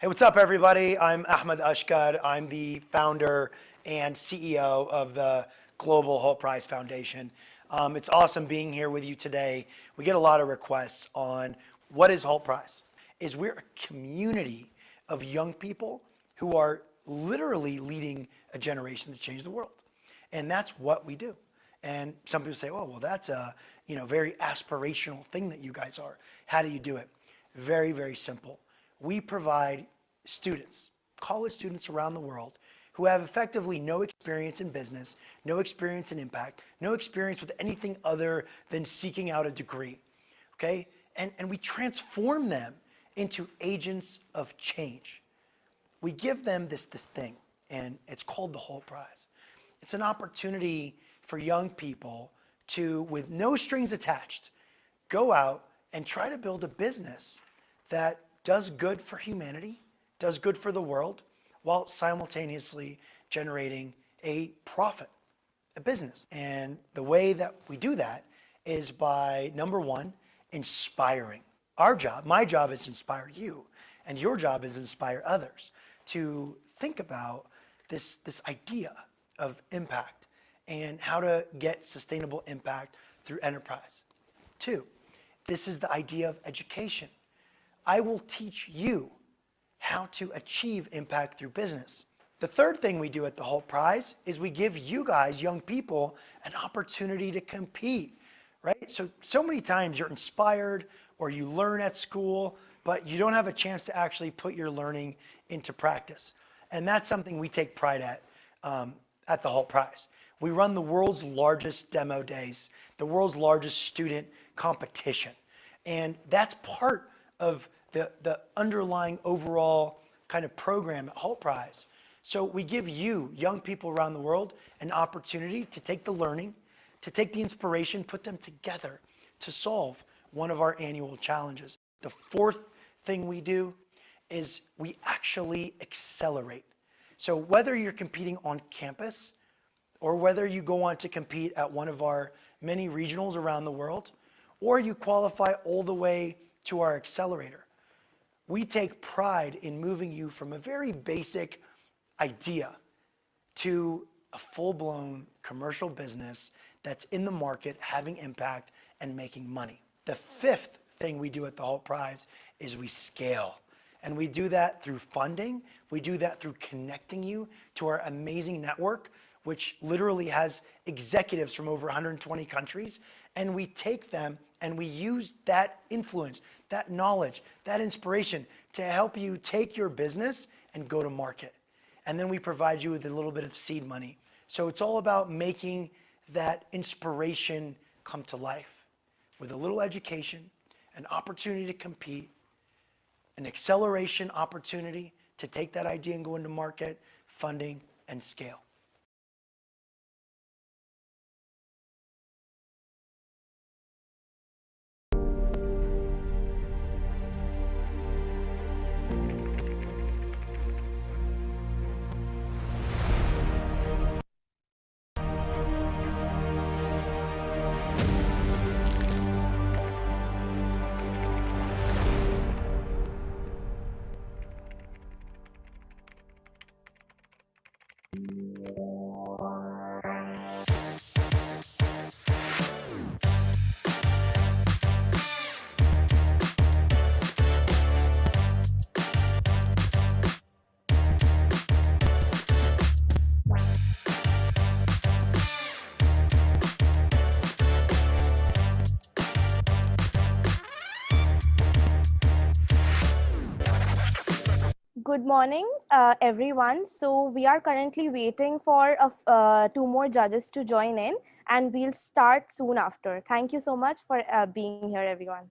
Hey, what's up, everybody? I'm Ahmed Ashkar. I'm the founder and CEO of the Global Hult Prize Foundation. It's awesome being here with you today. We get a lot of requests on what is Hult Prize. We're a community of young people who are literally leading a generation to change the world. And that's what we do. And some people say, oh, well, that's a very aspirational thing that you guys are. How do you do it? Very, very simple. We provide students, college students around the world who have effectively no experience in business, no experience in impact, no experience with anything other than seeking out a degree, okay? And we transform them into agents of change. We give them this thing, and it's called the Hult Prize. It's an opportunity for young people to, with no strings attached, go out and try to build a business that does good for humanity, does good for the world, while simultaneously generating a profit, a business. And the way that we do that is by, number one, inspiring. Our job, my job, is to inspire you, and your job is to inspire others to think about this idea of impact and how to get sustainable impact through enterprise. Two, this is the idea of education. I will teach you how to achieve impact through business. The third thing we do at the Hult Prize is we give you guys, young people, an opportunity to compete, right? So many times you're inspired or you learn at school, but you don't have a chance to actually put your learning into practice. And that's something we take pride at the Hult Prize. We run the world's largest demo days, the world's largest student competition. And that's part of the underlying overall kind of program at Hult Prize. So we give you, young people around the world, an opportunity to take the learning, to take the inspiration, put them together to solve one of our annual challenges. The fourth thing we do is we actually accelerate. So whether you're competing on campus or whether you go on to compete at one of our many regionals around the world, or you qualify all the way to our accelerator, we take pride in moving you from a very basic idea to a full-blown commercial business that's in the market, having impact and making money. The fifth thing we do at the Hult Prize is we scale. And we do that through funding. We do that through connecting you to our amazing network, which literally has executives from over 120 countries. And we take them and we use that influence, that knowledge, that inspiration to help you take your business and go to market. And then we provide you with a little bit of seed money. So it's all about making that inspiration come to life with a little education, an opportunity to compete, an acceleration opportunity to take that idea and go into market, funding, and scale. Good morning, everyone. So we are currently waiting for two more judges to join in, and we'll start soon after. Thank you so much for being here, everyone.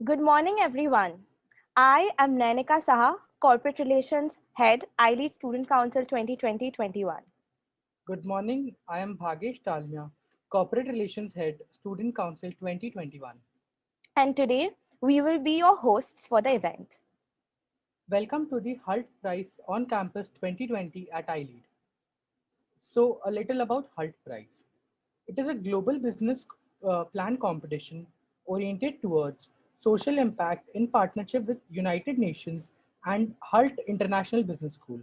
Good morning, everyone. I am Nainika Saha, Corporate Relations Head, iLEAD Student Council 2020-21. Good morning. I am Bhagesh Dalmia, Corporate Relations Head, Student Council 2021. And today, we will be your hosts for the event. Welcome to the Hult Prize on Campus 2020 at iLEAD. So, a little about Hult Prize. It is a global business plan competition oriented towards social impact in partnership with United Nations and Hult International Business School.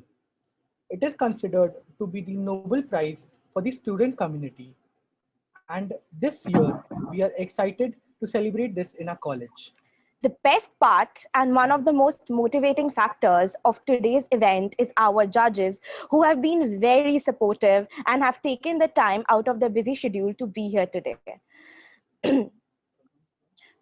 It is considered to be the Nobel Prize for the student community. And this year, we are excited to celebrate this in our college. The best part and one of the most motivating factors of today's event is our judges who have been very supportive and have taken the time out of their busy schedule to be here today.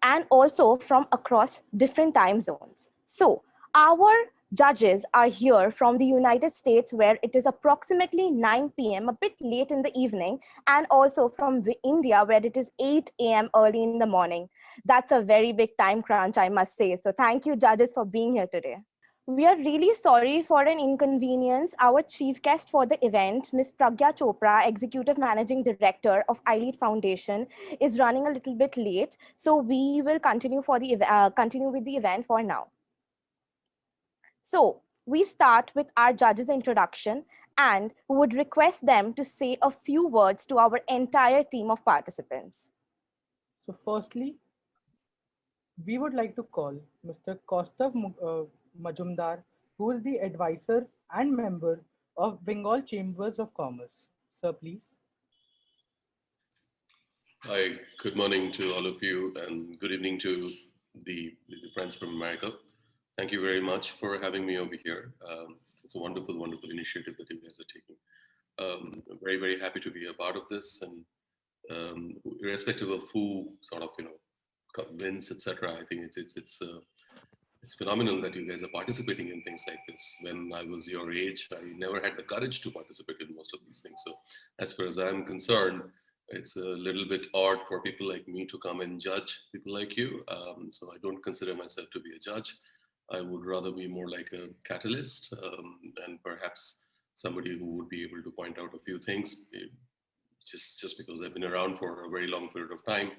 And also from across different time zones. So our judges are here from the United States, where it is approximately 9 p.m., a bit late in the evening, and also from India, where it is 8 a.m. early in the morning. That's a very big time crunch, I must say. So thank you, judges, for being here today. We are really sorry for an inconvenience. Our chief guest for the event, Ms. Pragya Chopra, Executive Managing Director of iLEAD Foundation, is running a little bit late. So we will continue with the event for now. So we start with our judges' introduction and would request them to say a few words to our entire team of participants. So, firstly, we would like to call Mr. Kaustav Majumdar, who is the advisor and member of Bengal Chambers of Commerce. Sir, please. Hi, good morning to all of you, and good evening to the friends from America. Thank you very much for having me over here. It's a wonderful, wonderful initiative that you guys are taking. Very, very happy to be a part of this, and irrespective of who sort of wins, etc. I think it's phenomenal that you guys are participating in things like this. When I was your age, I never had the courage to participate in most of these things. So, as far as I'm concerned, it's a little bit odd for people like me to come and judge people like you. So I don't consider myself to be a judge. I would rather be more like a catalyst, and perhaps somebody who would be able to point out a few things, just because I've been around for a very long period of time.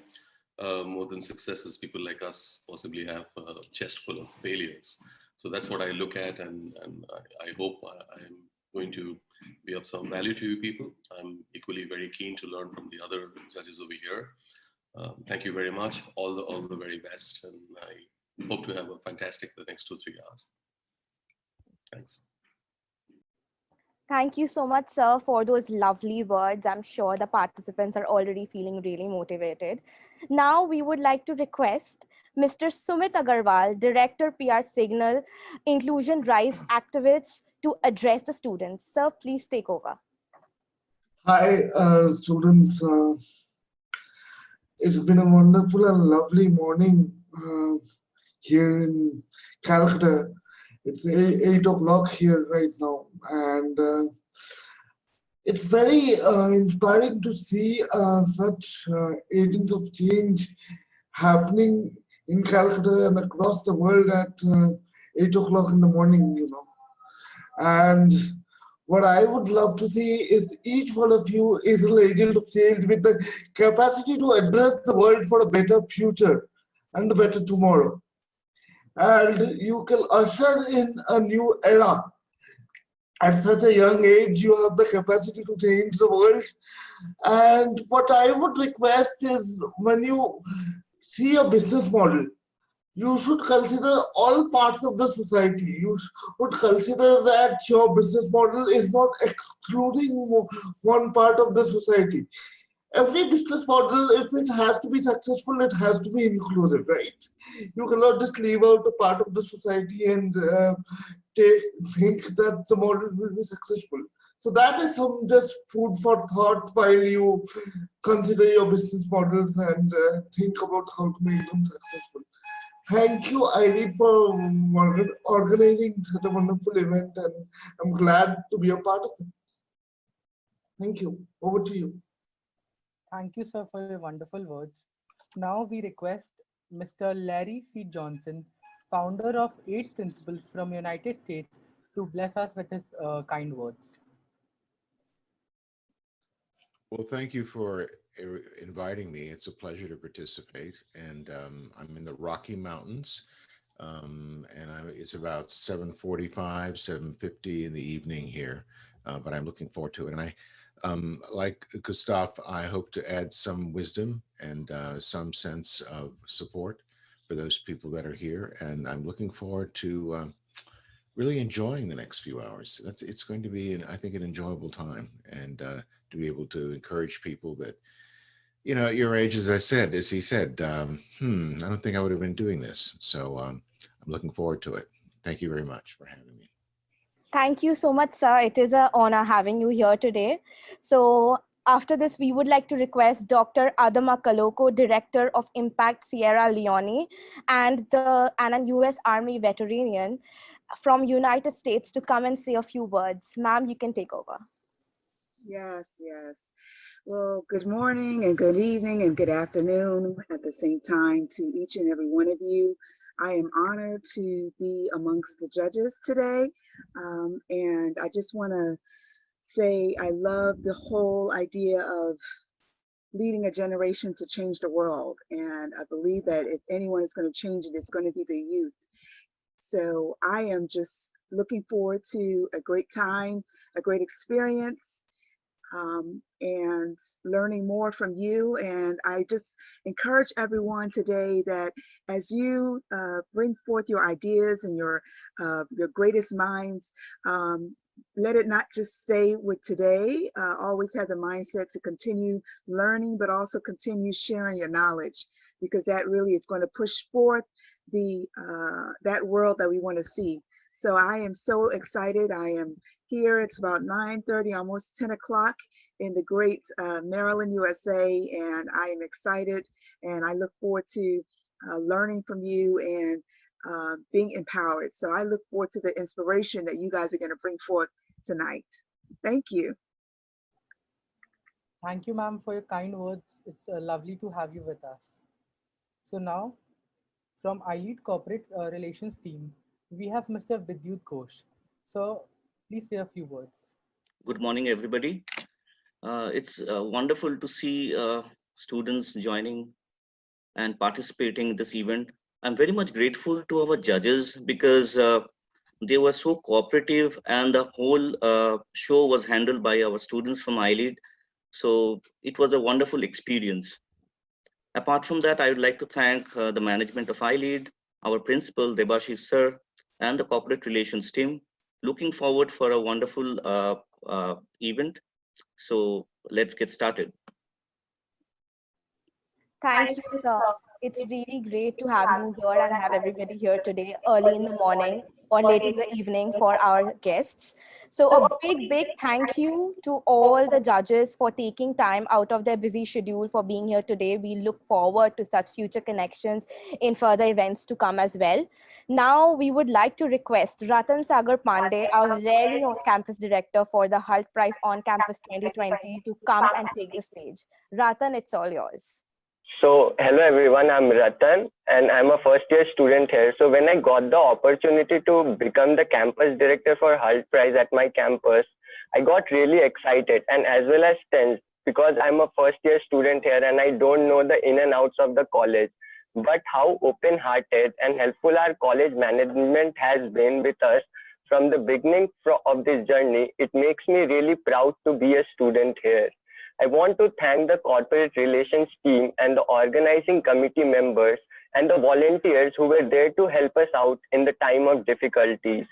More than successes, people like us possibly have a chest full of failures. So that's what I look at, and I hope I'm going to be of some value to you people. I'm equally very keen to learn from the other judges over here. Thank you very much. All the very best, and I hope to have a fantastic the next 2-3 hours. Thanks. Thank you so much, sir, for those lovely words. I'm sure the participants are already feeling really motivated. Now we would like to request Mr. Sumit Agarwal, Director PR Signal, Inclusion Rise Activists, to address the students. Sir, please take over. Hi, students. It's been a wonderful and lovely morning here in Calcutta. It's 8 o'clock here right now, and it's very inspiring to see such agents of change happening in Calcutta and across the world at 8 o'clock in the morning, And what I would love to see is each one of you is an agent of change with the capacity to address the world for a better future and a better tomorrow. And you can usher in a new era. At such a young age, you have the capacity to change the world. And what I would request is, when you see a business model, you should consider all parts of the society. You should consider that your business model is not excluding one part of the society. Every business model, if it has to be successful, it has to be inclusive, right? You cannot just leave out a part of the society and think that the model will be successful. So that is some just food for thought while you consider your business models and think about how to make them successful. Thank you, iLEAD, for organizing such a wonderful event, and I'm glad to be a part of it. Thank you. Over to you. Thank you, sir, for your wonderful words. Now we request Mr. Larry C. Johnson, founder of 8 Principles from United States, to bless us with his kind words. Well, thank you for inviting me. It's a pleasure to participate. And I'm in the Rocky Mountains, it's about 7:45, 7:50 in the evening here, but I'm looking forward to it. And like Gustav, I hope to add some wisdom and some sense of support for those people that are here. And I'm looking forward to really enjoying the next few hours. It's going to be, I think, an enjoyable time, and to be able to encourage people that, at your age, as he said, I don't think I would have been doing this. So I'm looking forward to it. Thank you very much for having me. Thank you so much, sir. It is an honor having you here today. So after this, we would like to request Dr. Adama Kaloko, Director of Impact Sierra Leone, and an US Army veteran from United States to come and say a few words. Ma'am, you can take over. Yes, yes. Well, good morning and good evening and good afternoon at the same time to each and every one of you. I am honored to be amongst the judges today. And I just want to say I love the whole idea of leading a generation to change the world. And I believe that if anyone is going to change it, it's going to be the youth. So I am just looking forward to a great time, a great experience, and learning more from you. And I just encourage everyone today that as you bring forth your ideas and your greatest minds, let it not just stay with today. Always have the mindset to continue learning, but also continue sharing your knowledge, because that really is going to push forth that world that we want to see. So I am so excited. I am here. It's about 9:30, almost 10 o'clock in the great Maryland, USA, and I am excited, and I look forward to learning from you and being empowered. So I look forward to the inspiration that you guys are going to bring forth tonight. Thank you. Thank you, ma'am, for your kind words. It's lovely to have you with us. So now, from iLEAD Corporate Relations team, we have Mr. Vidyut Ghosh. So please say a few words. Good morning, everybody. It's wonderful to see students joining and participating in this event. I'm very much grateful to our judges because they were so cooperative, and the whole show was handled by our students from iLEAD. So it was a wonderful experience. Apart from that, I would like to thank the management of iLEAD, our principal, Debashish sir, and the corporate relations team. Looking forward for a wonderful event. So let's get started. Thank you, sir. It's really great to have you here and have everybody here today early in the morning or late in the evening for our guests. So a big thank you to all the judges for taking time out of their busy schedule for being here today. We look forward to such future connections in further events to come as well. Now we would like to request Ratan Sagar Pandey, our very own campus director for the Hult Prize on Campus 2020, to come and take the stage. Ratan, it's all yours. So, hello everyone, I'm Ratan and I'm a first year student here. So when I got the opportunity to become the campus director for Hult Prize at my campus, I got really excited and as well as tense, because I'm a first year student here and I don't know the in and outs of the college. But how open-hearted and helpful our college management has been with us from the beginning of this journey, it makes me really proud to be a student here. I want to thank the corporate relations team and the organizing committee members and the volunteers who were there to help us out in the time of difficulties.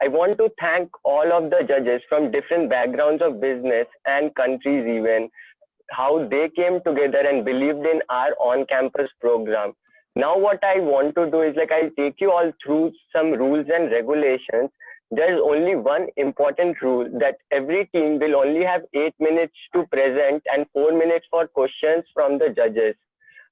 I want to thank all of the judges from different backgrounds of business and countries even, how they came together and believed in our on-campus program. Now what I want to do is I'll take you all through some rules and regulations. There's only one important rule, that every team will only have 8 minutes to present and 4 minutes for questions from the judges.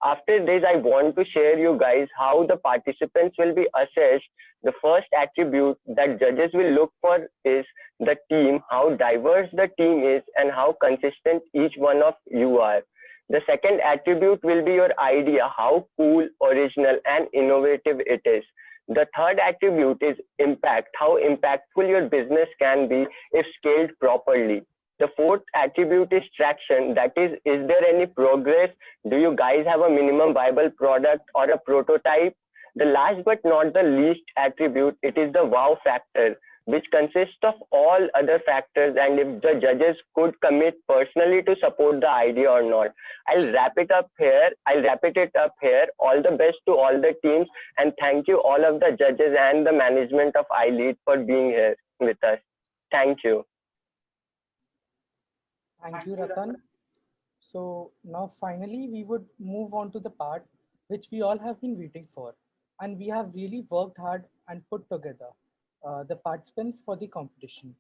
After this, I want to share you guys how the participants will be assessed. The first attribute that judges will look for is the team, how diverse the team is and how consistent each one of you are. The second attribute will be your idea, how cool, original, and innovative it is. The third attribute is impact, how impactful your business can be if scaled properly. The fourth attribute is traction, that is there any progress? Do you guys have a minimum viable product or a prototype? The last but not the least attribute, it is the wow factor, which consists of all other factors, and if the judges could commit personally to support the idea or not. I'll wrap it up here. All the best to all the teams, and thank you all of the judges and the management of iLEAD for being here with us. Thank you. Thank you, Ratan. So now finally we would move on to the part which we all have been waiting for, and we have really worked hard and put together the participants for the competition.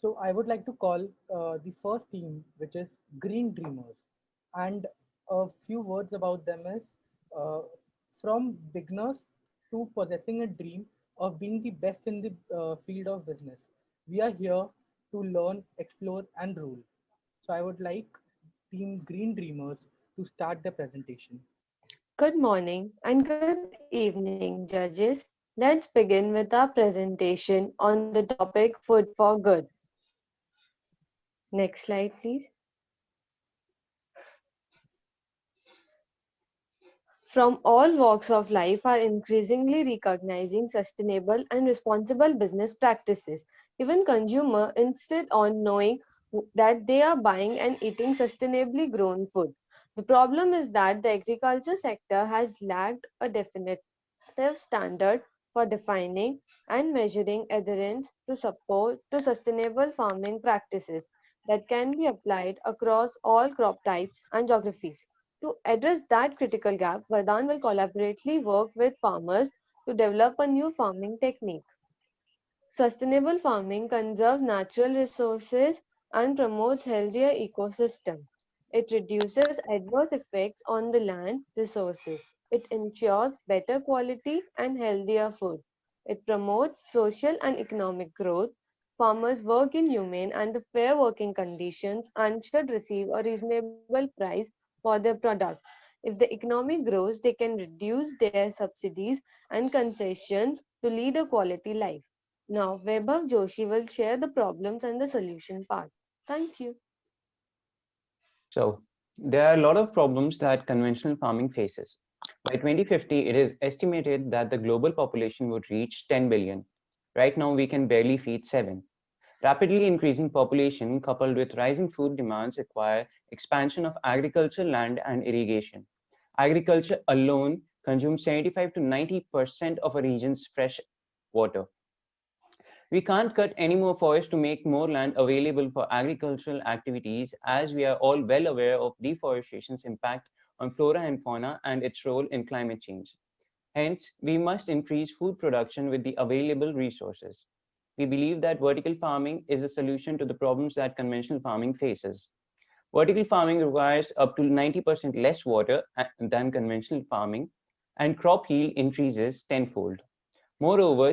So I would like to call the first team, which is Green Dreamers, and a few words about them is uh, from beginners to possessing a dream of being the best in the field of business. We are here to learn, explore, and rule. So I would like Team Green Dreamers to start the presentation. Good morning and good evening, judges. Let's begin with our presentation on the topic food for good. Next slide, please. From all walks of life are increasingly recognizing sustainable and responsible business practices. Even consumer insist on knowing that they are buying and eating sustainably grown food. The problem is that the agriculture sector has lacked a definitive standard for defining and measuring adherence to support to sustainable farming practices that can be applied across all crop types and geographies. To address that critical gap, Vardhan will collaboratively work with farmers to develop a new farming technique. Sustainable farming conserves natural resources and promotes healthier ecosystem. It reduces adverse effects on the land resources. It ensures better quality and healthier food. It promotes social and economic growth. Farmers work in humane and fair working conditions and should receive a reasonable price for their product. If the economy grows, they can reduce their subsidies and concessions to lead a quality life. Now, Vaibhav Joshi will share the problems and the solution part. Thank you. So there are a lot of problems that conventional farming faces. By 2050, it is estimated that the global population would reach 10 billion. Right now, we can barely feed 7. Rapidly increasing population coupled with rising food demands require expansion of agricultural land and irrigation. Agriculture alone consumes 75 to 90% of a region's fresh water. We can't cut any more forests to make more land available for agricultural activities, as we are all well aware of deforestation's impact on flora and fauna and its role in climate change. Hence, we must increase food production with the available resources. We believe that vertical farming is a solution to the problems that conventional farming faces. Vertical farming requires up to 90% less water than conventional farming, and crop yield increases tenfold. Moreover,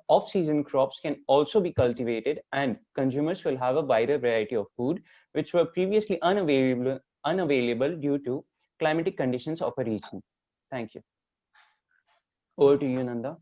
off-season crops can also be cultivated, and consumers will have a wider variety of food, which were previously unavailable due to climatic conditions of a region. Thank you. Over to you, Nanda.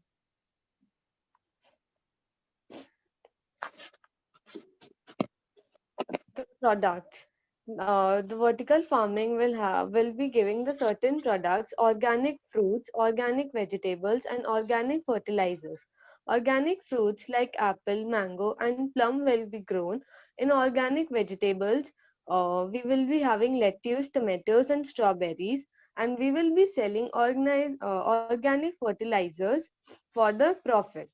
The products. The vertical farming will be giving the certain products, organic fruits, organic vegetables, and organic fertilizers. Organic fruits like apple, mango, and plum will be grown. In organic vegetables, we will be having lettuce, tomatoes, and strawberries, and we will be selling organic fertilizers for the profit.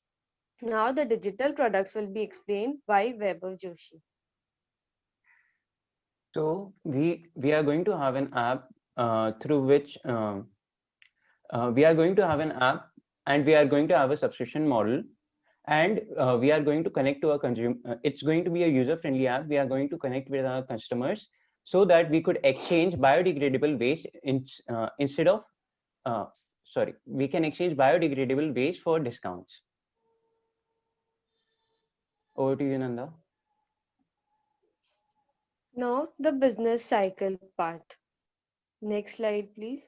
Now, the digital products will be explained by Vaibhav Joshi. So we are going to have an app through which we are going to have an app, and we are going to have a subscription model, and we are going to connect to our consumer. It's going to be a user-friendly app. We are going to connect with our customers so that we could exchange biodegradable waste instead of we can exchange biodegradable waste for discounts. Over to you, Nanda. Now, the business cycle part. Next slide, please.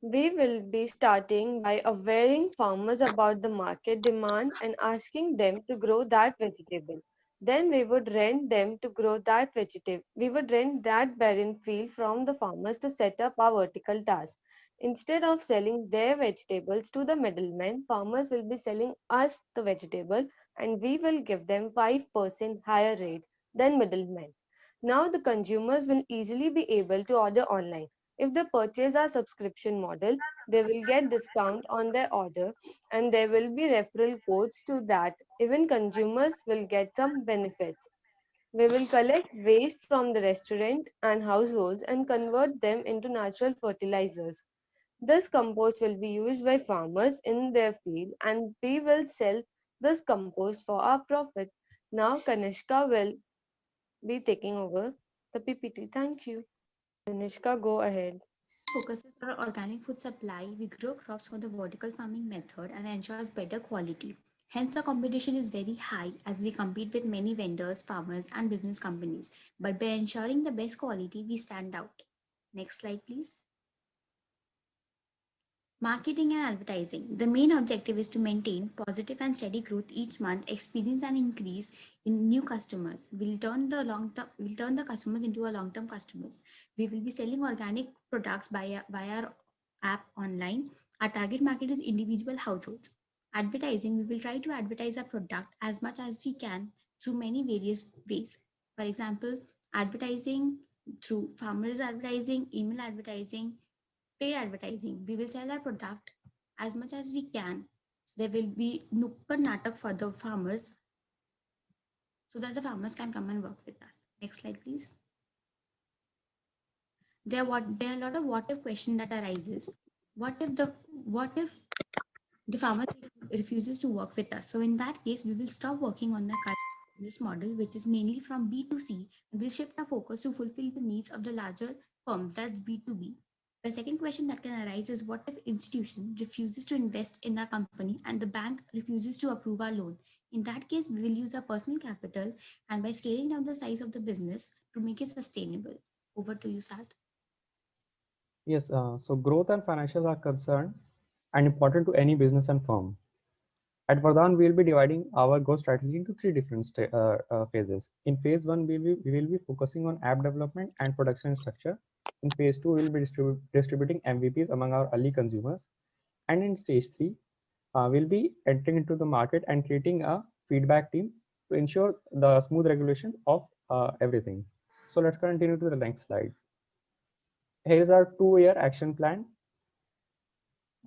We will be starting by awareing farmers about the market demand and asking them to grow that vegetable. Then we would rent them to grow that vegetable. We would rent that barren field from the farmers to set up our vertical task. Instead of selling their vegetables to the middlemen, farmers will be selling us the vegetable and we will give them 5% higher rate than middlemen. Now the consumers will easily be able to order online. If they purchase our subscription model, they will get discount on their order and there will be referral codes to that. Even consumers will get some benefits. We will collect waste from the restaurant and households and convert them into natural fertilizers. This compost will be used by farmers in their field and we will sell this compost for our profit. Now Kanishka will be taking over the PPT. Thank you. Kanishka, go ahead. Focuses on organic food supply, we grow crops for the vertical farming method and ensures better quality. Hence, our competition is very high as we compete with many vendors, farmers, and business companies. But by ensuring the best quality, we stand out. Next slide, please. Marketing and advertising. The main objective is to maintain positive and steady growth each month, experience an increase in new customers. We'll turn the customers into our long-term customers. We will be selling organic products via our app online. Our target market is individual households. Advertising, we will try to advertise our product as much as we can through many various ways. For example, advertising through farmers advertising, email advertising, paid advertising. We will sell our product as much as we can. There will be nukkad natak for the farmers so that the farmers can come and work with us. Next slide, please. There are a lot of what if question that arises. What if the farmer refuses to work with us? So in that case, we will stop working on the current business model, which is mainly from B2C, and we'll shift our focus to fulfill the needs of the larger firms, that's B2B. The second question that can arise is what if institution refuses to invest in our company and the bank refuses to approve our loan? In that case, we will use our personal capital and by scaling down the size of the business to make it sustainable. Over to you, Sad. Yes, so growth and financials are concerned and important to any business and firm. At Vardhan, we will be dividing our growth strategy into three different phases. In phase one, we will be focusing on app development and production structure. In phase two, we will be distributing MVPs among our early consumers. And in stage three, we'll be entering into the market and creating a feedback team to ensure the smooth regulation of everything. So let's continue to the next slide. Here is our 2-year action plan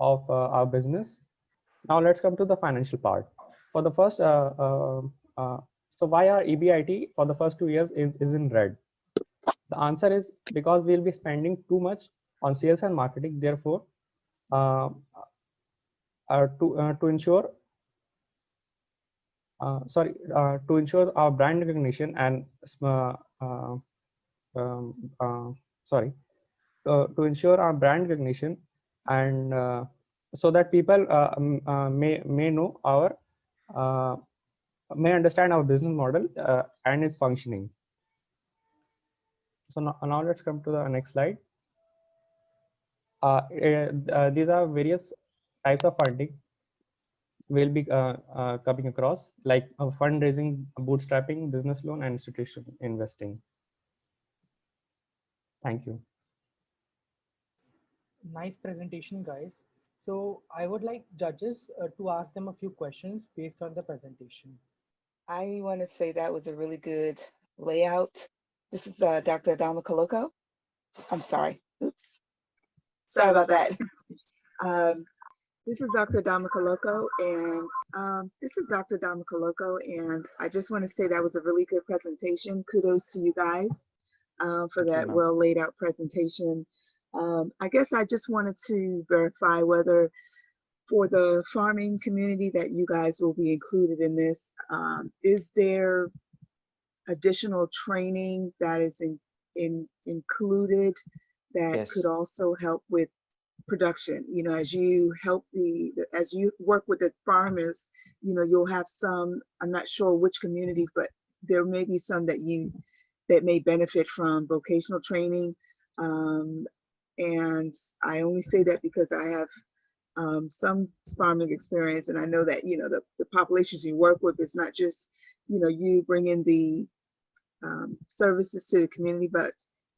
of our business. Now let's come to the financial part. For the first, so why our EBIT for the first 2 years is in red? The answer is because we'll be spending too much on sales and marketing. Therefore, to ensure our brand recognition and to ensure our brand recognition and so that people may know our may understand our business model and its functioning. So now let's come to the next slide. These are various types of funding we'll be coming across, like fundraising, bootstrapping, business loan, and institutional investing. Thank you. Nice presentation, guys. So I would like judges to ask them a few questions based on the presentation. I want to say that was a really good layout. This is Dr. Adama Koloko. I'm sorry. Oops. Sorry about that. This is Dr. Adama Koloko, and I just want to say that was a really good presentation. Kudos to you guys for that well laid out presentation. I guess I just wanted to verify whether for the farming community that you guys will be included in this, is there additional training that is included that Yes. could also help with production? You know, as you help as you work with the farmers, you know, you'll have some, I'm not sure which communities, but there may be some that may benefit from vocational training. And I only say that because I have some farming experience, and I know that, the populations you work with is not just, you bringing the services to the community, but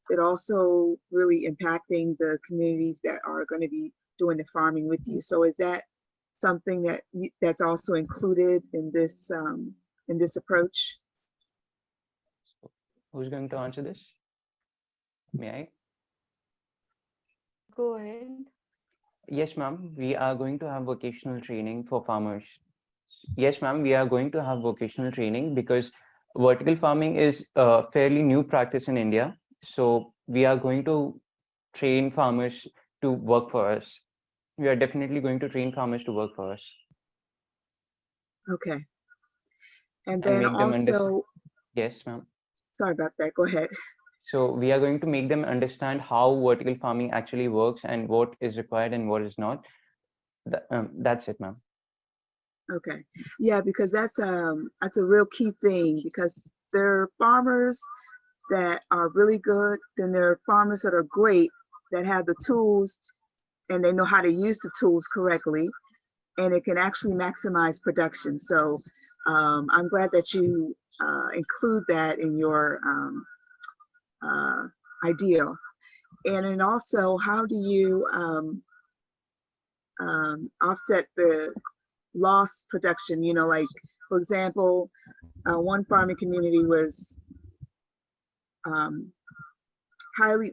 it also really impacting the communities that are going to be doing the farming with you. So is that something that that's also included in this approach? Who's going to answer this? May I? Go ahead. Yes, ma'am. We are going to have vocational training for farmers. Yes, ma'am. We are going to have vocational training because vertical farming is a fairly new practice in India. So we are going to train farmers to work for us. We are definitely going to train farmers to work for us Okay. And and then make them understand. also, Yes, ma'am. sorry about that, go ahead. So we are going to make them understand how vertical farming actually works and what is required and what is not. That's it, ma'am. Okay. Yeah, because that's a real key thing, because there are farmers that are really good, then there are farmers that are great, that have the tools and they know how to use the tools correctly, and it can actually maximize production. So I'm glad that you include that in your ideal. And then also, how do you offset the lost production? Like, for example, one farming community was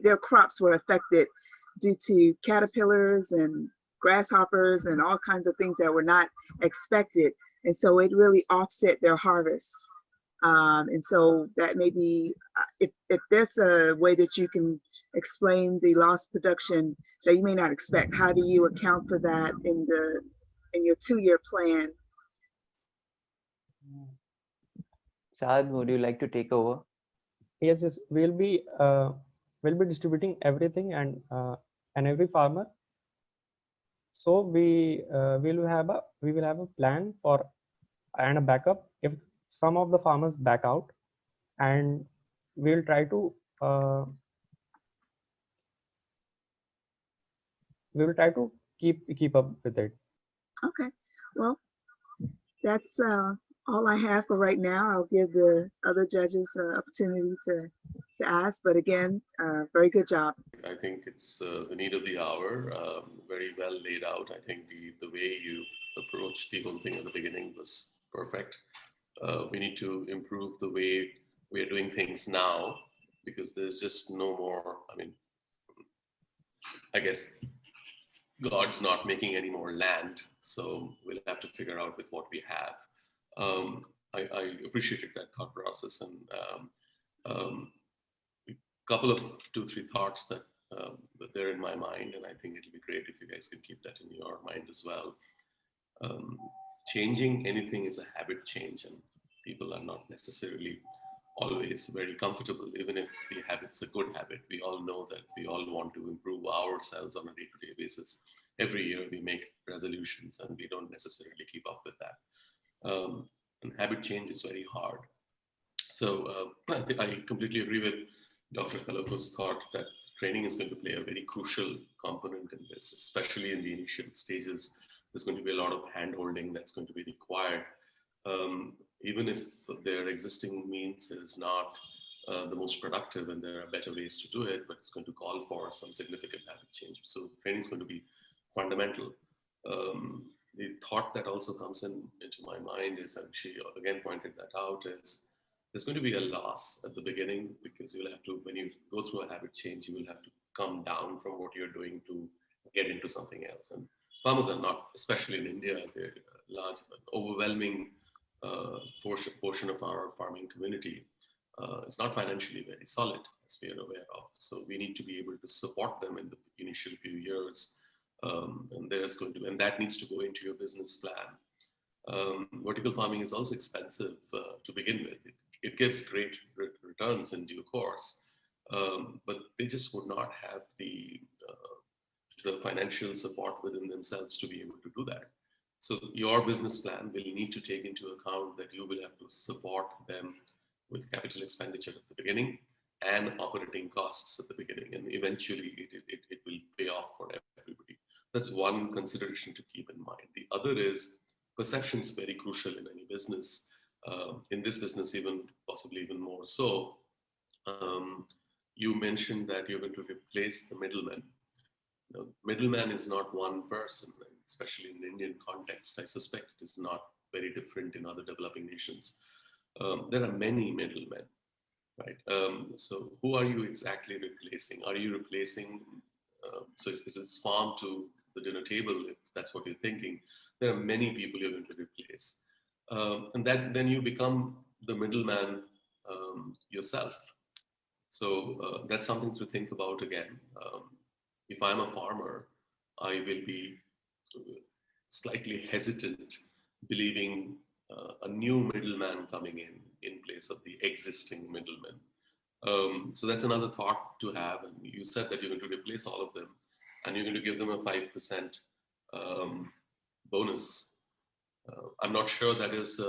their crops were affected due to caterpillars and grasshoppers and all kinds of things that were not expected. And so it really offset their harvest. And so that may be, if there's a way that you can explain the lost production that you may not expect, how do you account for that in your 2-year plan? Saad, would you like to take over? Yes, yes, we'll be distributing everything and every farmer. So we will have a plan for and a backup if some of the farmers back out, and we'll try to keep up with it. Okay, well, that's all I have for right now. I'll give the other judges an opportunity to ask, but again, very good job. I think it's the need of the hour, very well laid out. I think the way you approached the whole thing at the beginning was perfect. We need to improve the way we are doing things now, because there's just no more, I guess God's not making any more land, so we'll have to figure out with what we have. I appreciated that thought process, and a couple of 2-3 thoughts that they're in my mind, and I think it'll be great if you guys can keep that in your mind as well. Changing anything is a habit change, and people are not necessarily always very comfortable, even if the habit's a good habit. We all know that we all want to improve ourselves on a day-to-day basis. Every year we make resolutions and we don't necessarily keep up with that. And habit change is very hard. So I completely agree with Dr. Kaloko's thought that training is going to play a very crucial component in this, especially in the initial stages. There's going to be a lot of hand-holding that's going to be required. Even if their existing means is not the most productive and there are better ways to do it, but it's going to call for some significant habit change. So training is going to be fundamental. The thought that also comes into my mind is, and she again pointed that out, is there's going to be a loss at the beginning, because you'll have to, when you go through a habit change, you will have to come down from what you're doing to get into something else. And farmers are not, especially in India, they're large, overwhelming portion of our farming community is not financially very solid, as we are aware of. So we need to be able to support them in the initial few years, and that needs to go into your business plan. Vertical farming is also expensive to begin with. It gives great returns in due course, but they just would not have the financial support within themselves to be able to do that. So your business plan will need to take into account that you will have to support them with capital expenditure at the beginning and operating costs at the beginning, and eventually it will pay off for everybody. That's one consideration to keep in mind. The other is perception is very crucial in any business. In this business, even possibly even more so. You mentioned that you're going to replace the middleman. Middleman is not one person, especially in the Indian context. I suspect it is not very different in other developing nations. There are many middlemen, right? So who are you exactly replacing? Are you replacing, so is this farm to the dinner table, if that's what you're thinking? There are many people you're going to replace. And then you become the middleman yourself. So that's something to think about again. If I'm a farmer, I will be slightly hesitant believing a new middleman coming in place of the existing middleman. So that's another thought to have. And you said that you're going to replace all of them and you're going to give them a 5% bonus. I'm not sure that is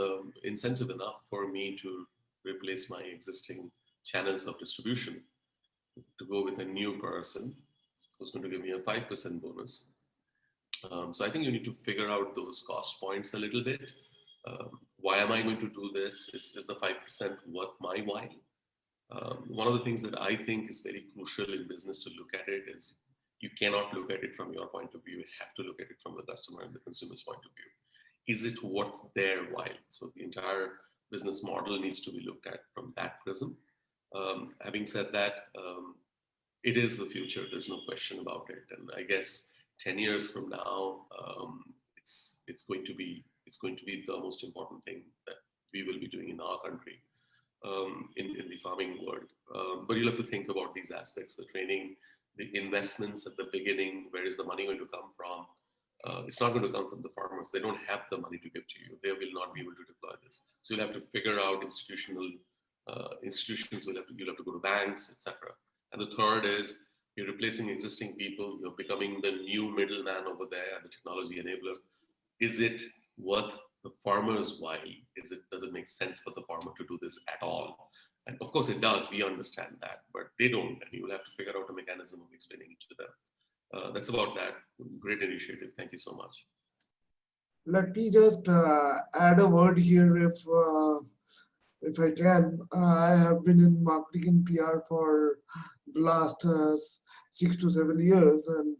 incentive enough for me to replace my existing channels of distribution, to go with a new person who's going to give me a 5% bonus. So I think you need to figure out those cost points a little bit. Why am I going to do this? Is the 5% worth my while? One of the things that I think is very crucial in business to look at it is you cannot look at it from your point of view. You have to look at it from the customer and the consumer's point of view. Is it worth their while? So the entire business model needs to be looked at from that prism. Having said that, it is the future. There's no question about it. And I guess 10 years from now, it's going to be the most important thing that we will be doing in our country, in the farming world. But you'll have to think about these aspects: the training, the investments at the beginning. Where is the money going to come from? It's not going to come from the farmers. They don't have the money to give to you. They will not be able to deploy this. So you'll have to figure out institutions. You'll have to go to banks, etc. And the third is you're replacing existing people. You're becoming the new middleman over there, the technology enabler. Is it worth the farmer's while? Does it make sense for the farmer to do this at all? And of course it does. We understand that, but they don't. And you will have to figure out a mechanism of explaining it to them. That's about that. Great initiative. Thank you so much. Let me just add a word here, if I can. I have been in marketing and PR for the last 6 to 7 years, and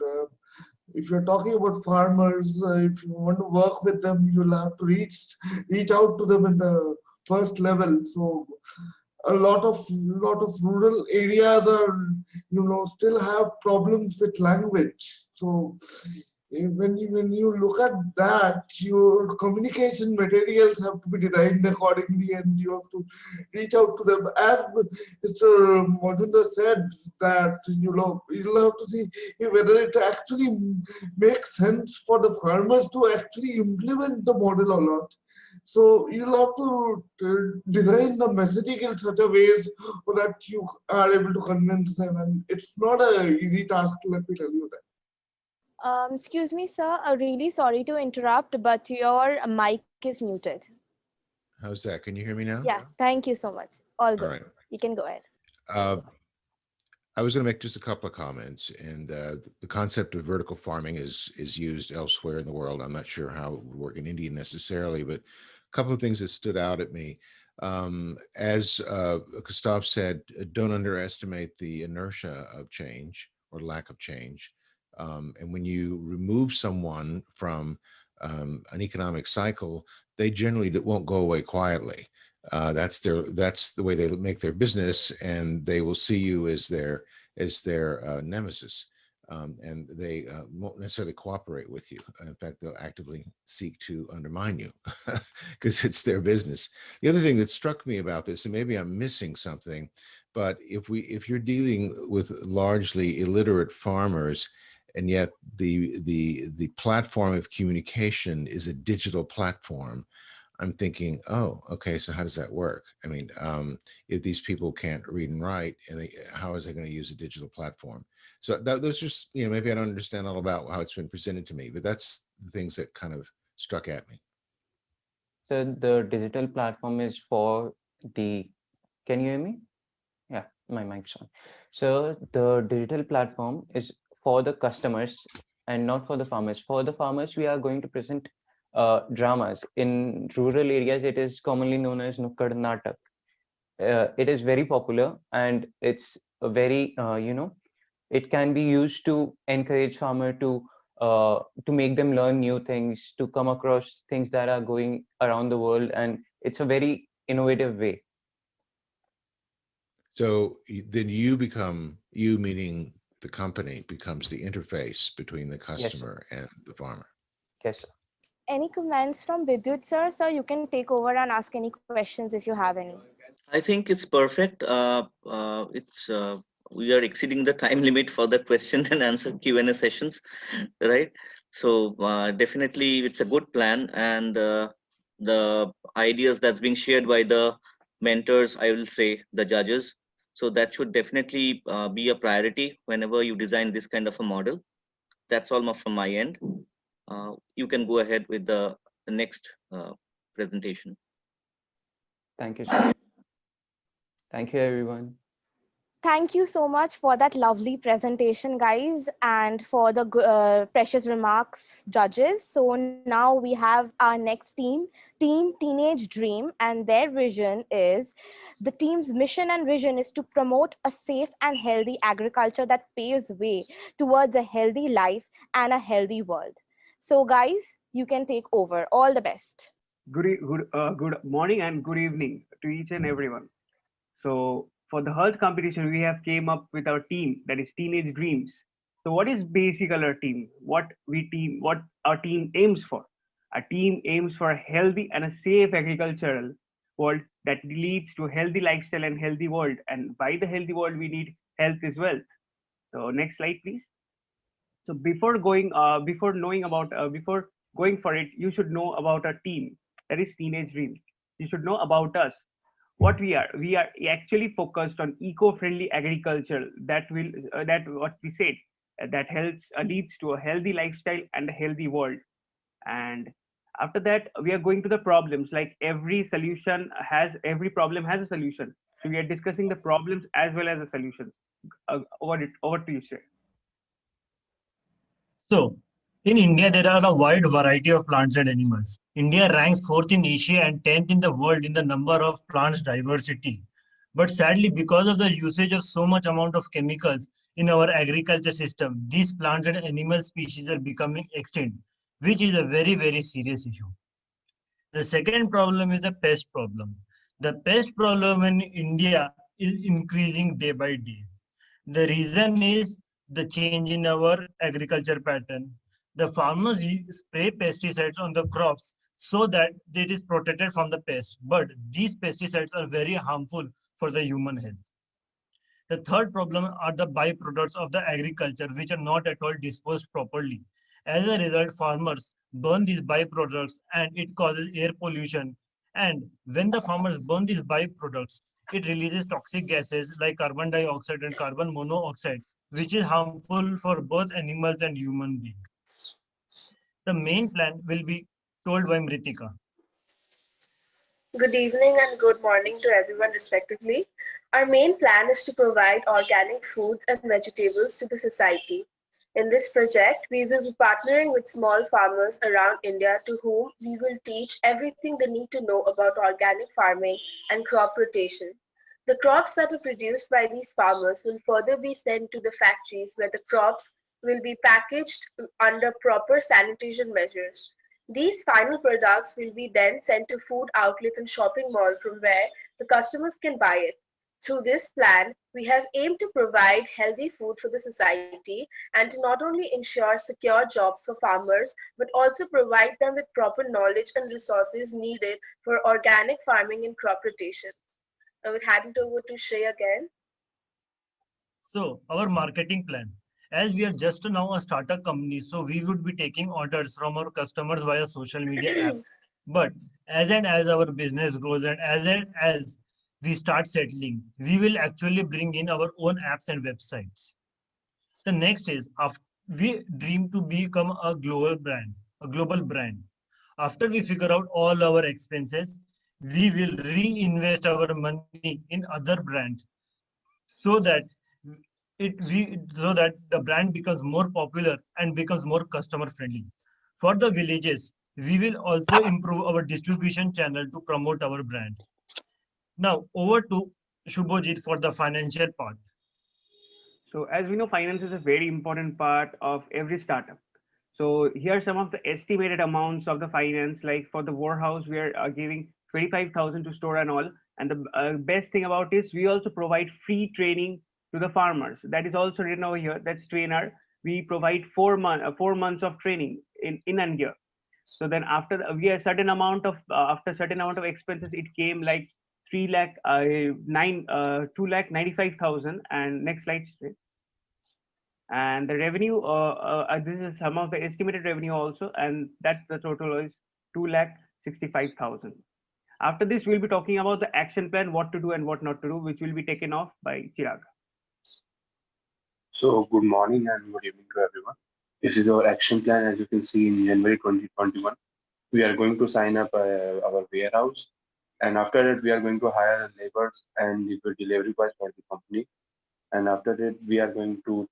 if you're talking about farmers, if you want to work with them, you'll have to reach out to them in the first level. So a lot of rural areas are, still have problems with language. So when you look at that, your communication materials have to be designed accordingly, and you have to reach out to them. As Mr. Majumdar said, that you'll have to see whether it actually makes sense for the farmers to actually implement the model or not. So you'll have to design the messaging in such a ways so that you are able to convince them, and it's not an easy task, let me tell you that. Excuse me, sir. Really sorry to interrupt, but your mic is muted. How's that? Can you hear me now? Yeah, thank you so much. All good. All right. You can go ahead. I was going to make just a couple of comments, and the concept of vertical farming is used elsewhere in the world. I'm not sure how it would work in India necessarily, but a couple of things that stood out at me. As Gustav said, don't underestimate the inertia of change or lack of change. And when you remove someone from an economic cycle, they generally won't go away quietly. That's the way they make their business, and they will see you as their nemesis, and they won't necessarily cooperate with you. In fact, they'll actively seek to undermine you because it's their business. The other thing that struck me about this, and maybe I'm missing something, but if you're dealing with largely illiterate farmers, and yet the platform of communication is a digital platform, I'm thinking, oh, okay, so how does that work? I mean, if these people can't read and write, and how is they going to use a digital platform? So those just, maybe I don't understand all about how it's been presented to me, but that's the things that kind of struck at me. So the digital platform is for can you hear me? Yeah, my mic's on. So the digital platform is for the customers and not for the farmers. For the farmers, we are going to present dramas. In rural areas, it is commonly known as Nukkad Natak. It is very popular, and it's a very, it can be used to encourage farmer to make them learn new things, to come across things that are going around the world, and it's a very innovative way. So then you become, you meaning the company, becomes the interface between the customer and the farmer. Yes, sir. Any comments from Vidyut sir? Sir, you can take over and ask any questions if you have any. I think it's perfect. We are exceeding the time limit for the question and answer Q&A sessions, right? So definitely it's a good plan, and the ideas that's being shared by the mentors, I will say the judges. So that should definitely be a priority whenever you design this kind of a model. That's all from my end. You can go ahead with the next presentation. Thank you, sir. Thank you, everyone. Thank you so much for that lovely presentation, guys, and for the precious remarks, judges. So now we have our next team, Team Teenage Dream, and their vision is, the team's mission and vision is to promote a safe and healthy agriculture that paves way towards a healthy life and a healthy world. So guys, you can take over. All the best. Good morning and good evening to each and everyone. So for the Hult competition, we have came up with our team, that is Teenage Dreams. So what is basically our team? What our team aims for? Our team aims for a healthy and a safe agricultural world that leads to a healthy lifestyle and healthy world. And by the healthy world, we need health is wealth. So next slide, please. So before going for it, you should know about our team, that is Teenage Dreams. You should know about us. What we are actually focused on eco-friendly agriculture that what we said, that helps leads to a healthy lifestyle and a healthy world. And after that, we are going to the problems. Like every problem has a solution. So we are discussing the problems as well as the solutions. Over to you, sir. So, in India, there are a wide variety of plants and animals. India ranks 4th in Asia and 10th in the world in the number of plants diversity. But sadly, because of the usage of so much amount of chemicals in our agriculture system, these plant and animal species are becoming extinct, which is a very, very serious issue. The second problem is the pest problem. The pest problem in India is increasing day by day. The reason is the change in our agriculture pattern. The farmers spray pesticides on the crops so that it is protected from the pests. But these pesticides are very harmful for the human health. The third problem are the byproducts of the agriculture, which are not at all disposed properly. As a result, farmers burn these byproducts and it causes air pollution. And when the farmers burn these byproducts, it releases toxic gases like carbon dioxide and carbon monoxide, which is harmful for both animals and human beings. The main plan will be told by Mritika. Good evening and good morning to everyone respectively. Our main plan is to provide organic foods and vegetables to the society. In this project, we will be partnering with small farmers around India to whom we will teach everything they need to know about organic farming and crop rotation. The crops that are produced by these farmers will further be sent to the factories where the crops will be packaged under proper sanitation measures. These final products will be then sent to food outlets and shopping malls from where the customers can buy it. Through this plan, we have aimed to provide healthy food for the society and to not only ensure secure jobs for farmers, but also provide them with proper knowledge and resources needed for organic farming and crop rotation. I would hand it over to Shrey again. So, our marketing plan. As we are just now a startup company, so we would be taking orders from our customers via social media apps. But as our business grows and as we start settling, we will actually bring in our own apps and websites. The next is, we dream to become a global brand. After we figure out all our expenses, we will reinvest our money in other brands so that so that the brand becomes more popular and becomes more customer friendly. For the villages, we will also improve our distribution channel to promote our brand. Now over to Shubhojit for the financial part. So as we know, finance is a very important part of every startup. So here are some of the estimated amounts of the finance. Like for the warehouse, we are giving 25,000 to store and all. And the best thing about is we also provide free training to the farmers. That is also written over here. That's trainer. We provide 4 months of training in India. So then after we a certain amount of after certain amount of expenses, it came like 3 lakh 2,95,000. And next slide. And the revenue this is some of the estimated revenue also, and that the total is 2,65,000. After this, we'll be talking about the action plan, what to do and what not to do, which will be taken off by Chirag. So good morning and good evening to everyone. This is our action plan. As you can see, in January 2021, we are going to sign up our warehouse, and after that we are going to hire laborers and delivery boys for the company. And after that, we are going to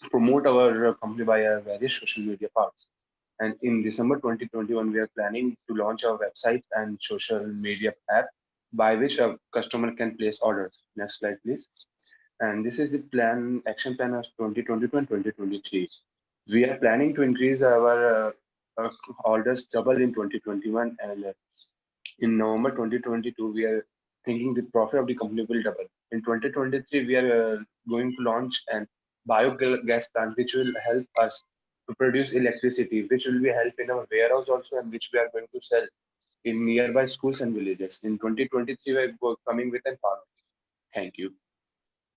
promote our company via various social media parts. And in December 2021, we are planning to launch our website and social media app by which a customer can place orders. Next slide, please. And this is the action plan of 2022 and 2023. We are planning to increase our orders double in 2021, and in November 2022, we are thinking the profit of the company will double. In 2023, we are going to launch an biogas plant, which will help us to produce electricity, which will be help in our warehouse also, and which we are going to sell in nearby schools and villages. In 2023, we are coming with a farm. Thank you.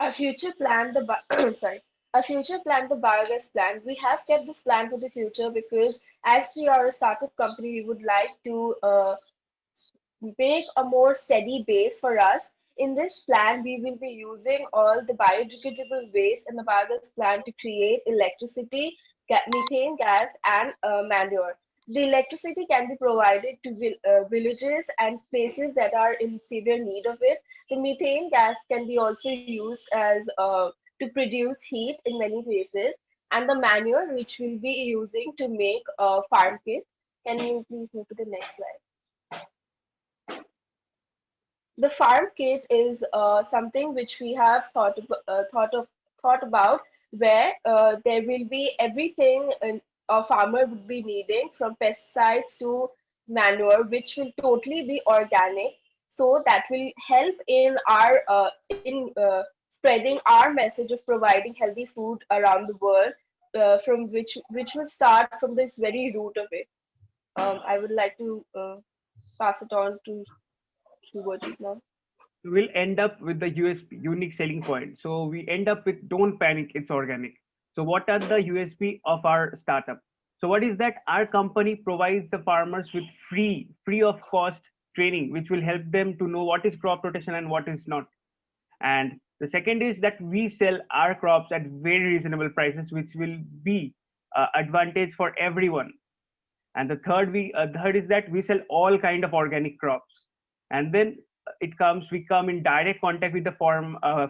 A future plan, sorry, a future plan, the biogas plant. We have kept this plan for the future because as we are a startup company, we would like to make a more steady base for us. In this plan, we will be using all the biodegradable waste in the biogas plant to create electricity, methane gas, and manure. The electricity can be provided to villages and places that are in severe need of it. The methane gas can be also used as to produce heat in many places, and the manure which we'll be using to make a farm kit. Can you please move to the next slide? The farm kit is something which we have thought about, where there will be everything a farmer would be needing, from pesticides to manure, which will totally be organic. So that will help in our spreading our message of providing healthy food around the world, from which will start from this very root of it. I would like to pass it on to Shubhojit now. We'll end up with the USP, unique selling point. So we end up with don't panic, it's organic. So what are the USP of our startup? So what is that? Our company provides the farmers with free of cost training, which will help them to know what is crop rotation and what is not. And the second is that we sell our crops at very reasonable prices, which will be advantage for everyone. And the third is that we sell all kind of organic crops. And then we come in direct contact with the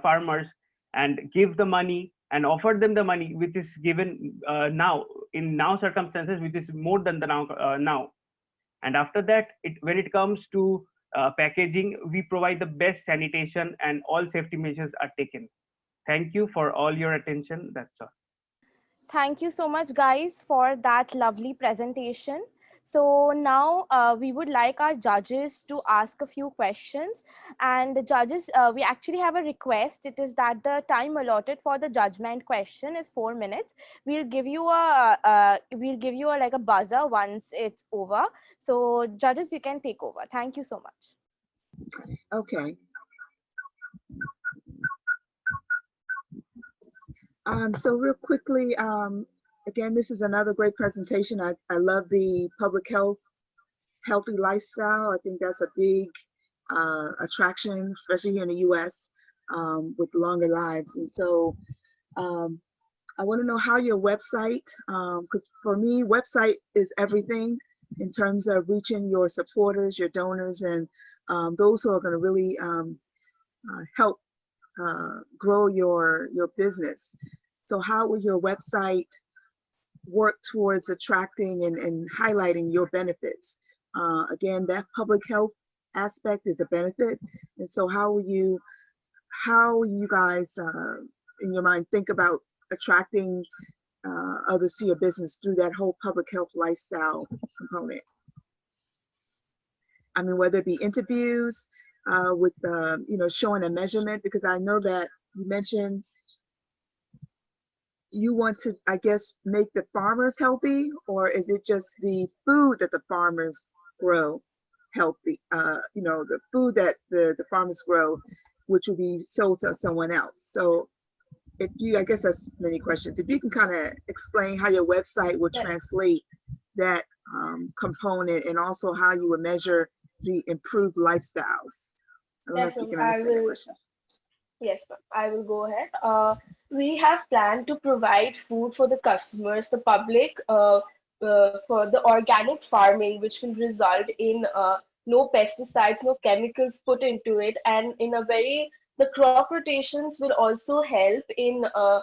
farmers and give the money and offer them the money, which is given now circumstances, which is more than the now. And after that, when it comes to packaging, we provide the best sanitation and all safety measures are taken. Thank you for all your attention. That's all. Thank you so much, guys, for that lovely presentation. So now we would like our judges to ask a few questions. And the judges, we actually have a request. It is that the time allotted for the judgment question is 4 minutes. We'll give you like a buzzer once it's over. So judges, you can take over. Thank you so much. Okay. So real quickly, again, this is another great presentation. I love the public healthy lifestyle. I think that's a big attraction, especially here in the US, with longer lives. And so I want to know how your website, because for me, website is everything in terms of reaching your supporters, your donors, and those who are going to really help grow your business. So how will your website work towards attracting and highlighting your benefits? Again, that public health aspect is a benefit. And so how you guys in your mind think about attracting others to your business through that whole public health lifestyle component? I mean, whether it be interviews with showing a measurement, because I know that you mentioned you want to, I guess, make the farmers healthy, or is it just the food that the farmers grow healthy? The food that the farmers grow, which will be sold to someone else. So if you, I guess that's many questions. If you can kind of explain how your website will translate that component, and also how you would measure the improved lifestyles. I don't know Yes, if you can I understand the will. question. Yes, ma'am. I will go ahead. We have planned to provide food for the customers, the public, for the organic farming, which will result in no pesticides, no chemicals put into it, and in a very, the crop rotations will also help in uh,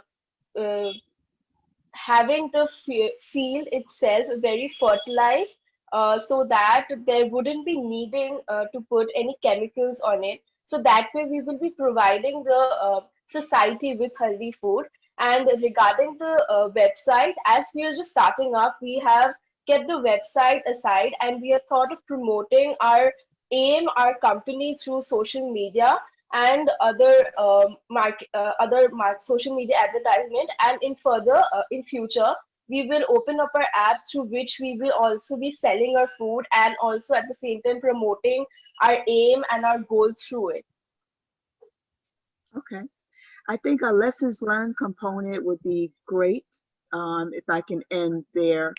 having the field itself very fertilized, so that there wouldn't be needing to put any chemicals on it. So that way we will be providing the society with healthy food. And regarding the website, as we are just starting up, we have kept the website aside, and we have thought of promoting our our company through social media and other social media advertisement. And in future, we will open up our app through which we will also be selling our food, and also at the same time promoting our aim and our goal through it. Okay. I think a lessons learned component would be great, if I can end there.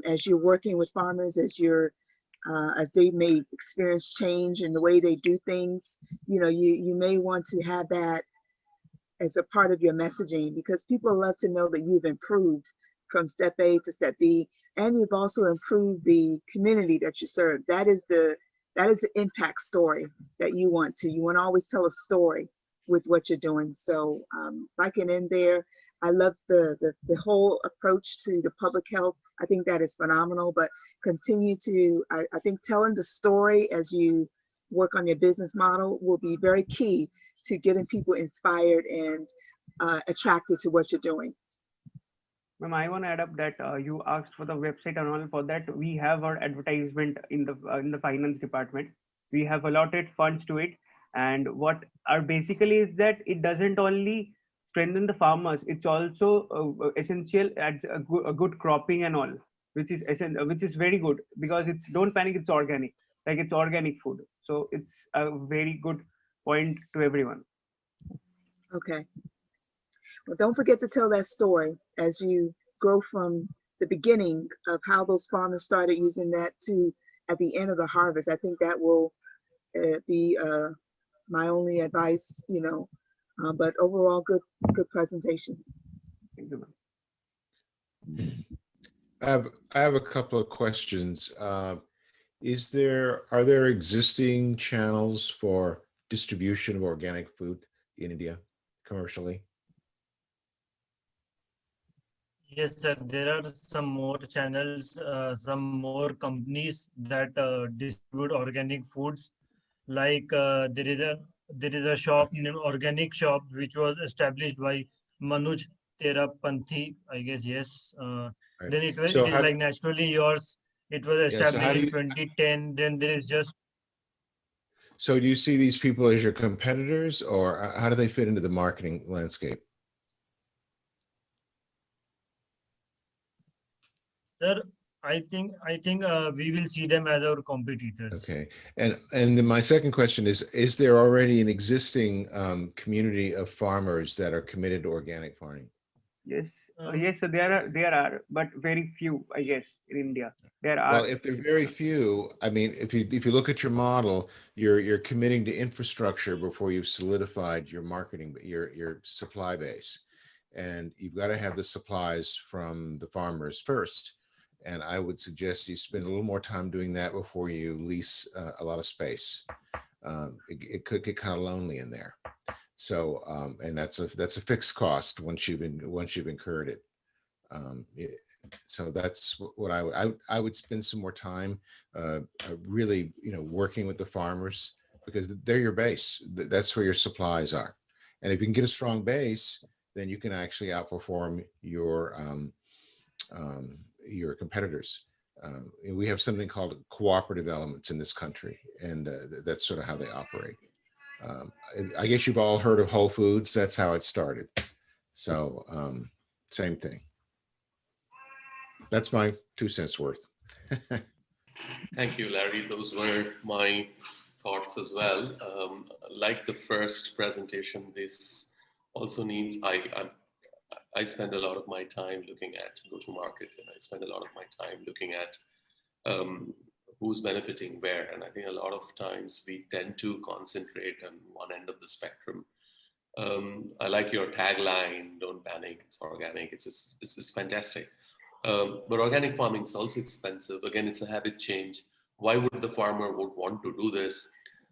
As you're working with farmers, as they may experience change in the way they do things, you may want to have that as a part of your messaging, because people love to know that you've improved from step A to step B, and you've also improved the community that you serve. That is the impact story that you want to always tell a story with what you're doing. So if I can end there, I love the whole approach to the public health. I think that is phenomenal, but continue to, I think telling the story as you work on your business model will be very key to getting people inspired and attracted to what you're doing. Ma'am, I want to add up that you asked for the website, and all for that we have our advertisement in the finance department. We have allotted funds to it, and what are basically is that it doesn't only strengthen the farmers, it's also essential at a good cropping and all, which is very good, because it's, don't panic, it's organic, like it's organic food. So it's a very good point to everyone. Okay. Well, don't forget to tell that story as you grow from the beginning of how those farmers started using that to at the end of the harvest. I think that will be my only advice, but overall, good presentation. Thank you, ma'am. I have a couple of questions. Are there existing channels for distribution of organic food in India commercially? Yes, sir. There are some more channels, some more companies that distribute organic foods. Like there is a shop named Organic Shop, which was established by Manuj Terapanthi, I guess. Yes. Right. Then it So is how like Naturally Yours. It was yeah, so how established do in you 2010. Then there is just so do you see these people as your competitors, or how do they fit into the marketing landscape? Sir, I think we will see them as our competitors. Okay, and then my second question is there already an existing community of farmers that are committed to organic farming? Yes, yes. So there are, but very few, I guess, in India. There are. Well, if they're very few, I mean, if you look at your model, you're committing to infrastructure before you've solidified your marketing, your supply base, and you've got to have the supplies from the farmers first. And I would suggest you spend a little more time doing that before you lease a lot of space. It could get kind of lonely in there. So, and that's a fixed cost once you've incurred it. So that's what I would spend some more time really, working with the farmers, because they're your base. That's where your supplies are. And if you can get a strong base, then you can actually outperform your competitors. We have something called cooperative elements in this country, and that's sort of how they operate. I guess you've all heard of Whole Foods. That's how it started. So same thing. That's my 2 cents worth. Thank you, Larry. Those were my thoughts as well. Like the first presentation, this also needs, I spend a lot of my time looking at go-to-market, and I spend a lot of my time looking at who's benefiting where. And I think a lot of times we tend to concentrate on one end of the spectrum. I like your tagline, "Don't panic, it's organic." It's just fantastic. But organic farming is also expensive. Again, it's a habit change. Why would the farmer would want to do this?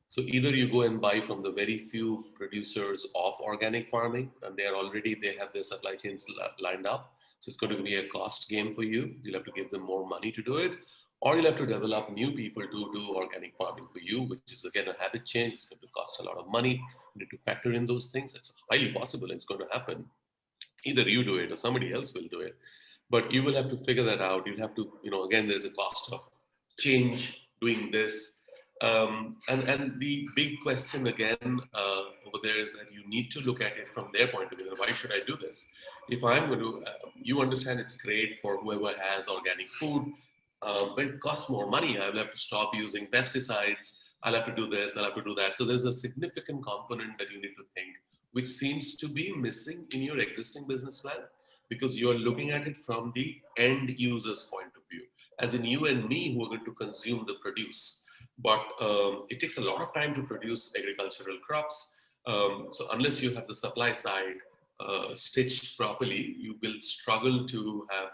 So either you go and buy from the very few producers of organic farming, and they have their supply chains lined up. So it's going to be a cost game for you. You'll have to give them more money to do it, or you'll have to develop new people to do organic farming for you, which is again a habit change. It's going to cost a lot of money. You need to factor in those things. It's highly possible it's going to happen. Either you do it or somebody else will do it. But you will have to figure that out. You'll have to, again, there's a cost of change doing this. And the big question again over there is that you need to look at it from their point of view. Why should I do this? If I'm going to, you understand it's great for whoever has organic food, but it costs more money. I'll have to stop using pesticides. I'll have to do this, I'll have to do that. So there's a significant component that you need to think, which seems to be missing in your existing business plan, because you're looking at it from the end user's point of view, as in you and me who are going to consume the produce. But it takes a lot of time to produce agricultural crops. So unless you have the supply side stitched properly, you will struggle to have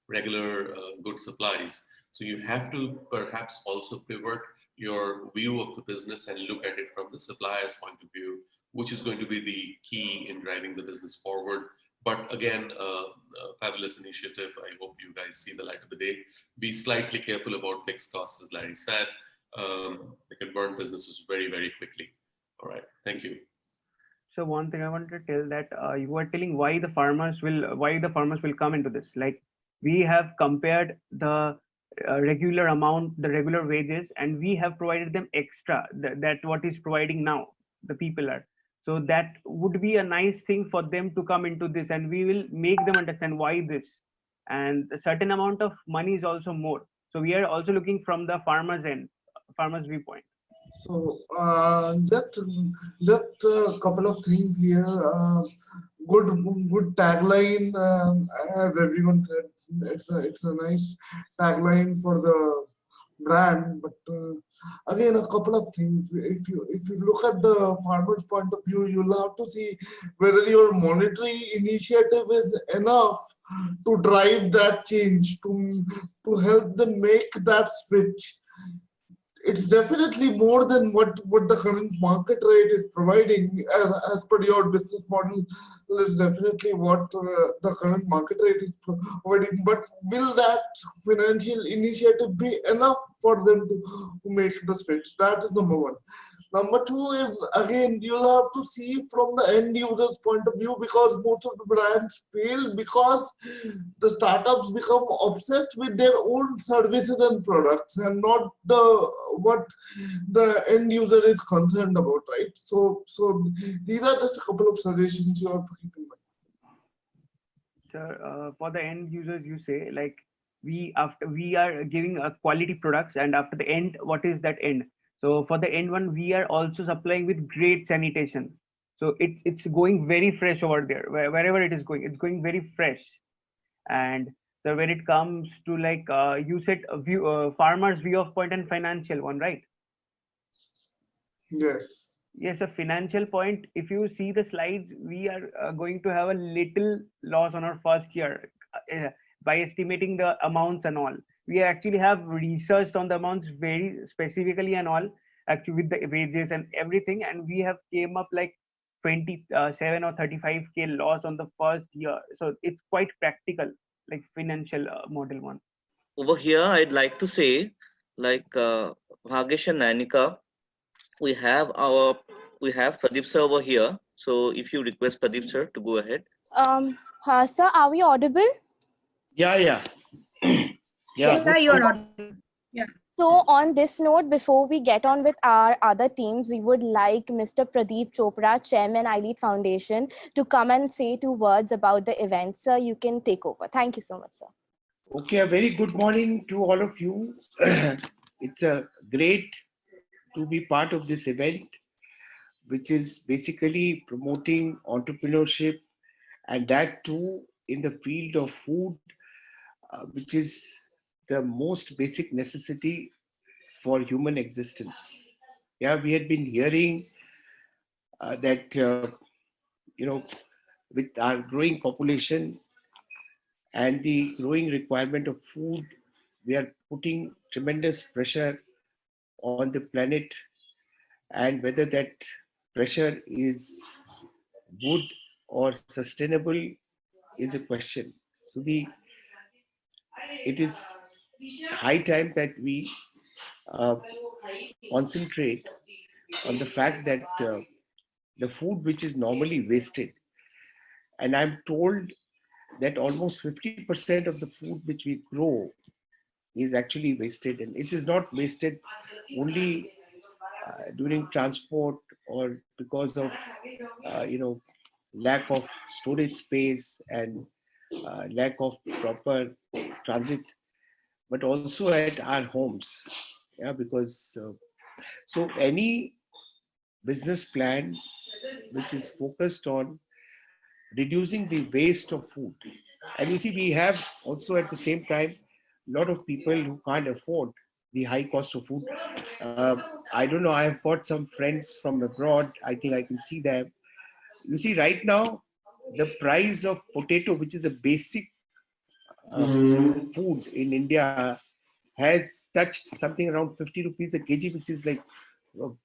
regular good supplies. So you have to perhaps also pivot your view of the business and look at it from the supplier's point of view, which is going to be the key in driving the business forward. But again, fabulous initiative. I hope you guys see the light of the day. Be slightly careful about fixed costs, as Larry said. They can burn businesses very, very quickly. All right, thank you. So one thing I wanted to tell that you were telling why the farmers will come into this. Like, we have compared the regular amount, the regular wages, and we have provided them extra that what is providing now the people are. So that would be a nice thing for them to come into this, and we will make them understand why this. And a certain amount of money is also more. So we are also looking from the farmer's end, farmer's viewpoint. So just a couple of things here. Good tagline, as everyone said. It's a nice tagline for the brand. But again, a couple of things. If you look at the farmer's point of view, you'll have to see whether your monetary initiative is enough to drive that change, to help them make that switch. It's definitely more than what the current market rate is providing as per your business model. It's definitely what the current market rate is providing. But will that financial initiative be enough for them to make the switch? That is number one. Number two is, again, you'll have to see from the end user's point of view, because most of the brands fail because the startups become obsessed with their own services and products and not what the end user is concerned about, right? So these are just a couple of suggestions you have to keep in mind. Sir, for the end users, you say, like, we are giving a quality products, and after the end, what is that end? So for the end one, we are also supplying with great sanitation. So it's going very fresh over there. Wherever it is going, it's going very fresh. And so when it comes to, like, you said, farmers view of point and financial one, right? Yes. Yes, a financial point. If you see the slides, we are going to have a little loss on our first year by estimating the amounts and all. We actually have researched on the amounts very specifically and all, actually with the wages and everything, and we have came up like 27 or 35K loss on the first year. So it's quite practical, like financial model one. Over here, I'd like to say, like Bhagesh and Nanika, we have Pradeep sir over here. So if you request Pradeep sir to go ahead. Sir, are we audible? Yeah. Yeah. Yes, sir, you are audible. Yeah. So on this note, before we get on with our other teams, we would like Mr. Pradeep Chopra, Chairman, iLEAD Foundation, to come and say 2 words about the event. Sir, you can take over. Thank you so much, sir. Okay, a very good morning to all of you. It's a great to be part of this event, which is basically promoting entrepreneurship, and that too in the field of food, which is the most basic necessity for human existence. Yeah, we had been hearing that, with our growing population and the growing requirement of food, we are putting tremendous pressure on the planet, and whether that pressure is good or sustainable is a question. So it is high time that we concentrate on the fact that the food which is normally wasted, and I'm told that almost 50% of the food which we grow is actually wasted, and it is not wasted only during transport or because of lack of storage space and lack of proper transit, but also at our homes. Yeah, because so any business plan which is focused on reducing the waste of food, and you see we have also at the same time a lot of people who can't afford the high cost of food. I don't know, I have got some friends from abroad, I think I can see them. You see right now the price of potato, which is a basic food in India, has touched something around 50 rupees a kg, which is like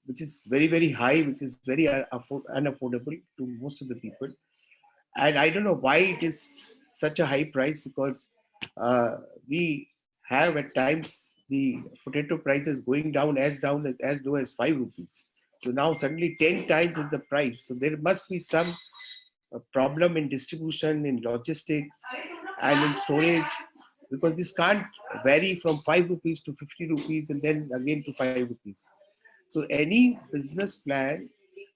which is very, very high, which is very unaffordable to most of the people. And I don't know why it is such a high price, because we have at times the potato prices going down as low as 5 rupees. So now suddenly 10 times is the price. So there must be some problem in distribution, in logistics, and in storage, because this can't vary from 5 rupees to 50 rupees and then again to 5 rupees. So any business plan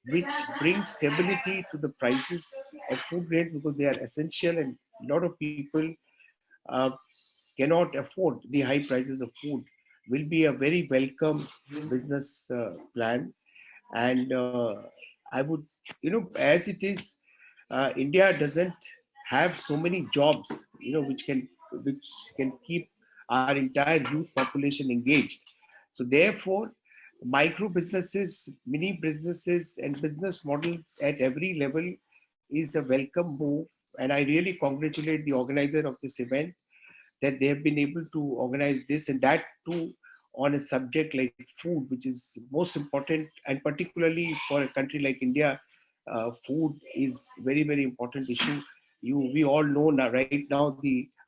which brings stability to the prices of food grains, because they are essential and a lot of people uh, cannot afford the high prices of food, will be a very welcome business plan. And I would, as it is, India doesn't have so many jobs, which can keep our entire youth population engaged. So therefore, micro businesses, mini businesses, and business models at every level is a welcome move. And I really congratulate the organizer of this event that they have been able to organize this, and that too on a subject like food, which is most important, and particularly for a country like India, food is very, very important issue. We all know now, right now,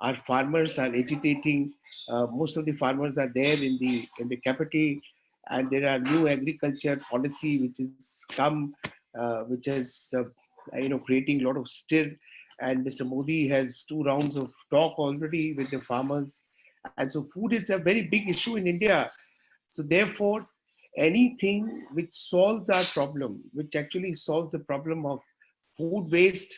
our farmers are agitating. Most of the farmers are there in the capital, and there are new agriculture policy which has come, which has creating a lot of stir. And Mr. Modi has 2 rounds of talk already with the farmers, and so food is a very big issue in India. So therefore, anything which solves our problem, which actually solves the problem of food waste,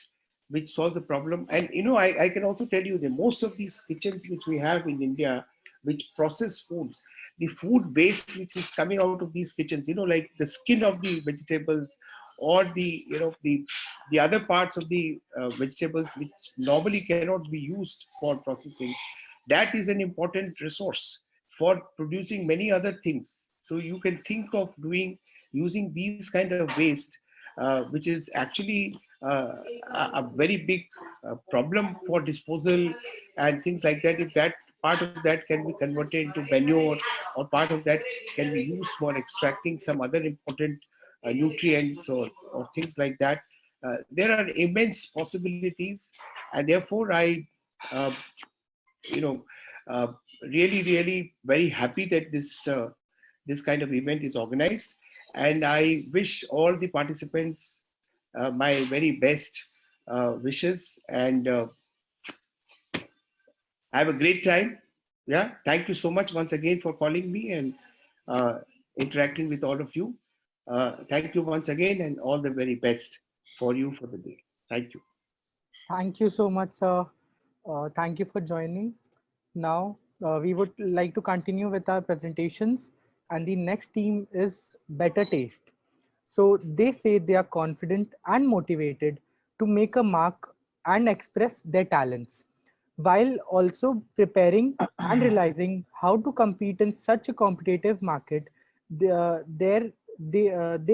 which solves the problem. And I can also tell you that most of these kitchens which we have in India, which process foods, the food waste which is coming out of these kitchens, like the skin of the vegetables, or the other parts of the vegetables which normally cannot be used for processing, that is an important resource for producing many other things. So you can think of using these kind of waste, which is actually a very big problem for disposal and things like that. If that part of that can be converted into manure, or part of that can be used for extracting some other important nutrients or things like that. There are immense possibilities, and therefore I, uh, you know, uh, really very happy that this kind of event is organized, and I wish all the participants my very best wishes, and have a great time. Yeah, thank you so much once again for calling me and interacting with all of you. Thank you once again, and all the very best for you for the day. Thank you. Thank you so much, sir. Thank you for joining. Now, we would like to continue with our presentations, and the next theme is better taste. So they say they are confident and motivated to make a mark and express their talents, while also preparing and realizing how to compete in such a competitive market. They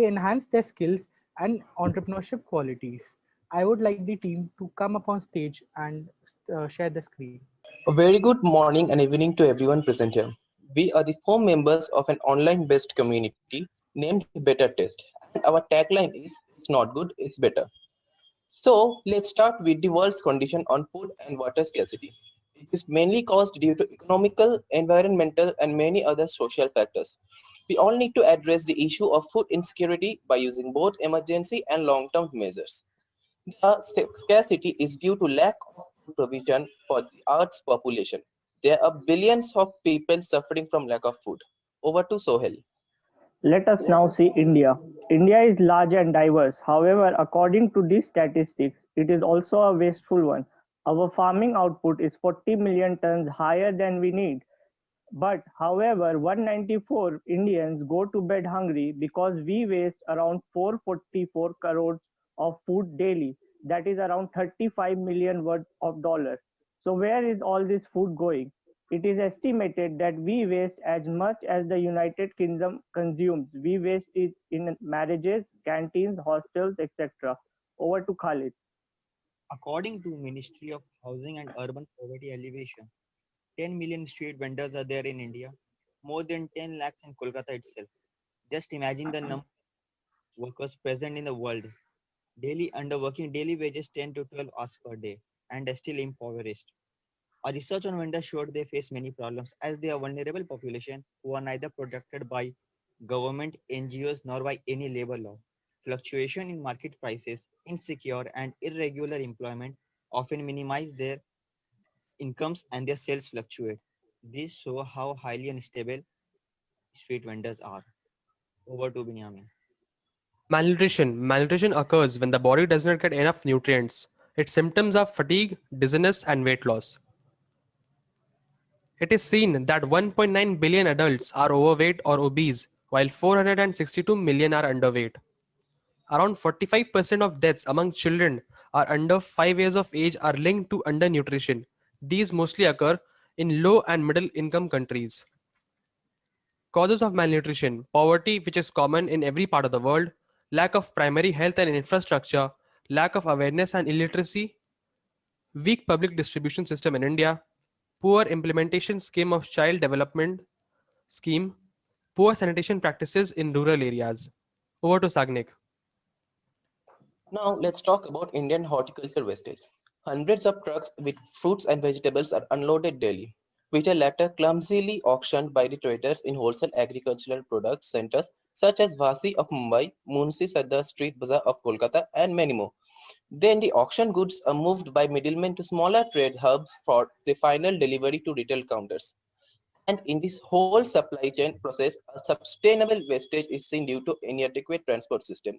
enhance their skills and entrepreneurship qualities. I would like the team to come up on stage and share the screen. A very good morning and evening to everyone present here. We are the four members of an online-based community named Better Taste, and our tagline is "It's not good, it's better." So let's start with the world's condition on food and water scarcity. It is mainly caused due to economical, environmental, and many other social factors. We all need to address the issue of food insecurity by using both emergency and long-term measures. The scarcity is due to lack of food provision for the Earth's population. There are billions of people suffering from lack of food. Over to Sohel. Let us now see India. India is large and diverse. However, according to these statistics, it is also a wasteful one. Our farming output is 40 million tons higher than we need. But however, 194 Indians go to bed hungry because we waste around 444 crores of food daily. That is around 35 million worth of dollars. So where is all this food going? It is estimated that we waste as much as the United Kingdom consumes. We waste it in marriages, canteens, hostels, etc. Over to Khalid. According to Ministry of Housing and Urban Poverty Alleviation, 10 million street vendors are there in India, more than 10 lakhs in Kolkata itself. Just imagine the number of workers present in the world, daily underworking daily wages 10 to 12 hours per day, and are still impoverished. Our research on vendors showed they face many problems as they are vulnerable population who are neither protected by government, NGOs, nor by any labor law. Fluctuation in market prices, insecure and irregular employment often minimize their incomes and their sales fluctuate. These show how highly unstable street vendors are. Over to Binyamin. Malnutrition. Malnutrition occurs when the body does not get enough nutrients. Its symptoms are fatigue, dizziness, and weight loss. It is seen that 1.9 billion adults are overweight or obese, while 462 million are underweight. Around 45% of deaths among children are under 5 years of age are linked to undernutrition. These mostly occur in low and middle income countries. Causes of malnutrition: poverty, which is common in every part of the world, lack of primary health and infrastructure, lack of awareness and illiteracy, weak public distribution system in India, poor implementation scheme of child development scheme, poor sanitation practices in rural areas. Over to Sagnik. Now let's talk about Indian horticulture wastage. Hundreds of trucks with fruits and vegetables are unloaded daily, which are later clumsily auctioned by the traders in wholesale agricultural product centers such as Vasi of Mumbai, Munshi Sadar Street Bazaar of Kolkata, and many more. Then the auction goods are moved by middlemen to smaller trade hubs for the final delivery to retail counters. And in this whole supply chain process, a sustainable wastage is seen due to inadequate transport system.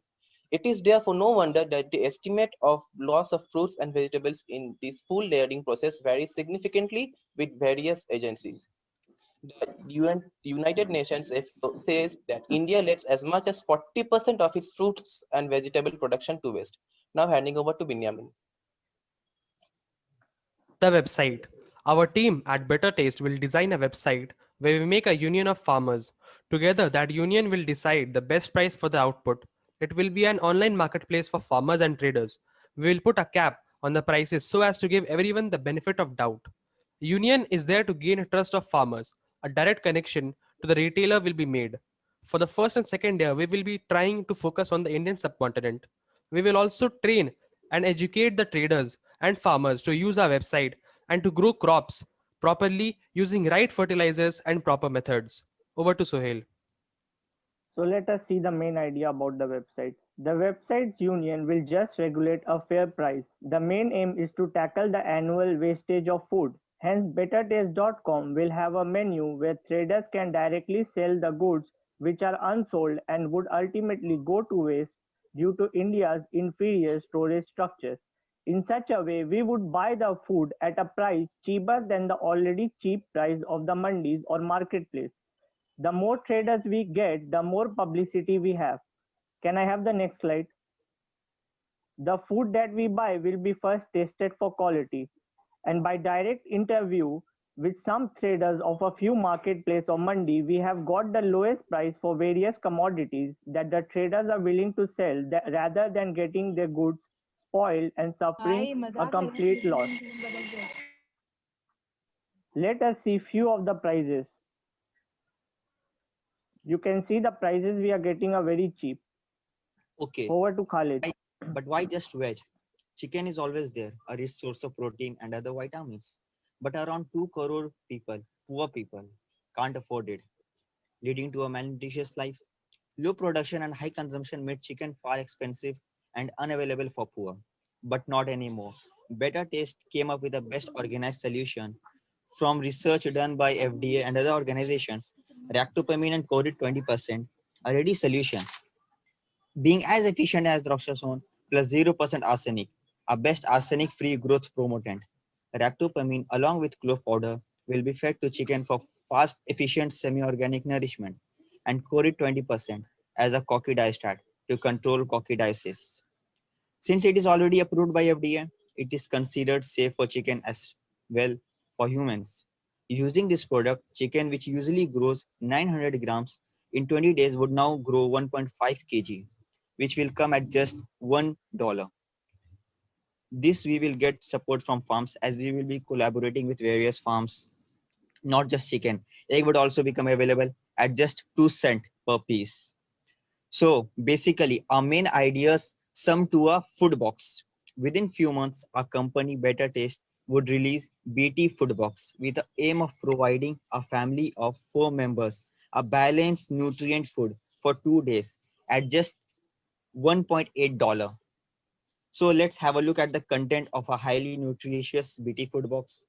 It is therefore no wonder that the estimate of loss of fruits and vegetables in this full layering process varies significantly with various agencies. The United Nations says that India lets as much as 40% of its fruits and vegetable production to waste. Now handing over to Binyamin. The website. Our team at Better Taste will design a website where we make a union of farmers. Together, that union will decide the best price for the output. It will be an online marketplace for farmers and traders. We will put a cap on the prices so as to give everyone the benefit of doubt. Union is there to gain trust of farmers. A direct connection to the retailer will be made. For the first and second year, we will be trying to focus on the Indian subcontinent. We will also train and educate the traders and farmers to use our website and to grow crops properly using right fertilizers and proper methods. Over to Sohail. So let us see the main idea about the website. The website's union will just regulate a fair price. The main aim is to tackle the annual wastage of food. Hence, bettertaste.com will have a menu where traders can directly sell the goods which are unsold and would ultimately go to waste due to India's inferior storage structures. In such a way, we would buy the food at a price cheaper than the already cheap price of the mandis or marketplace. The more traders we get, the more publicity we have. Can I have the next slide? The food that we buy will be first tested for quality, and by direct interview with some traders of a few marketplace or mandi, we have got the lowest price for various commodities that the traders are willing to sell rather than getting their goods spoiled and suffering a complete loss. Let us see few of the prices. You can see the prices we are getting are very cheap. Okay. Over to Khalid. But why just veg? Chicken is always there, a rich source of protein and other vitamins. But around 2 crore people, poor people, can't afford it, leading to a malnutritious life. Low production and high consumption made chicken far expensive and unavailable for poor. But not anymore. Better Taste came up with a best organized solution from research done by FDA and other organizations. Ractopamine and coded 20%, a ready solution being as efficient as droxazone plus 0% arsenic, a best arsenic-free growth promotant. Ractopamine along with clove powder will be fed to chicken for fast, efficient semi-organic nourishment and chloride 20% as a coccidiostat to control coccidiosis. Since it is already approved by FDA, it is considered safe for chicken as well for humans. Using this product, chicken which usually grows 900 grams in 20 days would now grow 1.5 kg, which will come at just $1. This we will get support from farms as we will be collaborating with various farms, not just chicken. Egg would also become available at just 2 cents per piece. So basically our main ideas sum to a food box. Within few months, our company Better Taste would release BT Food Box with the aim of providing a family of 4 members a balanced nutrient food for 2 days at just $1.8. So let's have a look at the content of a highly nutritious BT Food Box.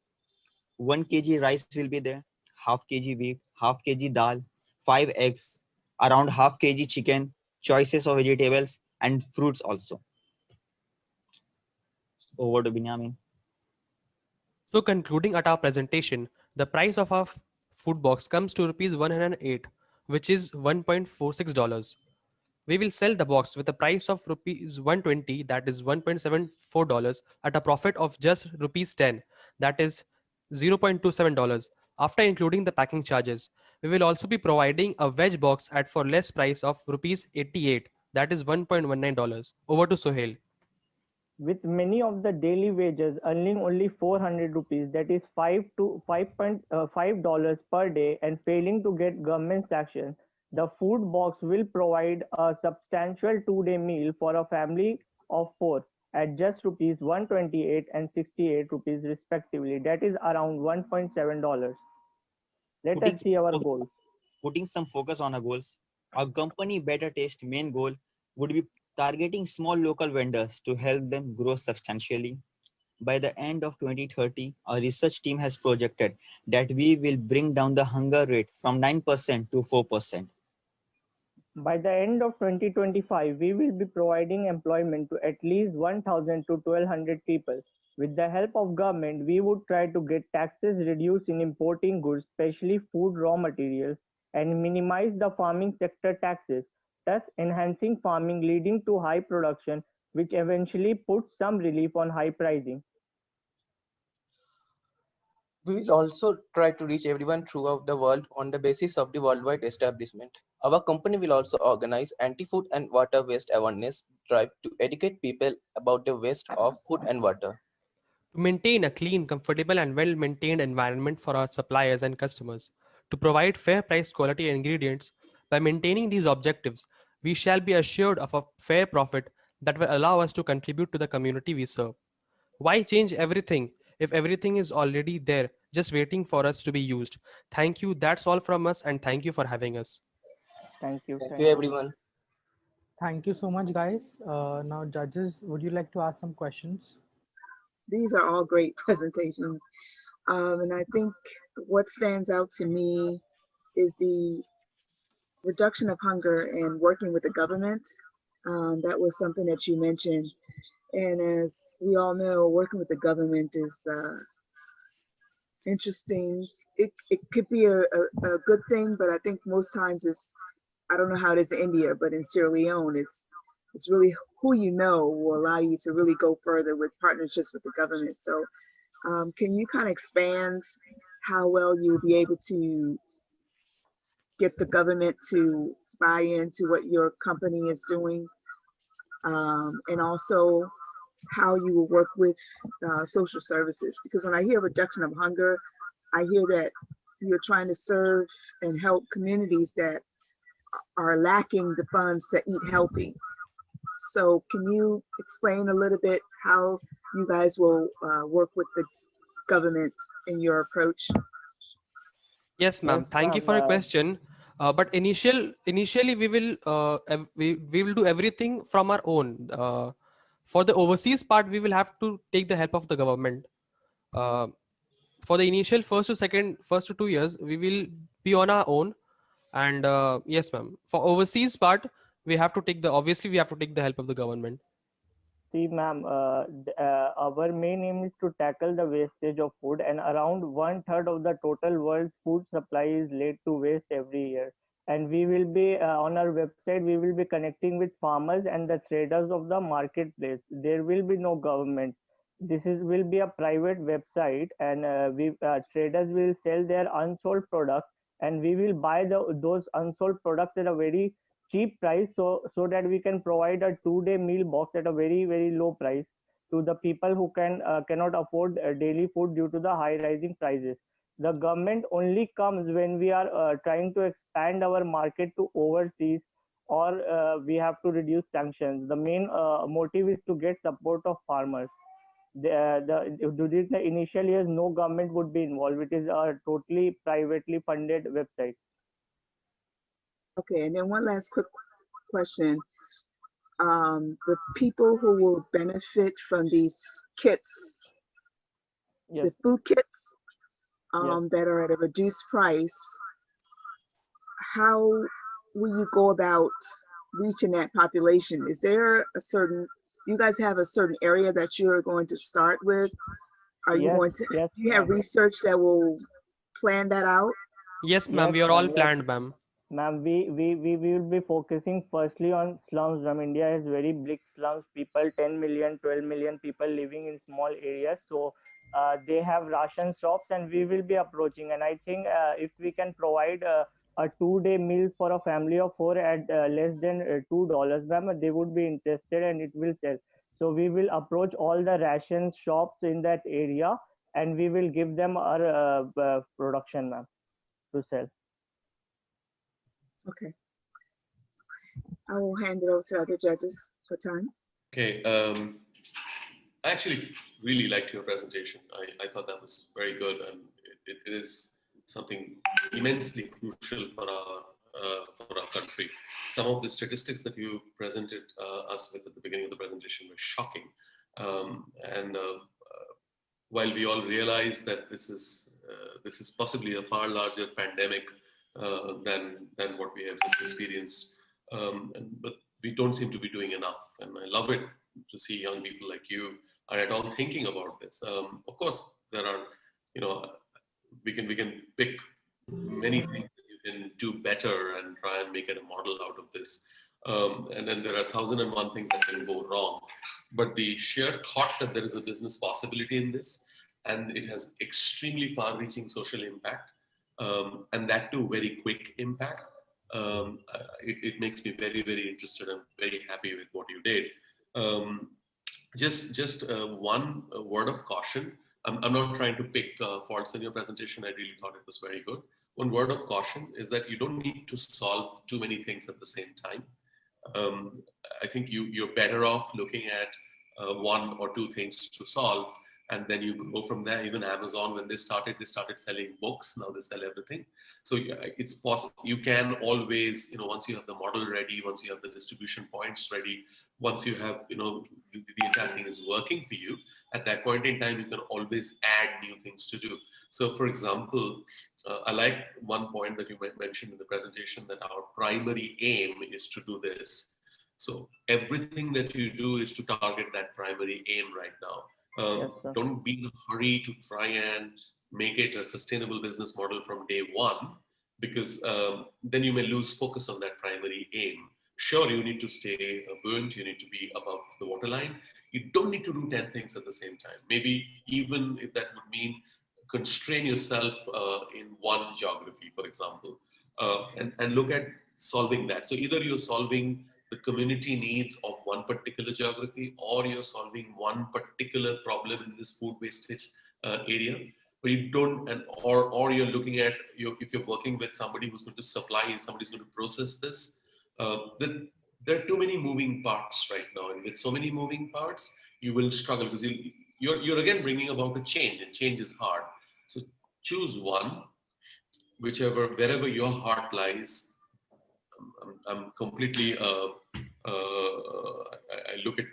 1 kg rice will be there, half kg wheat, half kg dal, 5 eggs, around half kg chicken, choices of vegetables and fruits also. Over to Binyamin. So concluding at our presentation, the price of our food box comes to rupees 108, which is $1.46. We will sell the box with a price of rupees 120, that is $1.74, at a profit of just rupees 10, that is $0.27. After including the packing charges, we will also be providing a veg box at for less price of rupees 88, that is $1.19. Over to Sohail. With many of the daily wages earning only 400 rupees, that is 5 to $5 per day, and failing to get government sanction, the food box will provide a substantial 2-day meal for a family of 4 at just rupees 128 and 68 rupees respectively. That is around $1.7. Let us see our goals. Putting some focus on our goals, our company Better Taste main goal would be targeting small local vendors to help them grow substantially. By the end of 2030, our research team has projected that we will bring down the hunger rate from 9% to 4%. By the end of 2025, we will be providing employment to at least 1,000 to 1,200 people. With the help of government, we would try to get taxes reduced in importing goods, especially food raw materials, and minimize the farming sector taxes, thus enhancing farming leading to high production, which eventually puts some relief on high pricing. We will also try to reach everyone throughout the world on the basis of the worldwide establishment. Our company will also organize anti-food and water waste awareness drive to educate people about the waste of food and water. To maintain a clean, comfortable and well-maintained environment for our suppliers and customers, to provide fair price quality ingredients, By maintaining these objectives, we shall be assured of a fair profit that will allow us to contribute to the community we serve. Why change everything if everything is already there, just waiting for us to be used? Thank you. That's all from us, and thank you for having us. Thank you. Thank you, everyone. Thank you so much, guys. Now, judges, would you like to ask some questions? These are all great presentations. And I think what stands out to me is the reduction of hunger and working with the government. That was something that you mentioned. And as we all know, working with the government is interesting. It could be a good thing, but I think most times it's, I don't know how it is in India, but in Sierra Leone, it's really who you know will allow you to really go further with partnerships with the government. So can you kind of expand how well you'll be able to get the government to buy into what your company is doing, and also how you will work with social services? Because when I hear reduction of hunger, I hear that you're trying to serve and help communities that are lacking the funds to eat healthy. So can you explain a little bit how you guys will work with the government in your approach? Yes, Yes, ma'am. Thank you ma'am. for your question. But initially, we will do everything from our own. For the overseas part, we will have to take the help of the government. Uh, for the initial first to 2 years, we will be on our own. And yes, ma'am. For overseas part, we have to take the help of the government. See, ma'am, our main aim is to tackle the wastage of food, and around one third of the total world's food supply is laid to waste every year. And we will be on our website, we will be connecting with farmers and the traders of the marketplace. There will be no government. This is will be a private website, and we traders will sell their unsold products, and we will buy those unsold products at a very cheap price, so that we can provide a 2-day meal box at a very low price to the people who cannot afford daily food due to the high rising prices. The government only comes when we are trying to expand our market to overseas, or we have to reduce sanctions. The main motive is to get support of farmers. During the initial years, no government would be involved. It is a totally privately funded website. Okay, and then one last quick question. The people who will benefit from these kits, Yes. the food kits Yes. that are at a reduced price, how will you go about reaching that population? Is there a certain, you guys have a certain area that you're going to start with? Are you Yes, going to, yes, do you have ma'am. research that will plan that out? Yes, ma'am. Yes, We are all ma'am. Yes, planned, ma'am. ma'am. We will be focusing firstly on slums. India has very big slums. People, 10 million, 12 million people living in small areas. So they have ration shops, and we will be approaching. And I think if we can provide a 2-day meal for a family of 4 at less than $2, ma'am, they would be interested, and it will sell. So we will approach all the ration shops in that area, and we will give them our production, ma'am, to sell. Okay. I will hand it over to other judges for time. Okay. I actually really liked your presentation. I thought that was very good, and it is something immensely crucial for our country. Some of the statistics that you presented us with at the beginning of the presentation were shocking, and while we all realize that this is possibly a far larger pandemic than what we have just experienced, but we don't seem to be doing enough. And I love it to see young people like you are at all thinking about this. Of course, there are, we can pick many things that you can do better and try and make it a model out of this. And then there are 1,001 things that can go wrong. But the sheer thought that there is a business possibility in this, and it has extremely far-reaching social impact, and that too very quick impact, it makes me very interested and very happy with what you did. Just one word of caution. I'm not trying to pick faults in your presentation. I really thought it was very good. One word of caution is that you don't need to solve too many things at the same time. I think you're better off looking at one or two things to solve, and then you go from there. Even Amazon, when they started selling books. Now they sell everything. So it's possible. You can always, once you have the model ready, once you have the distribution points ready, once you have, the entire thing is working for you, at that point in time, you can always add new things to do. So for example, I like one point that you mentioned in the presentation, that our primary aim is to do this. So everything that you do is to target that primary aim right now. Don't be in a hurry to try and make it a sustainable business model from day one, because then you may lose focus on that primary aim. Sure, you need to stay buoyant, you need to be above the waterline. You don't need to do 10 things at the same time. Maybe even if that would mean constrain yourself in one geography, for example, and look at solving that. So either you're solving the community needs of one particular geography, or you're solving one particular problem in this food wastage area. But you don't, or you're looking at, if you're working with somebody who's going to supply, somebody's going to process this, then there are too many moving parts right now. And with so many moving parts, you will struggle, because you're again bringing about a change, and change is hard. So choose one, wherever your heart lies. I'm completely, I look at,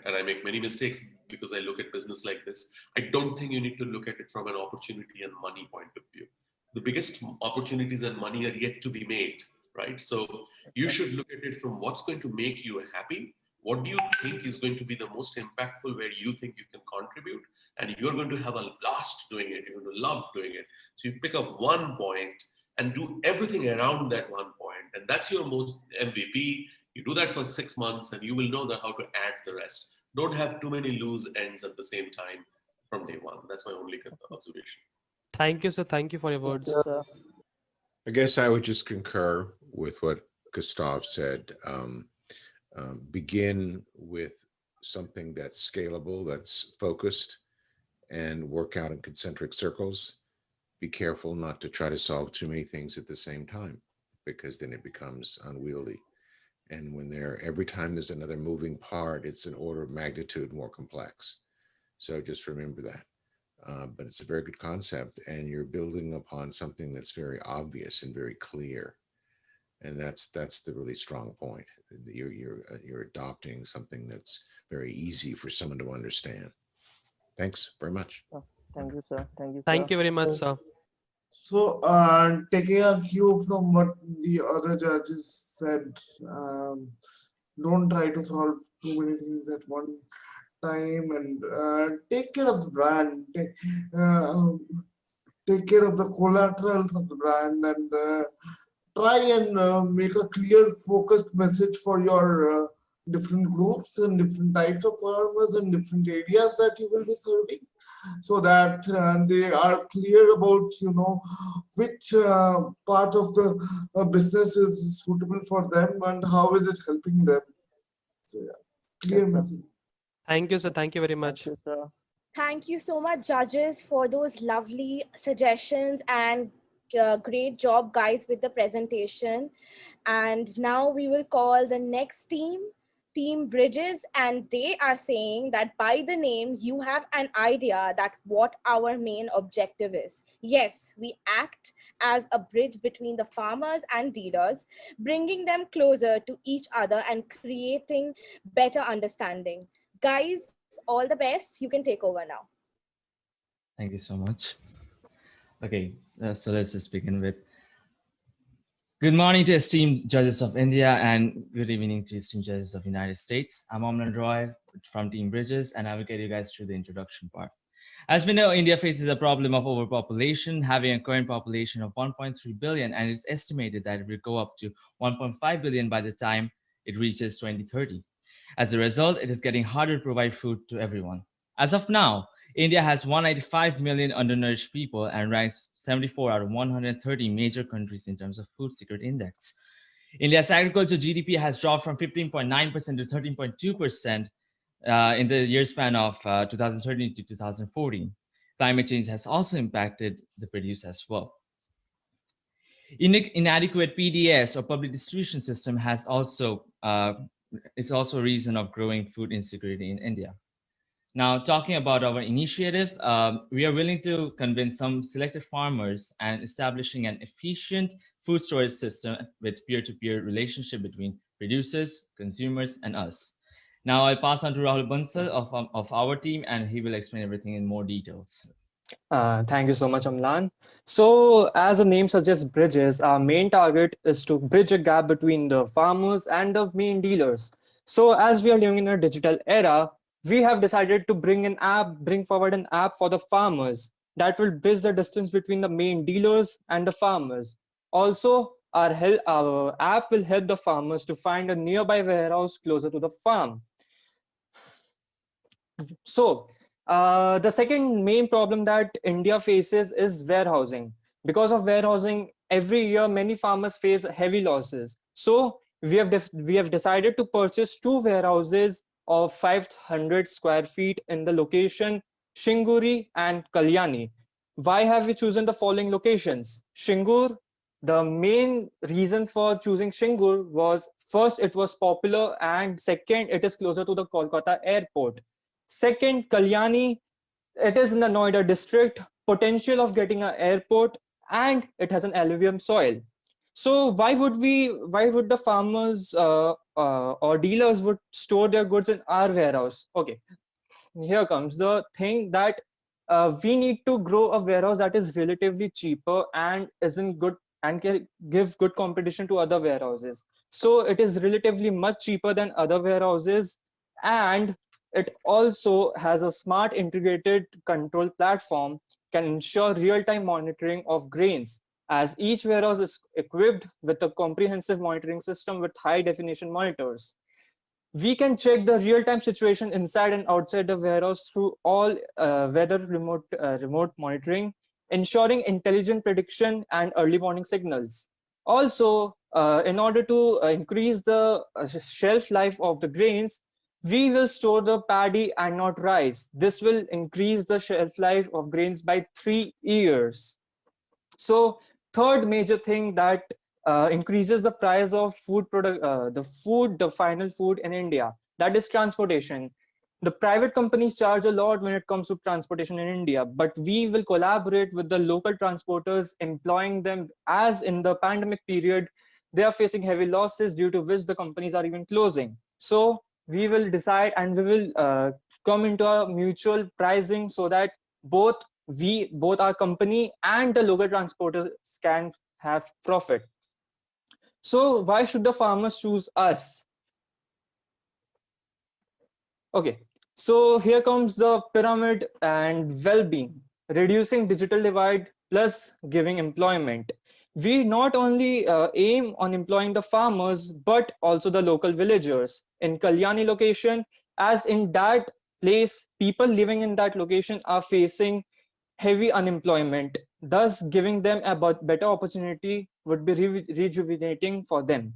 and I make many mistakes because I look at business like this. I don't think you need to look at it from an opportunity and money point of view. The biggest opportunities and money are yet to be made, right? So you should look at it from what's going to make you happy. What do you think is going to be the most impactful, where you think you can contribute, and you're going to have a blast doing it. You're going to love doing it. So you pick up one point and do everything around that one point, and that's your most MVP. You do that for 6 months, and you will know how to add the rest. Don't have too many loose ends at the same time from day one. That's my only observation. Thank you, sir. Thank you for your words. I guess I would just concur with what Gustav said. Begin with something that's scalable, that's focused, and work out in concentric circles. Be careful not to try to solve too many things at the same time, because then it becomes unwieldy. And when every time there's another moving part, it's an order of magnitude more complex. So just remember that. But it's a very good concept, and you're building upon something that's very obvious and very clear. And that's the really strong point. You're adopting something that's very easy for someone to understand. Thanks very much. Thank you, sir. Thank you, sir. Thank you very much, sir. So, taking a cue from what the other judges said, don't try to solve too many things at one time, and take care of the brand. Take care of the collaterals of the brand, and try and make a clear, focused message for your different groups and different types of farmers and different areas that you will be serving, so that they are clear about, which part of the business is suitable for them and how is it helping them. So yeah, clear message. Thank you, sir. Thank you very much. Thank you, sir. Thank you so much, judges, for those lovely suggestions, and great job, guys, with the presentation. And now we will call the next team, Team Bridges, and they are saying that by the name, you have an idea that what our main objective is. Yes, we act as a bridge between the farmers and dealers, bringing them closer to each other and creating better understanding. Guys, all the best. You can take over now. Thank you so much. Okay, so let's just begin with good morning to esteemed judges of India and good evening to esteemed judges of United States. I'm Omlan Roy from Team Bridges, and I will get you guys through the introduction part. As we know, India faces a problem of overpopulation, having a current population of 1.3 billion, and it's estimated that it will go up to 1.5 billion by the time it reaches 2030. As a result, it is getting harder to provide food to everyone. As of now, India has 195 million undernourished people and ranks 74 out of 130 major countries in terms of food security index. India's agriculture GDP has dropped from 15.9% to 13.2% in the year span of 2013 to 2014. Climate change has also impacted the produce as well. Inadequate PDS or public distribution system has also is also a reason of growing food insecurity in India. Now, talking about our initiative, we are willing to convince some selected farmers and establishing an efficient food storage system with peer-to-peer relationship between producers, consumers, and us. Now, I'll pass on to Rahul Bansal of our team, and he will explain everything in more details. Thank you so much, Amlan. So, as the name suggests, bridges, our main target is to bridge a gap between the farmers and the main dealers. So, as we are living in a digital era, we have decided to bring forward an app for the farmers that will bridge the distance between the main dealers and the farmers. Also, our app will help the farmers to find a nearby warehouse closer to the farm. So, the second main problem that India faces is warehousing. Because of warehousing, every year many farmers face heavy losses. So, we have decided to purchase 2 warehouses of 500 square feet in the location Shinguri and Kalyani. Why have we chosen the following locations? Shingur, the main reason for choosing Shingur was, first, it was popular, and second, it is closer to the Kolkata airport. Second, Kalyani, it is in the Noida district, potential of getting an airport, and it has an alluvium soil. So why would the farmers or dealers would store their goods in our warehouse? Okay, here comes the thing that we need to grow a warehouse that is relatively cheaper and isn't good and can give good competition to other warehouses. So it is relatively much cheaper than other warehouses, and it also has a smart integrated control platform, can ensure real-time monitoring of grains, as each warehouse is equipped with a comprehensive monitoring system with high-definition monitors. We can check the real-time situation inside and outside the warehouse through all weather remote monitoring, ensuring intelligent prediction and early warning signals. Also, in order to increase the shelf life of the grains, we will store the paddy and not rice. This will increase the shelf life of grains by 3 years. So, third major thing that increases the price of food product, the final food in India, that is transportation. The private companies charge a lot when it comes to transportation in India, but we will collaborate with the local transporters, employing them, as in the pandemic period, they are facing heavy losses, due to which the companies are even closing. So we will decide and we will come into a mutual pricing so that both our company and the local transporters can have profit. So why should the farmers choose us? Okay, so here comes the pyramid and well-being, reducing digital divide plus giving employment. We not only aim on employing the farmers, but also the local villagers. In Kalyani location, as in that place, people living in that location are facing heavy unemployment. Thus, giving them a better opportunity would be rejuvenating for them.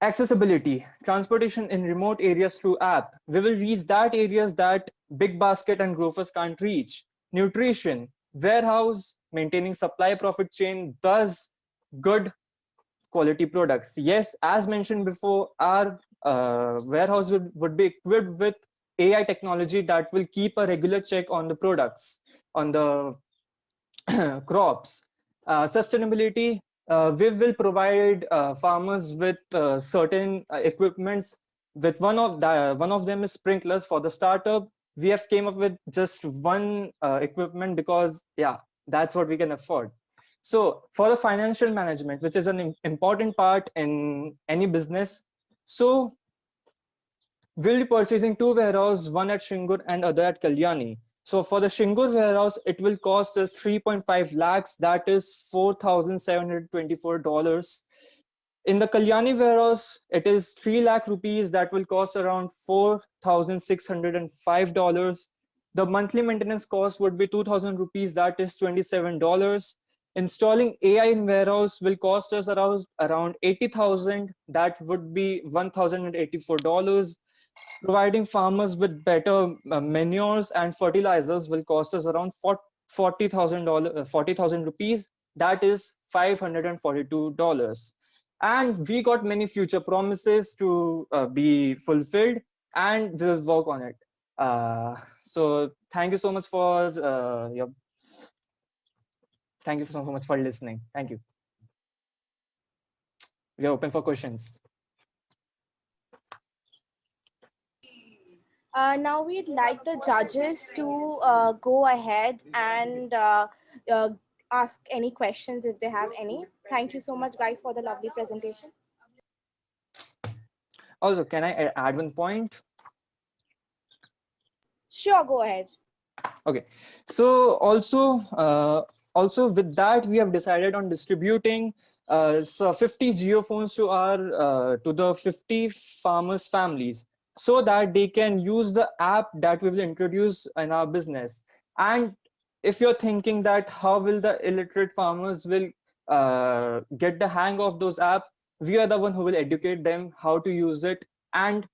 Accessibility, transportation in remote areas through app. We will reach that areas that Big Basket and Grofers can't reach. Nutrition, warehouse, maintaining supply profit chain, thus good quality products. Yes, as mentioned before, our warehouse would be equipped with AI technology that will keep a regular check on the products, on the crops. Sustainability, we will provide farmers with certain equipments. With one of them is sprinklers for the startup. We have came up with just one equipment because that's what we can afford. So for the financial management, which is an important part in any business, so we'll be purchasing 2 warehouses, one at Shingur and other at Kalyani. So for the Shingur warehouse, it will cost us 3.5 lakhs, that is $4,724. In the Kalyani warehouse, it is 3 lakh rupees, that will cost around $4,605. The monthly maintenance cost would be 2,000 rupees, that is $27. Installing AI in warehouse will cost us around 80,000, that would be $1,084. Providing farmers with better manures and fertilizers will cost us around $40,000 rupees. That is $542. And we got many future promises to be fulfilled, and we'll work on it. So thank you so much for thank you so much for listening. Thank you. We are open for questions. Now we'd like the judges to go ahead and ask any questions if they have any. Thank you so much, guys, for the lovely presentation. Also, can I add one point? Sure, go ahead. Okay, so also with that, we have decided on distributing so 50 geophones to our to the 50 farmers' families, so that they can use the app that we will introduce in our business. And if you're thinking that how will the illiterate farmers will get the hang of those apps, we are the one who will educate them how to use it and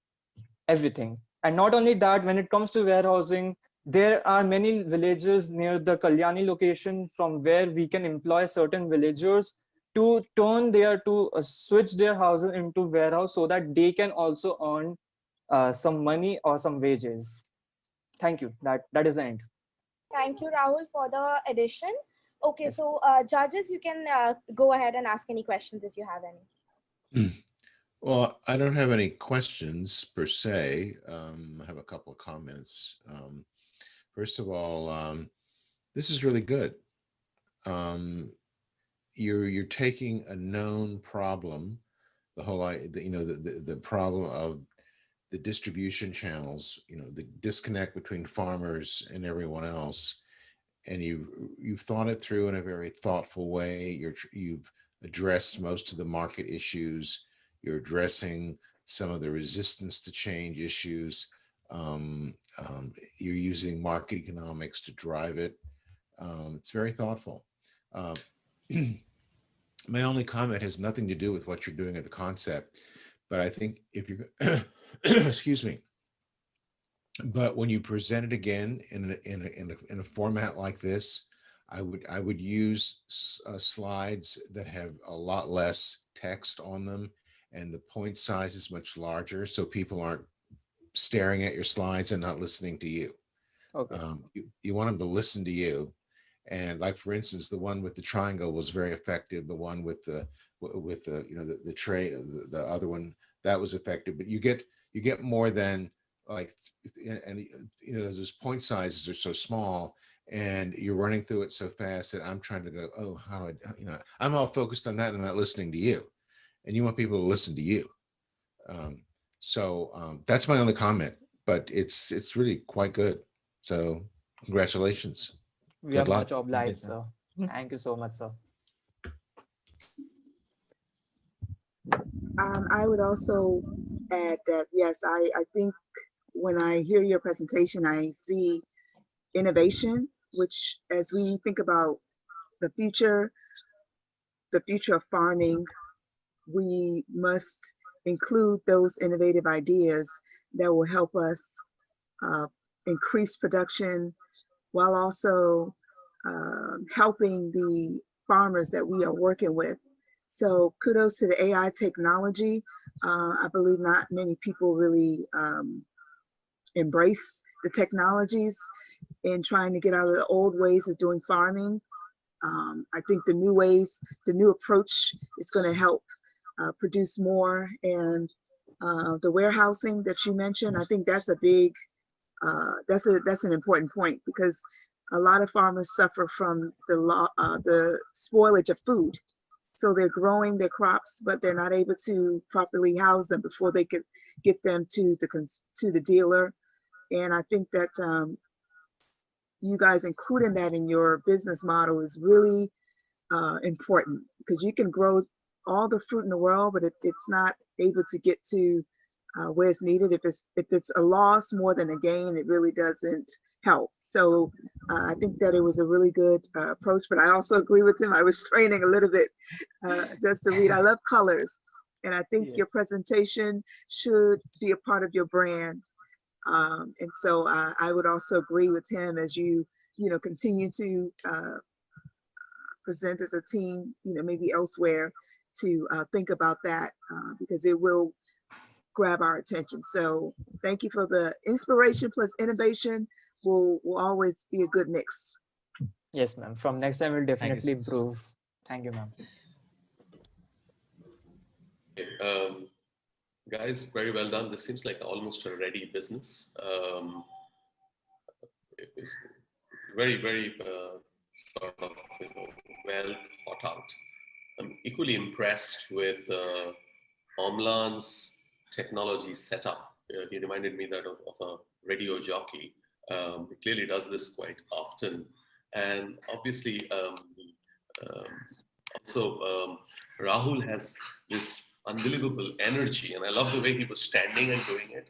everything. And not only that, when it comes to warehousing, there are many villages near the Kalyani location from where we can employ certain villagers to turn their switch their houses into warehouse, so that they can also earn some money or some wages. Thank you. That is the end. Thank you, Rahul, for the addition. Okay, so judges, you can go ahead and ask any questions if you have any. Well, I don't have any questions per se. I have a couple of comments. First of all, this is really good. You're taking a known problem, the whole the problem of the distribution channels, the disconnect between farmers and everyone else, and you've thought it through in a very thoughtful way. You've addressed most of the market issues. You're addressing some of the resistance to change issues. You're using market economics to drive it. It's very thoughtful. My only comment has nothing to do with what you're doing at the concept, but I think if you're, excuse me, but when you present it again in a format like this, I would use slides that have a lot less text on them, and the point size is much larger, so people aren't staring at your slides and not listening to you. Okay. You want them to listen to you. And like, for instance, the one with the triangle was very effective. The one with the the tray, the other one, that was effective. But you get more than like, and those point sizes are so small, and you're running through it so fast that I'm trying to go, oh, how do I, I'm all focused on that and not listening to you. And you want people to listen to you. So that's my only comment, but it's really quite good. So congratulations. We are much obliged, sir. Thank you so much, sir. I would also add that, yes, I think when I hear your presentation, I see innovation, which as we think about the future of farming, we must include those innovative ideas that will help us increase production while also helping the farmers that we are working with. So kudos to the AI technology. I believe not many people really embrace the technologies in trying to get out of the old ways of doing farming. I think the new ways, the new approach is going to help produce more. And the warehousing that you mentioned, I think that's a big, that's an important point, because a lot of farmers suffer from the spoilage of food. So they're growing their crops, but they're not able to properly house them before they could get them to the dealer. And I think that you guys including that in your business model is really important, because you can grow all the fruit in the world, but if it's not able to get to where it's needed, if it's a loss more than a gain, it really doesn't help. So I think that it was a really good approach, but I also agree with him. I was training a little bit just to read. I love colors, And I think your presentation should be a part of your brand. And so I would also agree with him as you continue to present as a team, maybe elsewhere to think about that because it will grab our attention. So thank you for the inspiration plus innovation will always be a good mix. Yes, ma'am. From next time, we'll definitely improve. Thank you, ma'am. Guys, very well done. This seems like almost a ready business. It's very, very sort of well thought out. I'm equally impressed with Omlan's technology setup. He reminded me that of a radio jockey. He clearly does this quite often. And obviously, also Rahul has this unbelievable energy, and I love the way he was standing and doing it.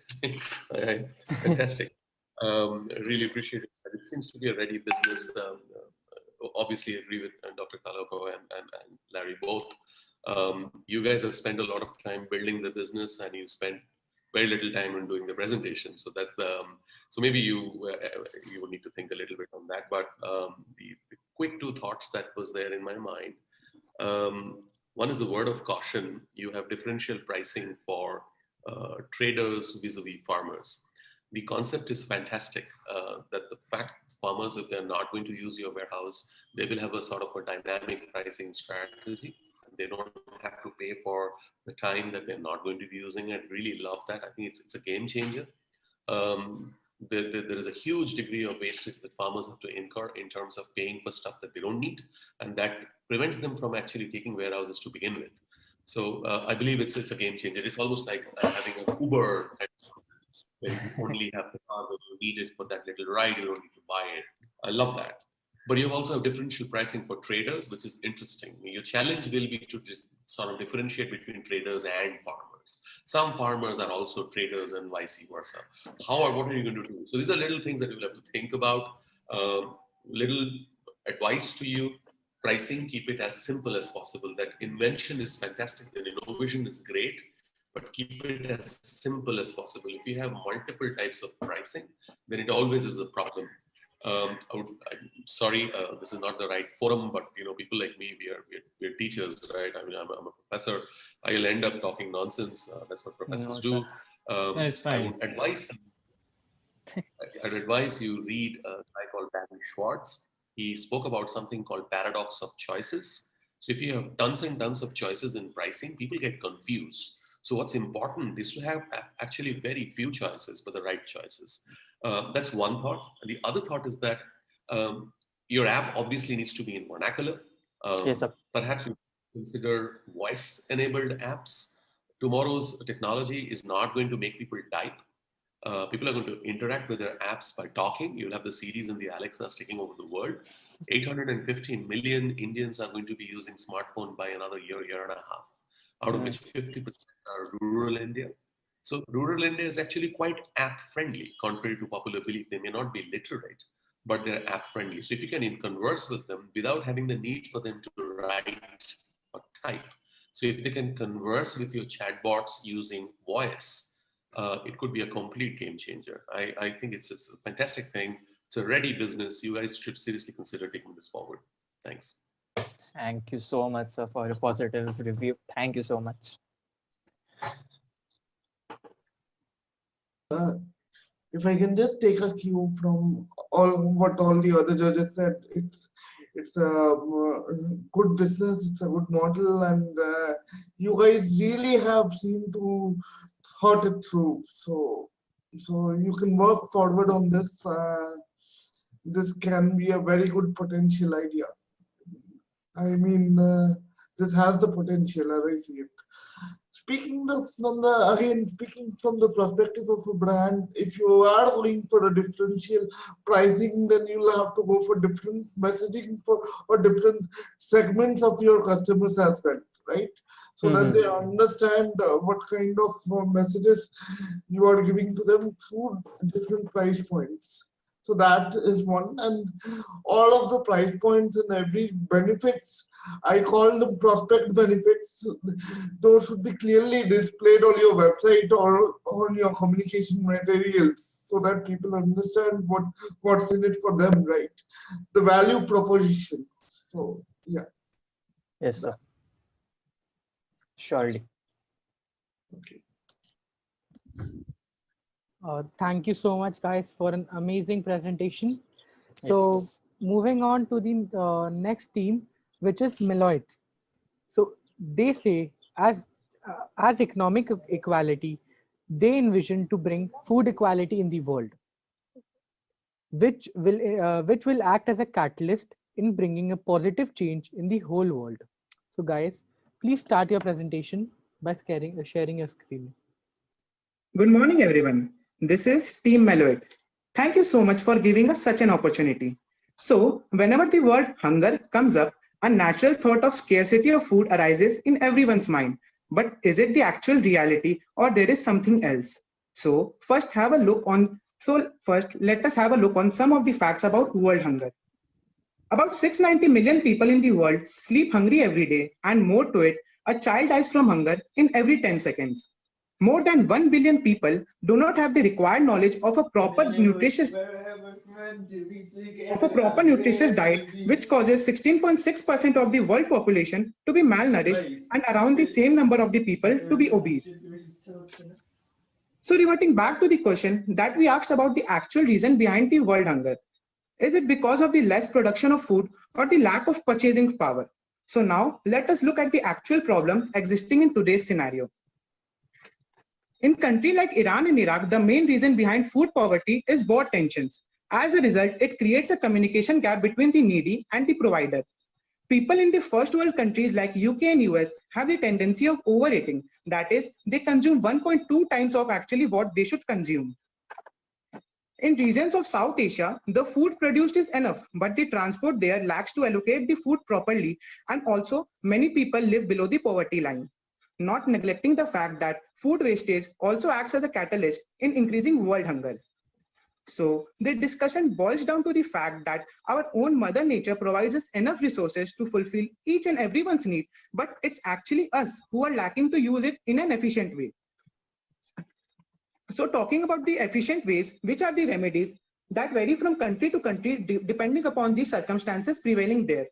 Fantastic. Really appreciate it. It seems to be a ready business. Obviously, agree with Dr. Kaloko and Larry both. You guys have spent a lot of time building the business, and you spent very little time in doing the presentation. So that so maybe you will need to think a little bit on that. But the quick two thoughts that was there in my mind. One is a word of caution. You have differential pricing for traders vis-a-vis farmers. The concept is fantastic. That the fact farmers, if they're not going to use your warehouse, they will have a sort of a dynamic pricing strategy. They don't have to pay for the time that they're not going to be using it. Really love that. I think it's a game changer. There is a huge degree of wastage that farmers have to incur in terms of paying for stuff that they don't need, and that prevents them from actually taking warehouses to begin with. So I believe it's a game changer. It's almost like having an Uber, where you only have the car that you need it for that little ride. You don't need to buy it. I love that. But you also have differential pricing for traders, which is interesting. Your challenge will be to just sort of differentiate between traders and farmers. Some farmers are also traders and vice versa. What are you going to do? So these are little things that you will have to think about. Little advice to you. Pricing, keep it as simple as possible. That invention is fantastic, that innovation is great, but keep it as simple as possible. If you have multiple types of pricing, then it always is a problem. I'm sorry, this is not the right forum, but people like me, we're teachers, right? I mean, I'm a professor. I'll end up talking nonsense. That's what professors do. It's fine. I'd advise you read a guy called Barry Schwartz. He spoke about something called paradox of choices. So if you have tons and tons of choices in pricing, people get confused. So what's important is to have actually very few choices, but the right choices. That's one thought. And the other thought is that your app obviously needs to be in vernacular. Yes, sir. Perhaps you consider voice-enabled apps. Tomorrow's technology is not going to make people type. People are going to interact with their apps by talking. You'll have the Siris and the Alexas taking over the world. 815 million Indians are going to be using smartphone by another year and a half, out of which 50% are rural India. So rural India is actually quite app friendly, contrary to popular belief. They may not be literate, but they're app friendly. So if you can converse with them without having the need for them to write or type. So if they can converse with your chatbots using voice, it could be a complete game changer. I think it's a fantastic thing. It's a ready business. You guys should seriously consider taking this forward. Thanks. Thank you so much, sir, for your positive review. Thank you so much. If I can just take a cue from what all the other judges said, it's a good business, it's a good model, and you guys really have seemed to thought it through. So you can work forward on this. This can be a very good potential idea. I mean, this has the potential as I see it. Speaking from the perspective of a brand, if you are going for a differential pricing, then you'll have to go for different messaging or different segments of your customers as well, right? So that they understand what kind of messages you are giving to them through different price points. So that is one, and all of the price points and every benefits, I call them prospect benefits. Those should be clearly displayed on your website or on your communication materials so that people understand what's in it for them, right? The value proposition. So yeah. Yes, sir. Surely. Okay. Thank you so much, guys, for an amazing presentation. So, moving on to the next theme, which is Meloids. So, they say as economic equality, they envision to bring food equality in the world, which will act as a catalyst in bringing a positive change in the whole world. So, guys, please start your presentation by sharing your screen. Good morning, everyone. This is Team Meloid. Thank you so much for giving us such an opportunity. So, whenever the word hunger comes up, a natural thought of scarcity of food arises in everyone's mind. But is it the actual reality or there is something else? First, let us have a look on some of the facts about world hunger. About 690 million people in the world sleep hungry every day, and more to it, a child dies from hunger in every 10 seconds. More than 1 billion people do not have the required knowledge of a proper nutritious diet, which causes 16.6% of the world population to be malnourished and around the same number of the people to be obese. So reverting back to the question that we asked about the actual reason behind the world hunger. Is it because of the less production of food or the lack of purchasing power? So now let us look at the actual problem existing in today's scenario. In countries like Iran and Iraq, the main reason behind food poverty is war tensions. As a result, it creates a communication gap between the needy and the provider. People in the first world countries like UK and US have the tendency of overeating. That is, they consume 1.2 times of actually what they should consume. In regions of South Asia, the food produced is enough, but the transport there lacks to allocate the food properly, and also many people live below the poverty line. Not neglecting the fact that food wastage also acts as a catalyst in increasing world hunger. So the discussion boils down to the fact that our own Mother Nature provides us enough resources to fulfill each and everyone's need, but it's actually us who are lacking to use it in an efficient way. So talking about the efficient ways, which are the remedies that vary from country to country depending upon the circumstances prevailing there.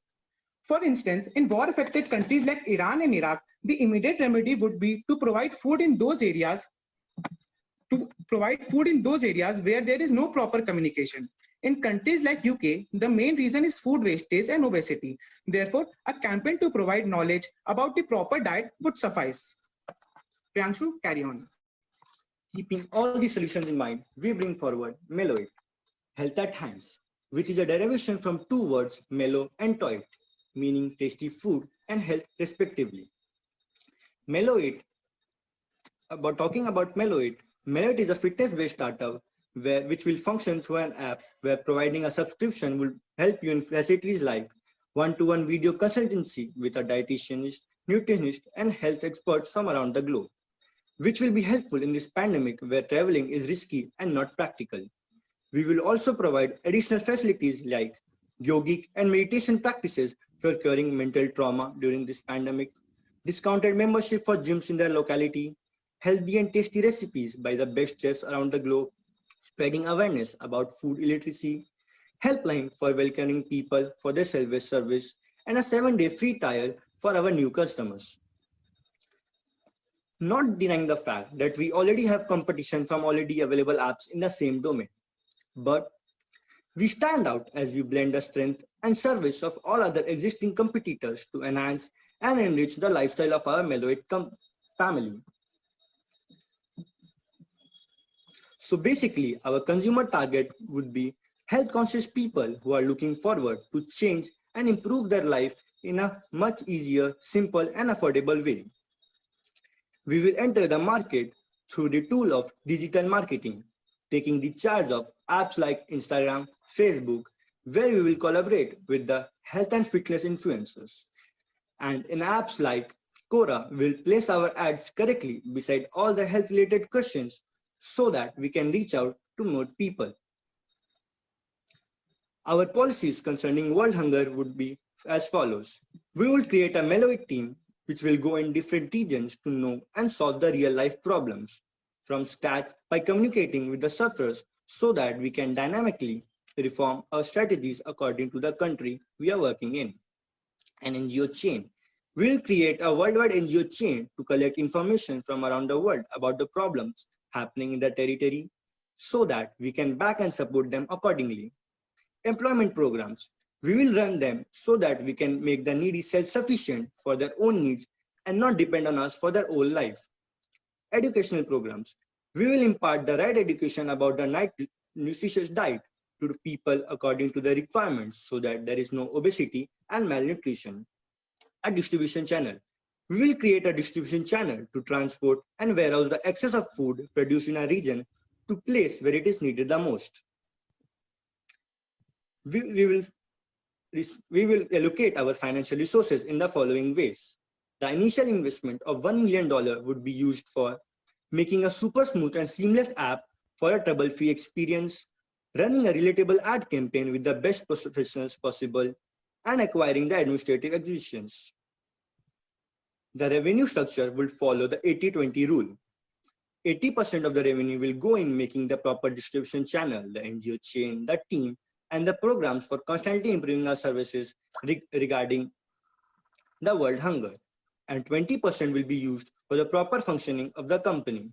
For instance, in war-affected countries like Iran and Iraq, the immediate remedy would be to provide food in those areas where there is no proper communication. In countries like UK, the main reason is food wastage and obesity. Therefore, a campaign to provide knowledge about the proper diet would suffice. Priyanshu, carry on. Keeping all these solutions in mind, we bring forward Meloid, health at hands, which is a derivation from two words, mellow and toit, meaning tasty food and health respectively. Meloid, talking about Meloid is a fitness-based startup which will function through an app where providing a subscription will help you in facilities like one-to-one video consultancy with a dietitianist, nutritionist, and health experts from around the globe, which will be helpful in this pandemic where traveling is risky and not practical. We will also provide additional facilities like yogic and meditation practices for curing mental trauma during this pandemic, discounted membership for gyms in their locality, healthy and tasty recipes by the best chefs around the globe, spreading awareness about food illiteracy, helpline for welcoming people for their self-service, and a 7-day free trial for our new customers. Not denying the fact that we already have competition from already available apps in the same domain, but we stand out as we blend the strength and service of all other existing competitors to enhance and enrich the lifestyle of our Meloid family. So basically, our consumer target would be health-conscious people who are looking forward to change and improve their life in a much easier, simple, and affordable way. We will enter the market through the tool of digital marketing, taking the charge of apps like Instagram, Facebook, where we will collaborate with the health and fitness influencers. And in apps like Quora, we'll place our ads correctly beside all the health-related questions so that we can reach out to more people. Our policies concerning world hunger would be as follows. We will create a Meloid team which will go in different regions to know and solve the real life problems from scratch by communicating with the sufferers so that we can dynamically reform our strategies according to the country we are working in. An NGO chain. We will create a worldwide NGO chain to collect information from around the world about the problems happening in the territory so that we can back and support them accordingly. Employment programs. We will run them so that we can make the needy self-sufficient for their own needs and not depend on us for their whole life. Educational programs. We will impart the right education about the nutritious diet to the people according to the requirements so that there is no obesity and malnutrition. A distribution channel. We will create a distribution channel to transport and warehouse the excess of food produced in a region to place where it is needed the most. We will allocate our financial resources in the following ways. The initial investment of $1 million would be used for making a super smooth and seamless app for a trouble-free experience, running a relatable ad campaign with the best professionals possible, and acquiring the administrative acquisitions. The revenue structure will follow the 80-20 rule. 80% of the revenue will go in making the proper distribution channel, the NGO chain, the team, and the programs for constantly improving our services regarding the world hunger. And 20% will be used for the proper functioning of the company.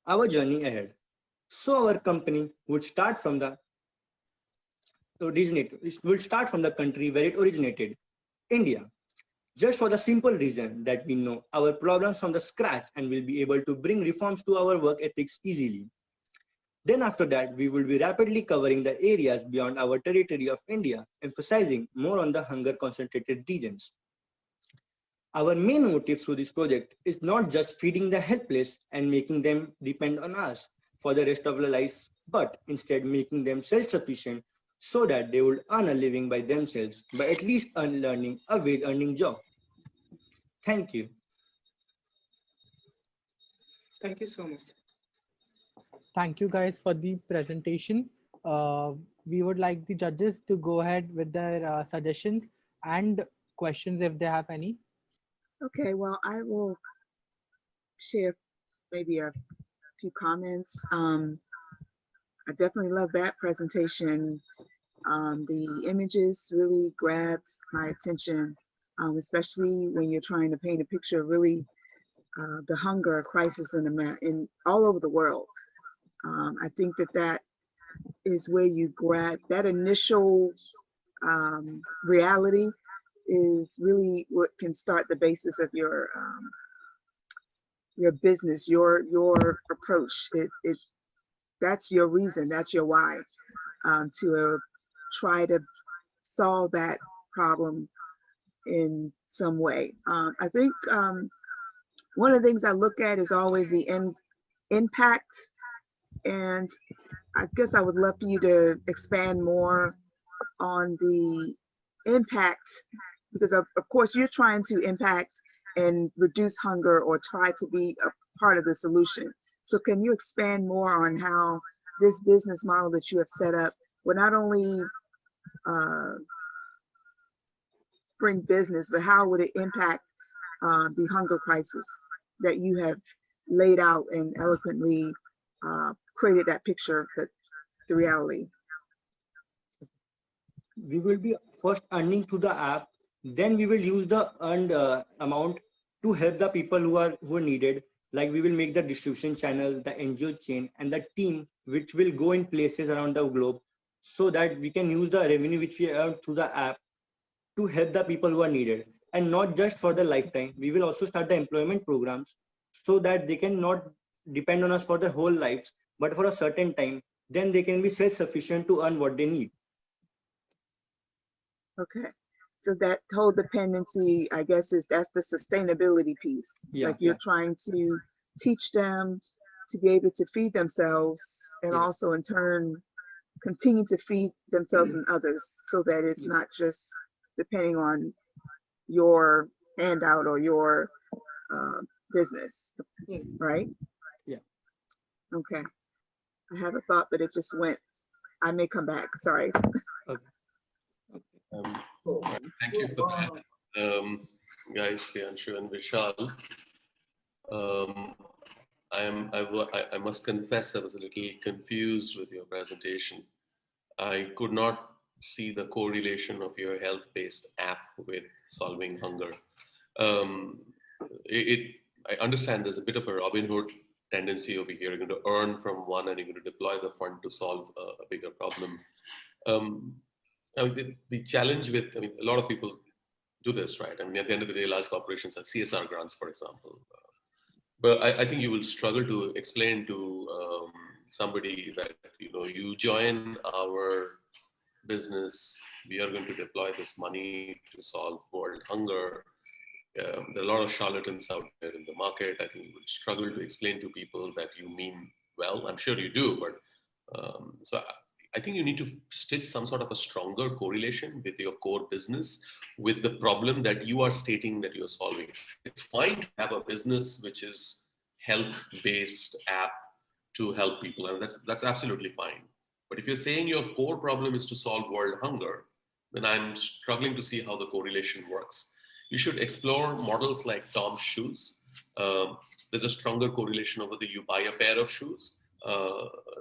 Our journey ahead. So our company would start from the country where it originated, India. Just for the simple reason that we know our problems from the scratch and will be able to bring reforms to our work ethics easily. Then after that, we will be rapidly covering the areas beyond our territory of India, emphasizing more on the hunger concentrated regions. Our main motive through this project is not just feeding the helpless and making them depend on us for the rest of their lives, but instead making them self-sufficient so that they would earn a living by themselves, by at least learning a wage earning job. Thank you. Thank you so much. Thank you guys for the presentation. We would like the judges to go ahead with their suggestions and questions if they have any. Okay, well, I will share maybe a few comments. I definitely love that presentation. The images really grabbed my attention, especially when you're trying to paint a picture of really the hunger crisis in all over the world. I think that is where you grab that initial reality is really what can start the basis of your business, your approach. That's your reason, that's your why, to try to solve that problem in some way. I think one of the things I look at is always the impact, and I guess I would love for you to expand more on the impact, because of course you're trying to impact and reduce hunger or try to be a part of the solution. So can you expand more on how this business model that you have set up will not only bring business, but how would it impact the hunger crisis that you have laid out and eloquently created that picture, that the reality? We will be first earning through the app, then we will use the earned amount to help the people who are needed. Like we will make the distribution channel, the NGO chain, and the team which will go in places around the globe so that we can use the revenue which we earn through the app to help the people who are needed. And not just for the lifetime, we will also start the employment programs so that they can not depend on us for their whole lives, but for a certain time, then they can be self-sufficient to earn what they need. Okay, so that whole dependency, I guess, that's the sustainability piece. Yeah, like you're trying to teach them to be able to feed themselves and also in turn continue to feed themselves and others, so that it's not just depending on your handout or your business, right? Yeah. Okay, I have a thought, but it just went. I may come back. Sorry. Um, Thank you for that, guys, Priyanshu and Vishal. Um, I must confess I was a little confused with your presentation. I could not see the correlation of your health-based app with solving hunger. Um, I understand there's a bit of a Robin Hood tendency over here. You're going to earn from one and you're going to deploy the fund to solve a bigger problem. I mean, the challenge with, I mean, a lot of people do this, right? I mean, at the end of the day, large corporations have CSR grants, for example. But I think you will struggle to explain to somebody that, you know, you join our business, we are going to deploy this money to solve world hunger. There are a lot of charlatans out there in the market. I think you would struggle to explain to people that you mean well. I'm sure you do, but so I think you need to stitch some sort of a stronger correlation with your core business, with the problem that you are stating that you're solving. It's fine to have a business which is health-based app to help people, and that's absolutely fine. But if you're saying your core problem is to solve world hunger, then I'm struggling to see how the correlation works. You should explore models like Tom's shoes. There's a stronger correlation over the you buy a pair of shoes.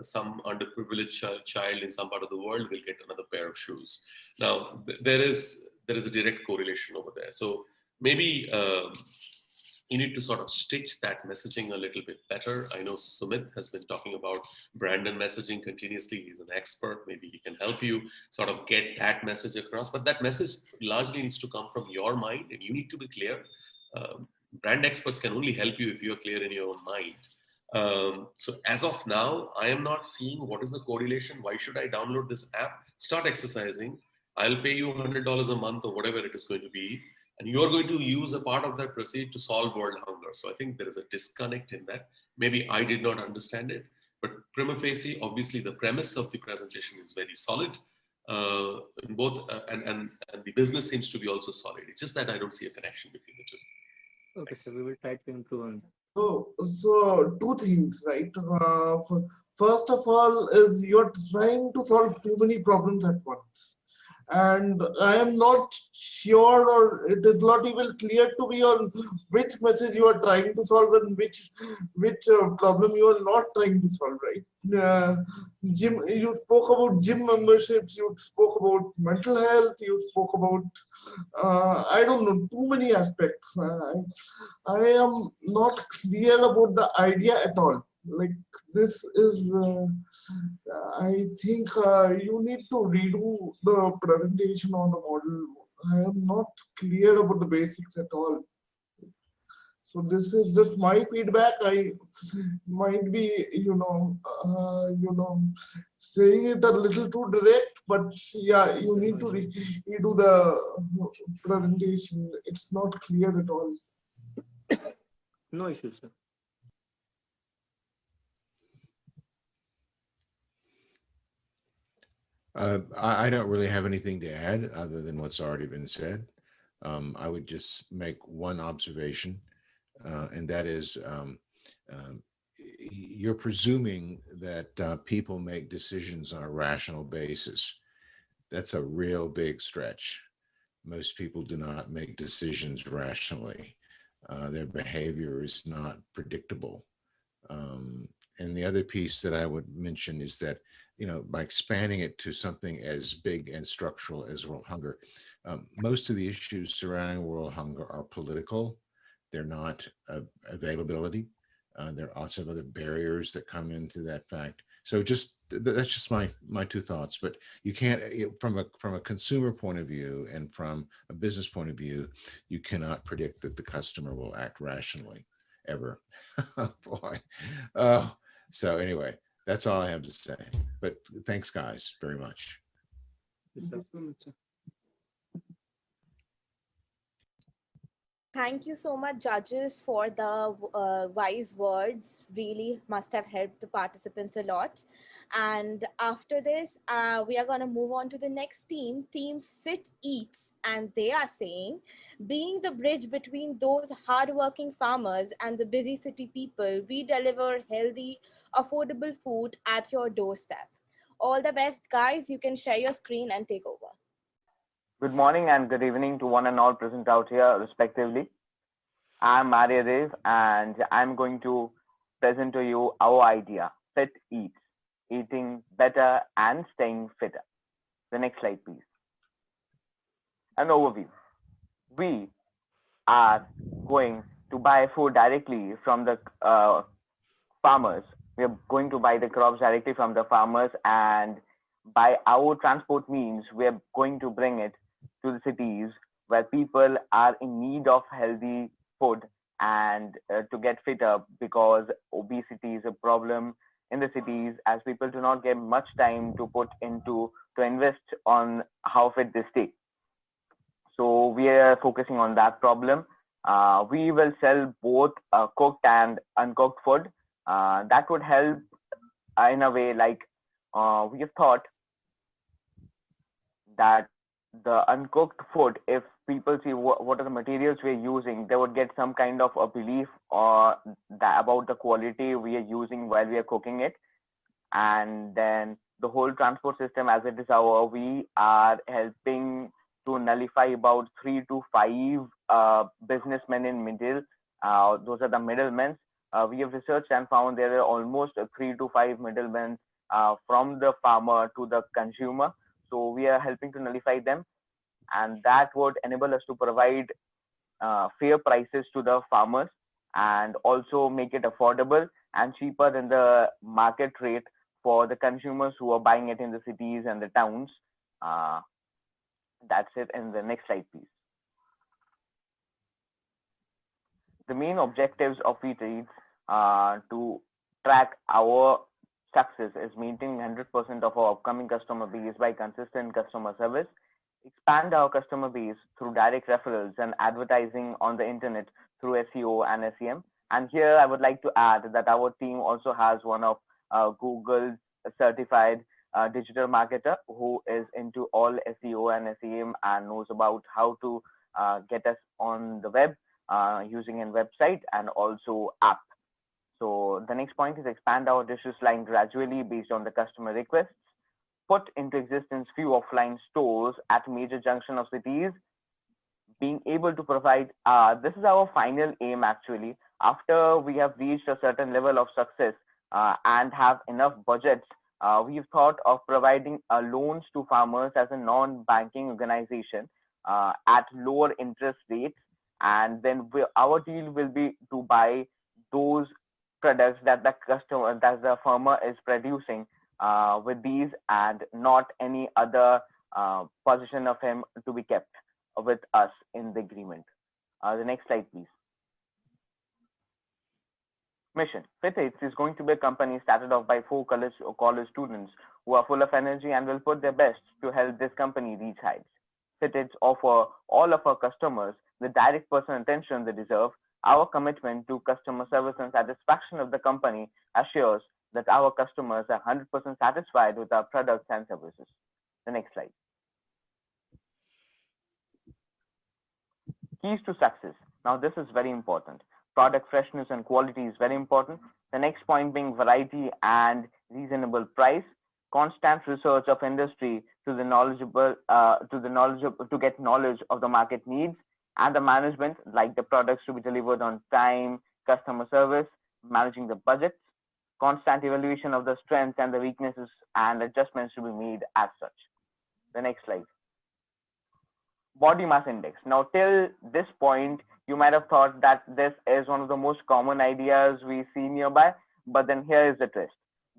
Some underprivileged child in some part of the world will get another pair of shoes. Now, there is a direct correlation over there. So maybe you need to sort of stitch that messaging a little bit better. I know Sumit has been talking about brand and messaging continuously. He's an expert. Maybe he can help you sort of get that message across. But that message largely needs to come from your mind, and you need to be clear. Brand experts can only help you if you're clear in your own mind. So as of now, I am not seeing what is the correlation. Why should I download this app? Start exercising. I'll pay you $100 a month or whatever it is going to be. And you're going to use a part of that proceed to solve world hunger. So I think there is a disconnect in that. Maybe I did not understand it, but prima facie, obviously the premise of the presentation is very solid. In both, and the business seems to be also solid. It's just that I don't see a connection between the two. Okay, so we will try to improve on that. So two things, right? First of all, is you're trying to solve too many problems at once. And I am not sure, or it is not even clear to me on which message you are trying to solve and which problem you are not trying to solve, right? You spoke about gym memberships, you spoke about mental health, you spoke about, I don't know, too many aspects. I am not clear about the idea at all. Like this is, I think you need to redo the presentation on the model. I am not clear about the basics at all. So this is just my feedback. I might be, saying it a little too direct, but yeah, you need to redo the presentation. It's not clear at all. No issues, sir. I don't really have anything to add other than what's already been said. I would just make one observation, and that is you're presuming that people make decisions on a rational basis. That's a real big stretch. Most people do not make decisions rationally. Their behavior is not predictable. And the other piece that I would mention is that, by expanding it to something as big and structural as world hunger, most of the issues surrounding world hunger are political. They're not availability. There are lots of other barriers that come into that fact. So that's just my two thoughts. But you can't, from a consumer point of view and from a business point of view, you cannot predict that the customer will act rationally ever. Boy. So anyway, that's all I have to say. But thanks, guys, very much. Thank you so much, judges, for the wise words. Really must have helped the participants a lot. And after this, we are going to move on to the next team, Team Fit Eats. And they are saying, being the bridge between those hardworking farmers and the busy city people, we deliver healthy, affordable food at your doorstep. All the best, guys. You can share your screen and take over. Good morning and good evening to one and all present out here, respectively. I'm Maria Dev, and I'm going to present to you our idea, Fit Eats, eating better and staying fitter. The next slide, please. An overview. We are going to buy food directly from the farmers. We are going to buy the crops directly from the farmers, and by our transport means, we are going to bring it to the cities where people are in need of healthy food and to get fitter, because obesity is a problem in the cities, as people do not get much time to put into to invest on how fit they stay. So we are focusing on that problem. We will sell both cooked and uncooked food. That would help in a way, like we have thought that the uncooked food, if people see what are the materials we're using, they would get some kind of a belief or about the quality we are using while we are cooking it. And then the whole transport system, as it is we are helping to nullify about 3 to 5 businessmen in middle. Those are the middlemen. We have researched and found there are almost 3 to 5 middlemen from the farmer to the consumer. So we are helping to nullify them, and that would enable us to provide fair prices to the farmers and also make it affordable and cheaper than the market rate for the consumers who are buying it in the cities and the towns. That's it. In the next slide, please. The main objectives of Fit Eats to track our success is maintaining 100% of our upcoming customer base by consistent customer service, expand our customer base through direct referrals and advertising on the internet through SEO and SEM. And here I would like to add that our team also has one of Google certified digital marketer who is into all SEO and SEM and knows about how to get us on the web using a website and also app. So the next point is expand our dishes line gradually based on the customer requests, put into existence few offline stores at major junction of cities, being able to provide, this is our final aim actually, after we have reached a certain level of success and have enough budgets, we've thought of providing loans to farmers as a non-banking organization at lower interest rates, and then our deal will be to buy those products that the farmer is producing with these, and not any other position of him to be kept with us in the agreement. The next slide, please. Mission. Fit Eats is going to be a company started off by 4 college students who are full of energy and will put their best to help this company reach heights. Fit Eats offer all of our customers the direct personal attention they deserve. Our commitment to customer service and satisfaction of the company assures that our customers are 100% satisfied with our products and services. The next slide. Keys to success. Now, this is very important. Product freshness and quality is very important. The next point being variety and reasonable price. Constant research of industry to get knowledge of the market needs, and the management, like the products to be delivered on time, customer service, managing the budgets, constant evaluation of the strengths and the weaknesses, and adjustments to be made as such. The next slide. Body mass index. Now, till this point, you might have thought that this is one of the most common ideas we see nearby, but then here is the twist.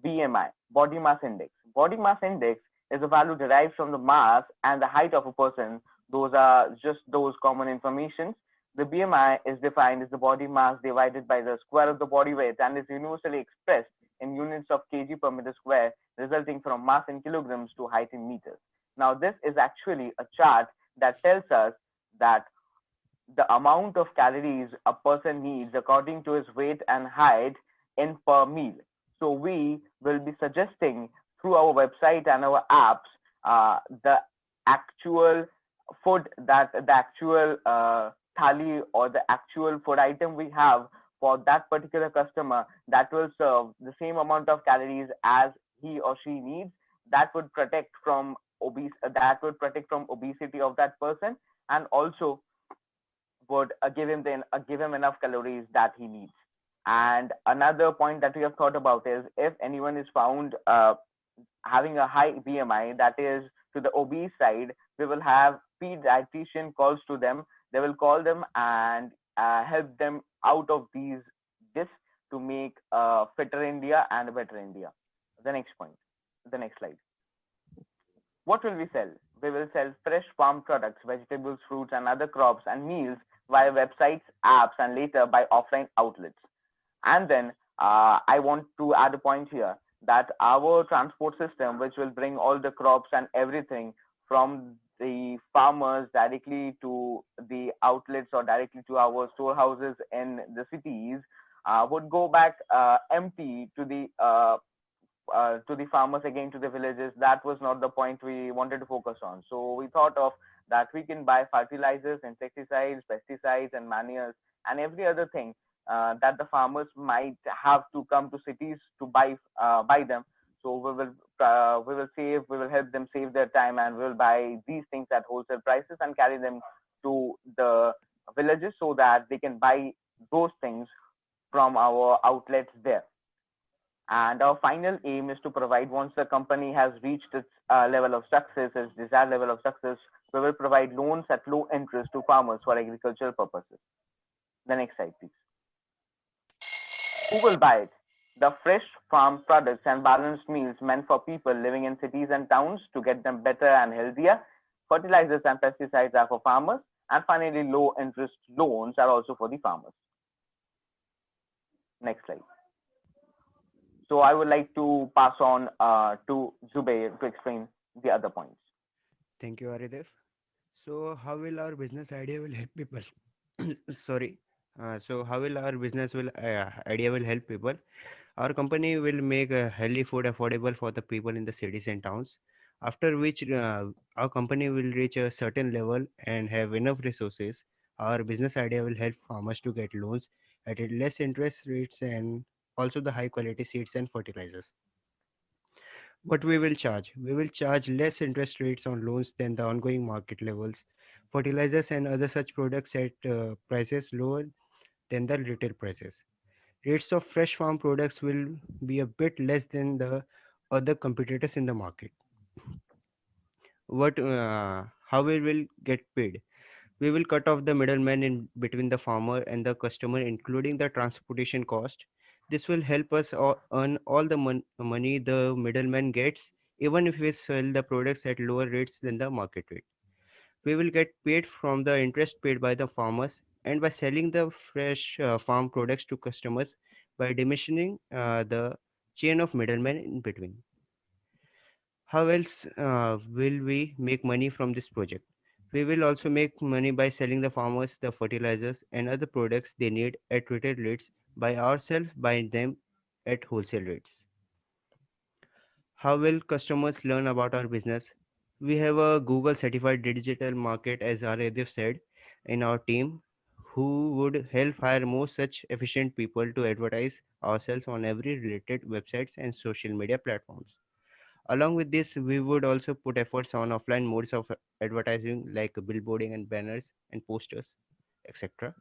BMI, body mass index. Body mass index is a value derived from the mass and the height of a person. Those are just those common informations. The BMI is defined as the body mass divided by the square of the body weight and is universally expressed in units of kg per meter square, resulting from mass in kilograms to height in meters. Now, this is actually a chart that tells us that the amount of calories a person needs according to his weight and height in per meal. So we will be suggesting through our website and our apps the actual food, that the actual thali or the actual food item we have for that particular customer that will serve the same amount of calories as he or she needs, that would protect from obesity of that person, and also would give him enough calories that he needs. And another point that we have thought about is, if anyone is found having a high BMI, that is to the obese side, we will have pediatrician calls to them. They will call them and help them out of this to make a fitter India and a better India. The next point, the next slide. What will we sell? We will sell fresh farm products, vegetables, fruits, and other crops and meals via websites, apps, and later by offline outlets. And then I want to add a point here that our transport system, which will bring all the crops and everything from the farmers directly to the outlets or directly to our storehouses in the cities, would go back empty to the farmers, again to the villages. That was not the point we wanted to focus on. So we thought of that we can buy fertilizers, insecticides, pesticides, and manures, and every other thing that the farmers might have to come to cities to buy them. So we will help them save their time, and we will buy these things at wholesale prices and carry them to the villages so that they can buy those things from our outlets there. And our final aim is to provide, once the company has reached its level of success, its desired level of success, we will provide loans at low interest to farmers for agricultural purposes. The next slide, please. Who will buy it? The fresh farm products and balanced meals meant for people living in cities and towns to get them better and healthier. Fertilizers and pesticides are for farmers. And finally, low interest loans are also for the farmers. Next slide. So I would like to pass on to Zubair to explain the other points. Thank you, Aridev. So how will our business idea will help people? Sorry. So how will our business will idea will help people? Our company will make healthy food affordable for the people in the cities and towns. After which our company will reach a certain level and have enough resources. Our business idea will help farmers to get loans at a less interest rates and also the high quality seeds and fertilizers. What we will charge? We will charge less interest rates on loans than the ongoing market levels. Fertilizers and other such products at prices lower than the retail prices. Rates of fresh farm products will be a bit less than the other competitors in the market. How we will get paid? We will cut off the middleman in between the farmer and the customer, including the transportation cost. This will help us earn all the money the middleman gets, even if we sell the products at lower rates than the market rate. We will get paid from the interest paid by the farmers and by selling the fresh farm products to customers by diminishing the chain of middlemen in between. How else will we make money from this project? We will also make money by selling the farmers the fertilizers and other products they need at retail rates by ourselves buying them at wholesale rates. How will customers learn about our business? We have a Google certified digital market, as Aradif said, in our team who would help hire more such efficient people to advertise ourselves on every related websites and social media platforms. Along with this, we would also put efforts on offline modes of advertising like billboarding and banners and posters, etc.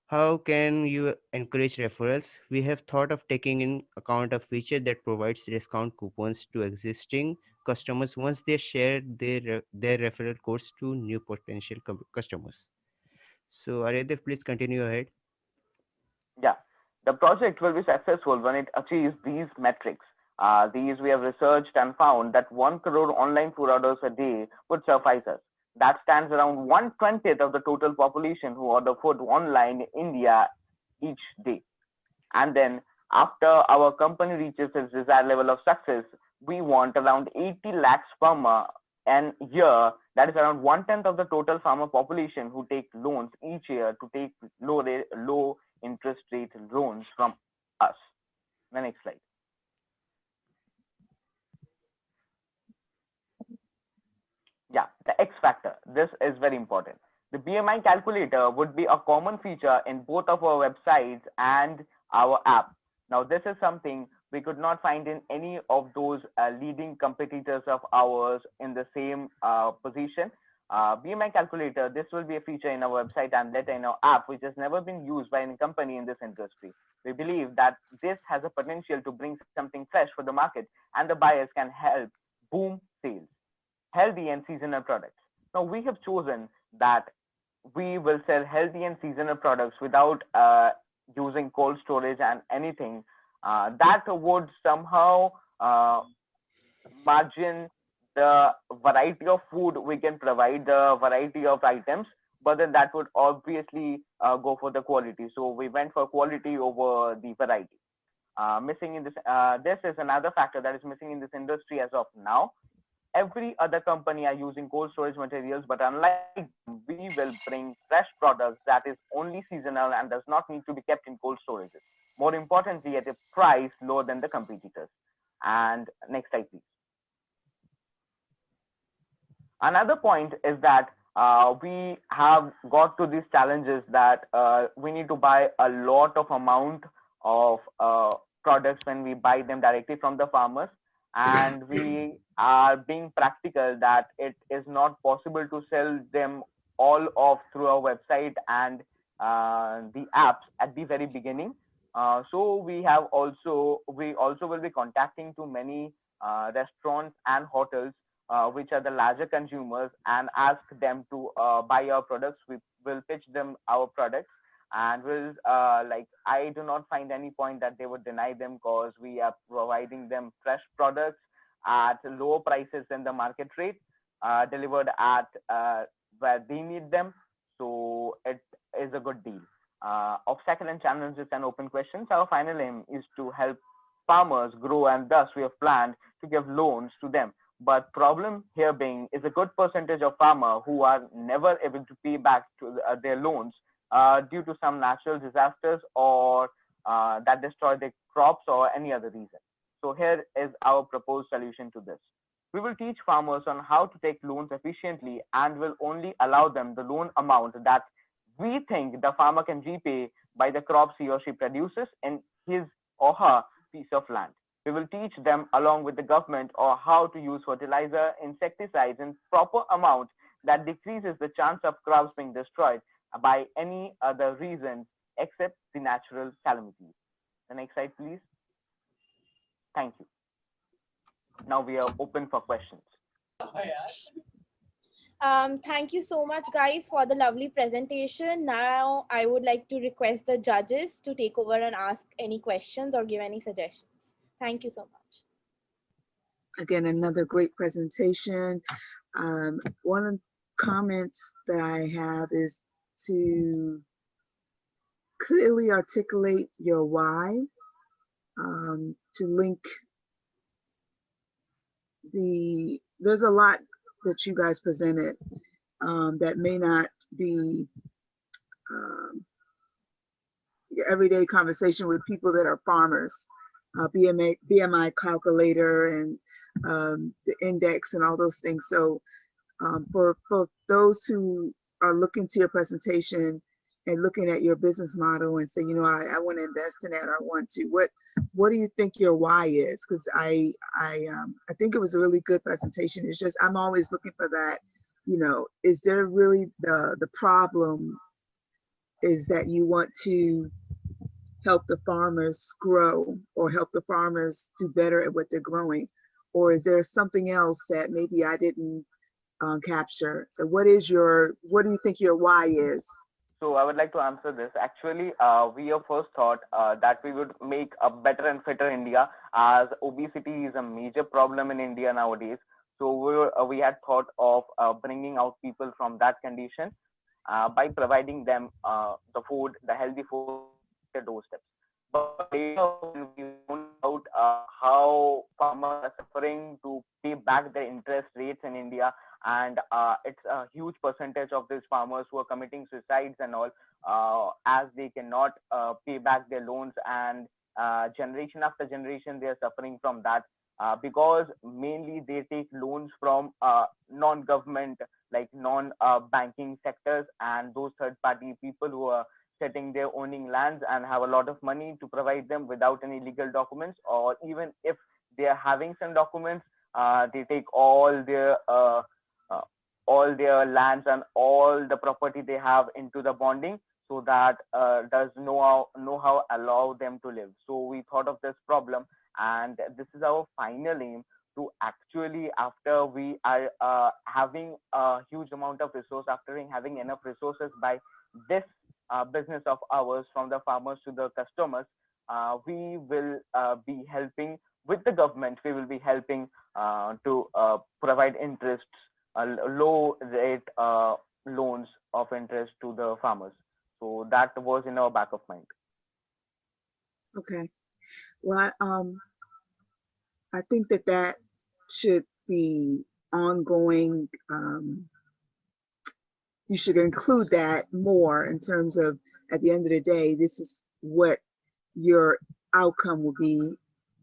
How can you encourage referrals? We have thought of taking in account a feature that provides discount coupons to existing customers once they share their referral codes to new potential customers. So, Aradif, please continue ahead. Yeah, the project will be successful when it achieves these metrics. These we have researched and found that 1 crore online food orders a day would suffice us. That stands around 1/20th of the total population who order food online in India each day. And then after our company reaches its desired level of success, we want around 80 lakhs farmer an year. That is around 1/10th of the total farmer population who take loans each year to take low interest rate loans from us. The next slide. Yeah, the X factor. This is very important. The BMI calculator would be a common feature in both of our websites and our app. Now, this is something We could not find in any of those leading competitors of ours in the same position. BMI calculator, this will be a feature in our website and later in our app, which has never been used by any company in this industry. We believe that this has a potential to bring something fresh for the market, and the buyers can help boom sales, healthy and seasonal products. Now we have chosen that we will sell healthy and seasonal products without using cold storage and anything that would somehow margin the variety of food we can provide, the variety of items, but then that would obviously go for the quality. So we went for quality over the variety. Missing in this, this is another factor that is missing in this industry as of now. Every other company are using cold storage materials, but unlike them, we will bring fresh products that is only seasonal and does not need to be kept in cold storages. More importantly, at a price lower than the competitors. And next slide, please. Another point is that we have got to these challenges that we need to buy a lot of amount of products when we buy them directly from the farmers, and we are being practical that it is not possible to sell them all off through our website and the apps at the very beginning. So we also will be contacting to many restaurants and hotels which are the larger consumers and ask them to buy our products. We will pitch them our products, and will I do not find any point that they would deny them, because we are providing them fresh products at lower prices than the market rate, delivered at where they need them. So it is a good deal. Obstacle and challenges and open questions. Our final aim is to help farmers grow, and thus we have planned to give loans to them. But problem here being is a good percentage of farmers who are never able to pay back to their loans due to some natural disasters or that destroy their crops or any other reason. So here is our proposed solution to this. We will teach farmers on how to take loans efficiently and will only allow them the loan amount that we think the farmer can repay by the crops he or she produces in his or her piece of land. We will teach them along with the government or how to use fertilizer, insecticides in proper amount that decreases the chance of crops being destroyed by any other reason except the natural calamities. The next slide, please. Thank you. Now we are open for questions. Thank you so much, guys, for the lovely presentation. Now I would like to request the judges to take over and ask any questions or give any suggestions. Thank you so much. Again, another great presentation. One of the comments that I have is to clearly articulate your why, to link there's a lot that you guys presented that may not be your everyday conversation with people that are farmers. BMI calculator and the index and all those things. So for those who are looking to your presentation and looking at your business model and saying, you know, I want to invest in that, or I want to, what do you think your why is? Because I think it was a really good presentation. It's just I'm always looking for that. You know, is there really the problem is that you want to help the farmers grow or help the farmers do better at what they're growing? Or is there something else that maybe I didn't capture? So what do you think your why is? So I would like to answer this. Actually, we have first thought that we would make a better and fitter India, as obesity is a major problem in India nowadays. So we had thought of bringing out people from that condition by providing them the food, the healthy food, their doorsteps. But later when we found out how farmers are suffering to pay back their interest rates in India, and it's a huge percentage of these farmers who are committing suicides and all, as they cannot pay back their loans, and generation after generation they are suffering from that, because mainly they take loans from non-government, like non-banking sectors, and those third-party people who are setting their owning lands and have a lot of money to provide them without any legal documents, or even if they are having some documents, they take all their lands and all the property they have into the bonding, so that does know how allow them to live. So we thought of this problem, and this is our final aim, to actually, after we are having a huge amount of resource, after having enough resources by this business of ours, from the farmers to the customers, we will be helping with the government. We will be helping to provide interest, low rate loans of interest to the farmers. So that was in our back of mind. Okay. Well, I think that should be ongoing. You should include that more in terms of, at the end of the day, this is what your outcome will be,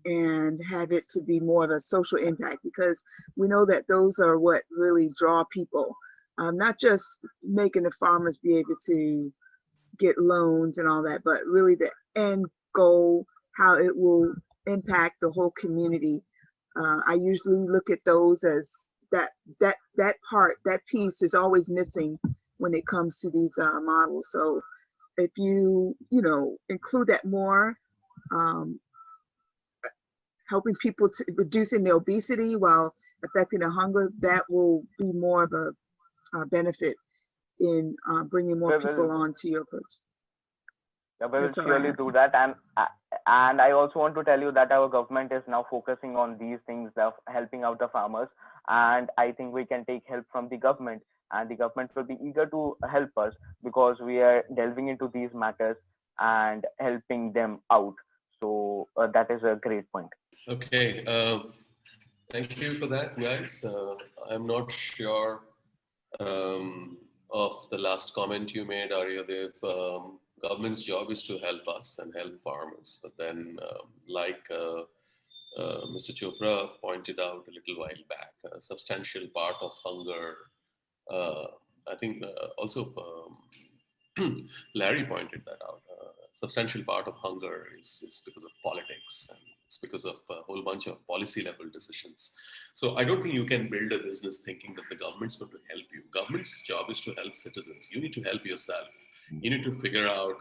and have it to be more of a social impact, because we know that those are what really draw people, not just making the farmers be able to get loans and all that, but really the end goal, how it will impact the whole community. I usually look at those as that part, that piece is always missing when it comes to these models. So if you include that more, helping people to reducing their obesity while affecting the hunger, that will be more of a benefit in bringing more people onto your approach. Yeah, we will surely do that, and I also want to tell you that our government is now focusing on these things of helping out the farmers, and I think we can take help from the government, and the government will be eager to help us, because we are delving into these matters and helping them out. So that is a great point. Okay, thank you for that, guys. I'm not sure of the last comment you made, Arya. Government's job is to help us and help farmers. But then, like Mr. Chopra pointed out a little while back, a substantial part of hunger, I think also Larry pointed that out, substantial part of hunger is because of politics, and it's because of a whole bunch of policy level decisions. So I don't think you can build a business thinking that the government's going to help you. Government's job is to help citizens. You need to help yourself. You need to figure out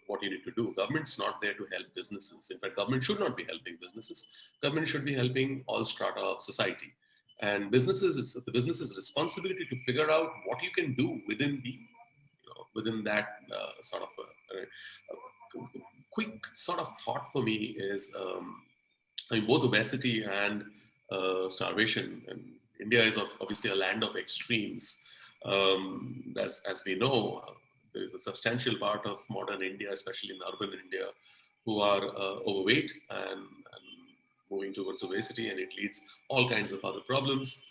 what you need to do. Government's not there to help businesses. In fact, government should not be helping businesses. Government should be helping all strata of society. And it's the business's responsibility to figure out what you can do within that sort of a quick sort of thought for me is, both obesity and starvation. And India is obviously a land of extremes. As we know, there is a substantial part of modern India, especially in urban India, who are overweight and moving towards obesity, and it leads all kinds of other problems.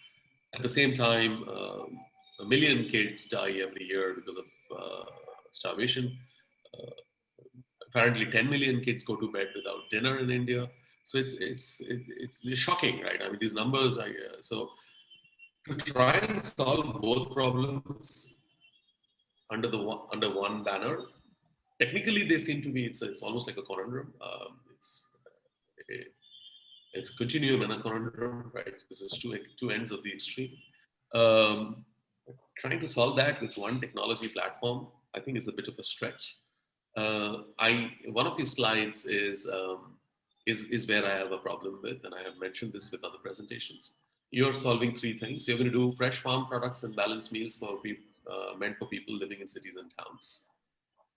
At the same time, 1 million kids die every year because of starvation. Apparently 10 million kids go to bed without dinner in India. So it's shocking, right? I mean, these numbers are, so to try and solve both problems under one banner, technically they seem to be, it's almost like a conundrum. It's a continuum and a conundrum, right? Because it's two ends of the extreme. Trying to solve that with one technology platform, I think, is a bit of a stretch. One of these slides is where I have a problem with, and I have mentioned this with other presentations. You're solving three things. You're going to do fresh farm products and balanced meals for meant for people living in cities and towns.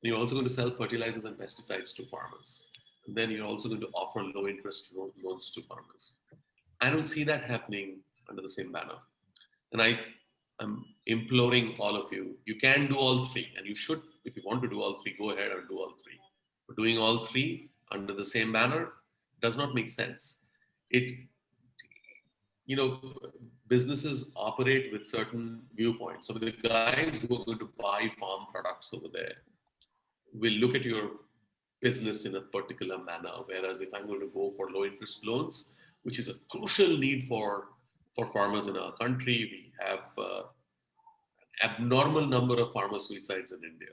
And you're also going to sell fertilizers and pesticides to farmers. And then you're also going to offer low interest loans to farmers. I don't see that happening under the same banner. And I'm imploring all of you, you can do all three, and you should, if you want to do all three, go ahead and do all three. But doing all three under the same banner does not make sense. Businesses operate with certain viewpoints. So the guys who are going to buy farm products over there will look at your business in a particular manner. Whereas if I'm going to go for low interest loans, which is a crucial need for farmers in our country, we have an abnormal number of farmer suicides in India.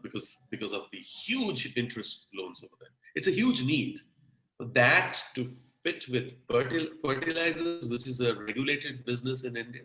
because of the huge interest loans over there. It's a huge need. But that to fit with fertilizers, which is a regulated business in India,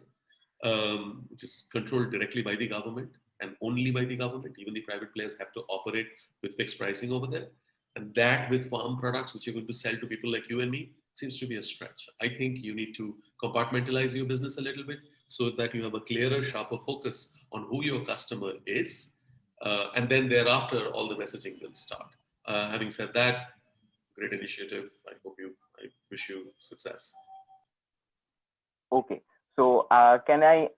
which is controlled directly by the government and only by the government. Even the private players have to operate with fixed pricing over there. And that with farm products, which you're going to sell to people like you and me, seems to be a stretch. I think you need to compartmentalize your business a little bit so that you have a clearer, sharper focus on who your customer is. And then thereafter, all the messaging will start. Having said that, great initiative. I wish you success. Okay. So can I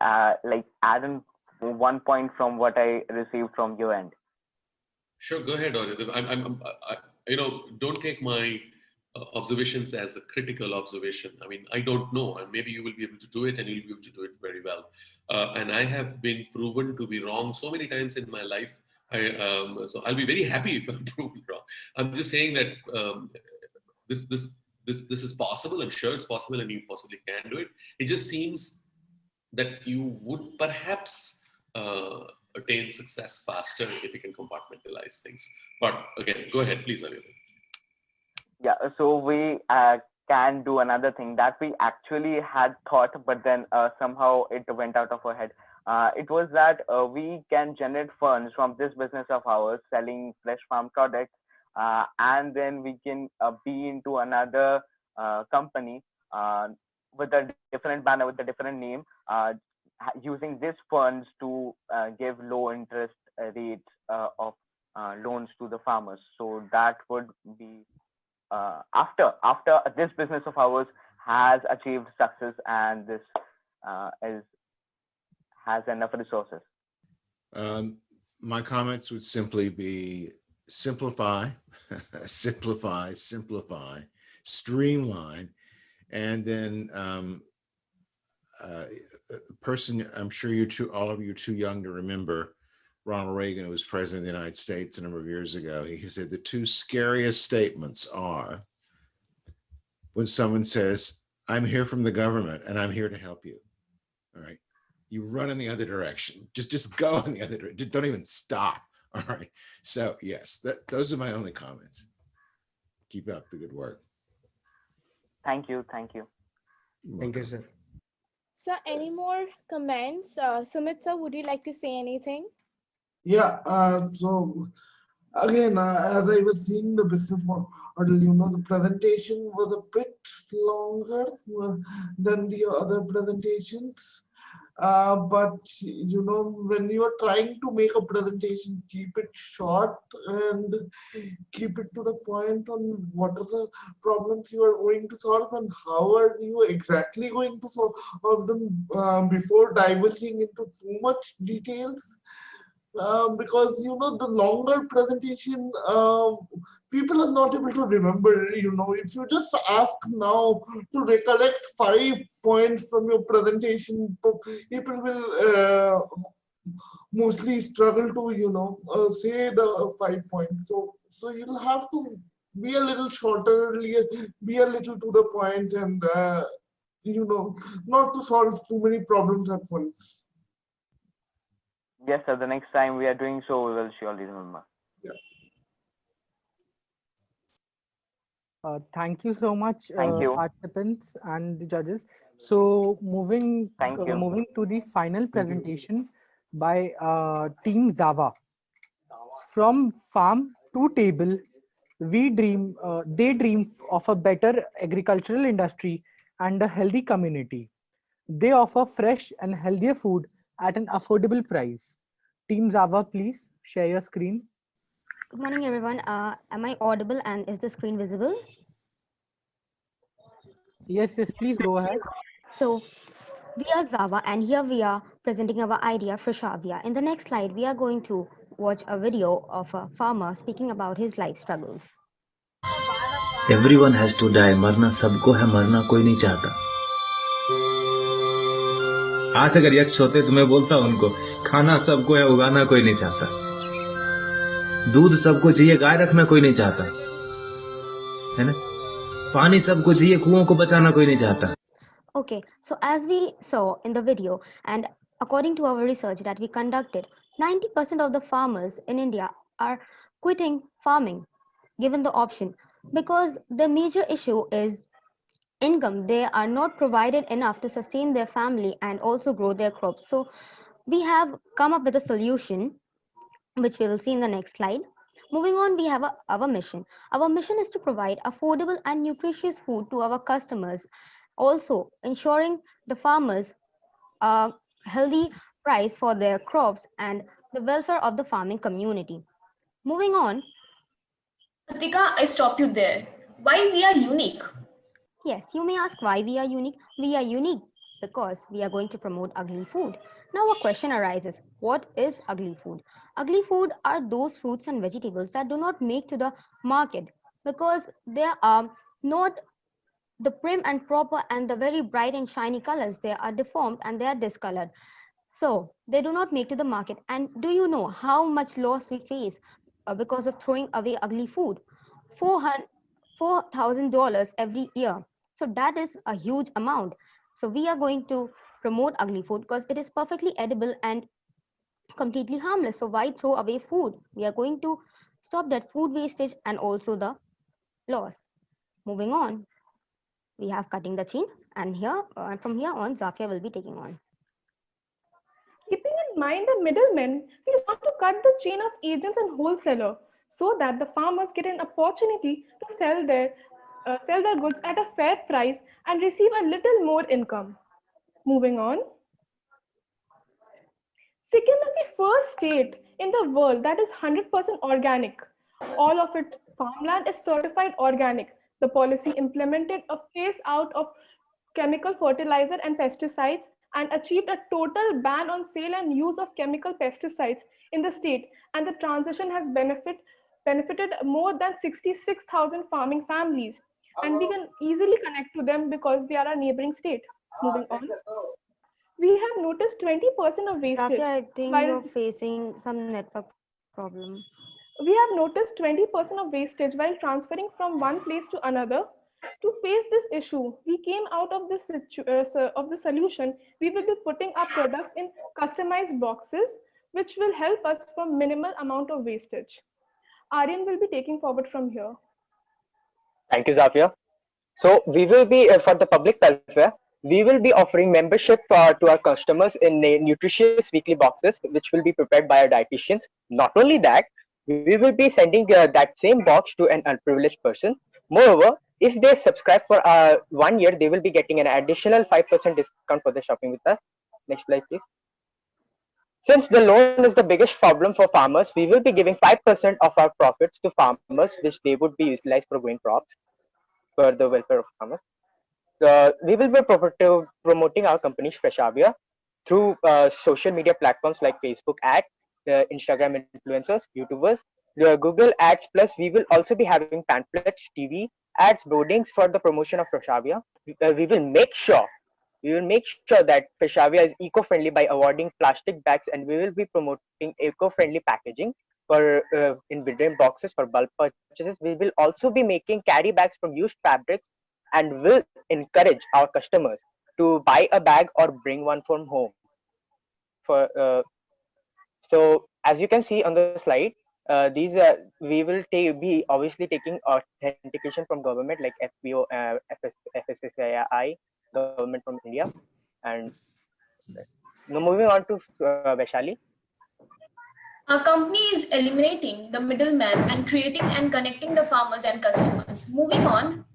like add in one point from what I received from your end? Sure, go ahead, Audrey. Don't take my observations as a critical observation. I mean, I don't know, and maybe you will be able to do it, and you'll be able to do it very well. And I have been proven to be wrong so many times in my life. So I'll be very happy if I'm proven wrong. I'm just saying that this is possible. I'm sure it's possible, and you possibly can do it. It just seems that you would perhaps attain success faster if you can compartmentalize things. But again, go ahead, please, Aliya. Yeah, so we can do another thing that we actually had thought, but then somehow it went out of our head. It was that we can generate funds from this business of ours, selling fresh farm products, and then we can be into another company with a different banner, with a different name, using these funds to give low interest rates of loans to the farmers. So that would be after this business of ours has achieved success and this has enough resources. My comments would simply be simplify, simplify, streamline, and then person, I'm sure all of you are too young to remember Ronald Reagan, who was president of the United States a number of years ago. He said the two scariest statements are when someone says, I'm here from the government and I'm here to help you. All right. You run in the other direction. Just go in the other direction. Don't even stop. All right. So yes, those are my only comments. Keep up the good work. Thank you. Thank you. Thank you, sir. Sir, any more comments? Sumit sir, would you like to say anything? Yeah, so again, as I was seeing the business model, the presentation was a bit longer than the other presentations. But when you are trying to make a presentation, keep it short and keep it to the point on what are the problems you are going to solve and how are you exactly going to solve them before divulging into too much details. Because the longer presentation, people are not able to remember. If you just ask now to recollect 5 points from your presentation, people will mostly struggle to say the 5 points. So you'll have to be a little shorter, be a little to the point, and not to solve too many problems at once. Yes, sir. The next time we are doing so, we will surely remember. Yeah. Thank you so much, Thank you. participants and the judges. So moving to the final presentation by Team Zava. From farm to table, they dream of a better agricultural industry and a healthy community. They offer fresh and healthier food at an affordable price. Team Zava, please share your screen. Good morning, everyone. Am I audible and is the screen visible? Yes, please go ahead. So we are Zava and here we are presenting our idea for Shavia. In the next slide, we are going to watch a video of a farmer speaking about his life struggles. Everyone has to die. मरना सबको है, मरना कोई नहीं चाहता. आज अगर यक्ष होते तो मैं बोलता उनको, खाना सबको है, उगाना कोई नहीं चाहता. दूध सबको चाहिए, गाय रखना कोई नहीं चाहता, है ना? पानी सबको चाहिए, कुओं को बचाना कोई नहीं चाहता. Okay, so as we saw in the video and according to our research that we conducted, 90% of the farmers in India are quitting farming given the option because the major issue is income. They are not provided enough to sustain their family and also grow their crops. So we have come up with a solution which we will see in the next slide. Moving on, we have our mission. Our mission is to provide affordable and nutritious food to our customers, also ensuring the farmers a healthy price for their crops and the welfare of the farming community. Moving on. Ritika, I stop you there. Why we are unique? Yes, you may ask why we are unique. We are unique because we are going to promote ugly food. Now a question arises, what is ugly food? Ugly food are those fruits and vegetables that do not make to the market because they are not the prim and proper and the very bright and shiny colors. They are deformed and they are discolored. So they do not make to the market. And do you know how much loss we face because of throwing away ugly food? $4,000 every year. So that is a huge amount. So we are going to promote ugly food because it is perfectly edible and completely harmless. So why throw away food? We are going to stop that food wastage and also the loss. Moving on, we have cutting the chain, and here from here on, Zafia will be taking on. Keeping in mind the middlemen, we want to cut the chain of agents and wholesaler so that the farmers get an opportunity to sell their goods at a fair price and receive a little more income. Moving on. Sikkim is the first state in the world that is 100% organic. All of its farmland is certified organic. The policy implemented a phase out of chemical fertilizer and pesticides and achieved a total ban on sale and use of chemical pesticides in the state, and the transition has benefited more than 66,000 farming families, and we can easily connect to them because they are a neighboring state. Moving on, we have noticed 20% of wastage. Zafia, I think While you're facing some network problem. we have noticed 20% of wastage while transferring from one place to another. To face this issue, we came out of of the solution. We will be putting our products in customized boxes, which will help us from minimal amount of wastage. Aryan will be taking forward from here. Thank you, Zafia. So we will be, for the public welfare, we will be offering membership to our customers in nutritious weekly boxes, which will be prepared by our dietitians. Not only that, we will be sending that same box to an unprivileged person. Moreover, if they subscribe for 1 year, they will be getting an additional 5% discount for the shopping with us. Next slide, please. Since the loan is the biggest problem for farmers, we will be giving 5% of our profits to farmers, which they would be utilized for growing crops for the welfare of farmers. We will be promoting our company Freshavia through social media platforms like Facebook ads, Instagram influencers, YouTubers, Google ads. Plus, we will also be having pamphlets, TV ads, boardings for the promotion of Freshavia. We will make sure that Freshavia is eco-friendly by awarding plastic bags, and we will be promoting eco-friendly packaging for in wooden boxes for bulk purchases. We will also be making carry bags from used fabrics and will encourage our customers to buy a bag or bring one from home. So as you can see on the slide, these we will be obviously taking authentication from government like FPO, FSSAI, government from India, and now moving on to Vaishali. Our company is eliminating the middleman and creating and connecting the farmers and customers. Moving on,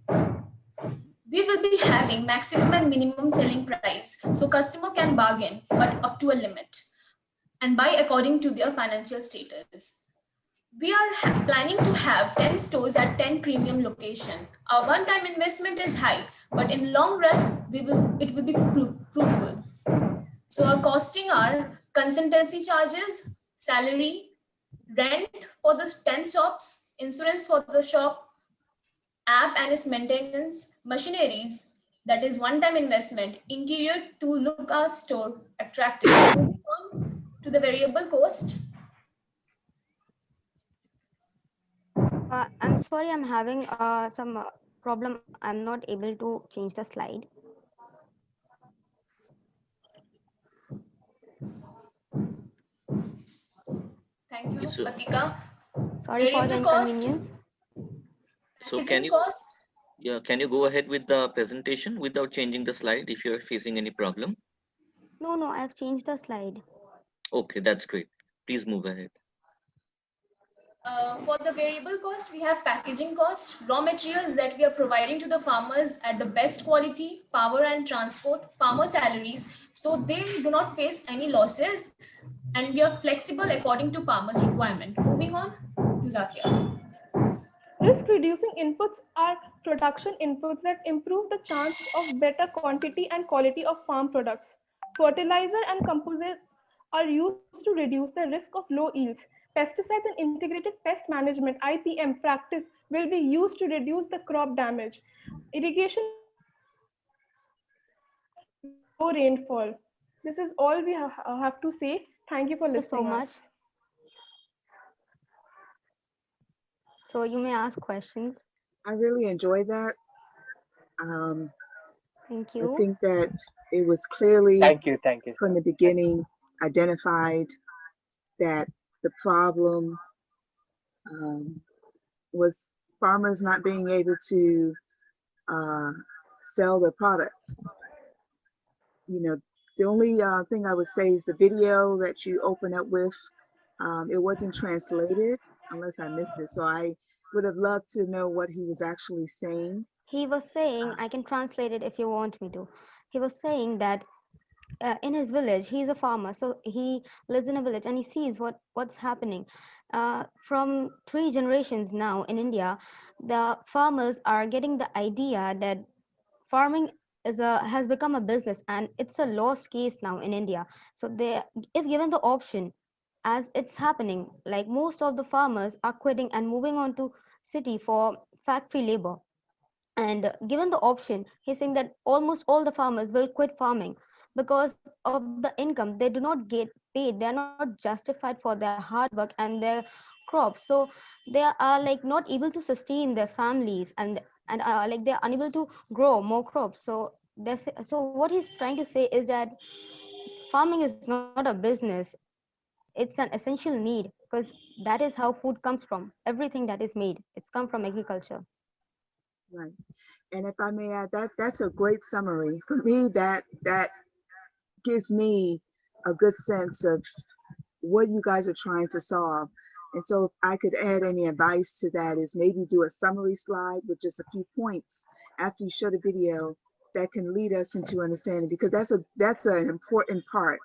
we will be having maximum and minimum selling price, so customer can bargain, but up to a limit, and buy according to their financial status. We are planning to have 10 stores at 10 premium location. Our one-time investment is high, but in long run, it will be fruitful. So our costing are consultancy charges, salary, rent for the 10 shops, insurance for the shop, app and its maintenance, machineries, that is one-time investment, interior to look our store attractive. Moving on to the variable cost. I'm sorry, I'm having some problem. I'm not able to change the slide. Okay, so Atika. Sorry for the Variable cost, inconvenience. so packaging cost. yeah, can you go ahead with the presentation without changing the slide if you're facing any problem? No, no, I've changed the slide. Okay, that's great. Please move ahead. For the variable cost, we have packaging cost, raw materials that we are providing to the farmers at the best quality, power and transport, farmer salaries, so they do not face any losses, and we are flexible according to farmers' requirement. Moving on to Zakia. Risk reducing inputs are production inputs that improve the chance of better quantity and quality of farm products. Fertilizer and composites are used to reduce the risk of low yields. Pesticides and integrated pest management (IPM) practice will be used to reduce the crop damage. Irrigation low rainfall. This is all we have to say. Thank you for Thank you so listening us. much. So you may ask questions. I really enjoyed that. Thank I you. think that it was clearly Thank you. Thank you. from the beginning identified that the problem was farmers not being able to uh, sell their products. You know, the only thing I would say is the video that you open up with, it wasn't translated unless I missed it. So I would have loved to know what he was actually saying. He was saying, I can translate it if you want me to. He was saying that in his village, he's a farmer, so he lives in a village and he sees what's happening. From 3 generations now in India, the farmers are getting the idea that farming has become a business and it's a lost case now in India. So they, if given the option, as it's happening, like most of the farmers are quitting and moving on to city for factory labor. And given the option, he's saying that almost all the farmers will quit farming because of the income. They do not get paid. They are not justified for their hard work and their crops. So they are like not able to sustain their families, and like they are unable to grow more crops. So so what he's trying to say is that farming is not a business. It's an essential need because that is how food comes from. Everything that is made, it's come from agriculture. Right. And if I may add, that's a great summary. For me, that gives me a good sense of what you guys are trying to solve. And so if I could add any advice to that is maybe do a summary slide with just a few points after you show the video that can lead us into understanding, because that's an important part,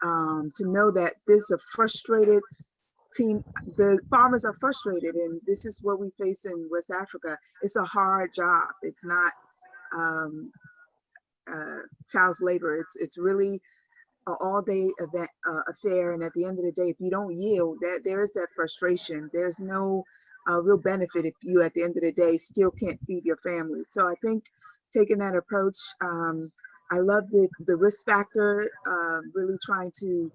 to know that this is a frustrated team. The farmers are frustrated, and this is what we face in West Africa. It's a hard job. It's not child's labor. It's really an all-day event affair, and at the end of the day, if you don't yield, there is that frustration. There's no real benefit if you at the end of the day still can't feed your family. So I think taking that approach, I love the risk factor, really trying to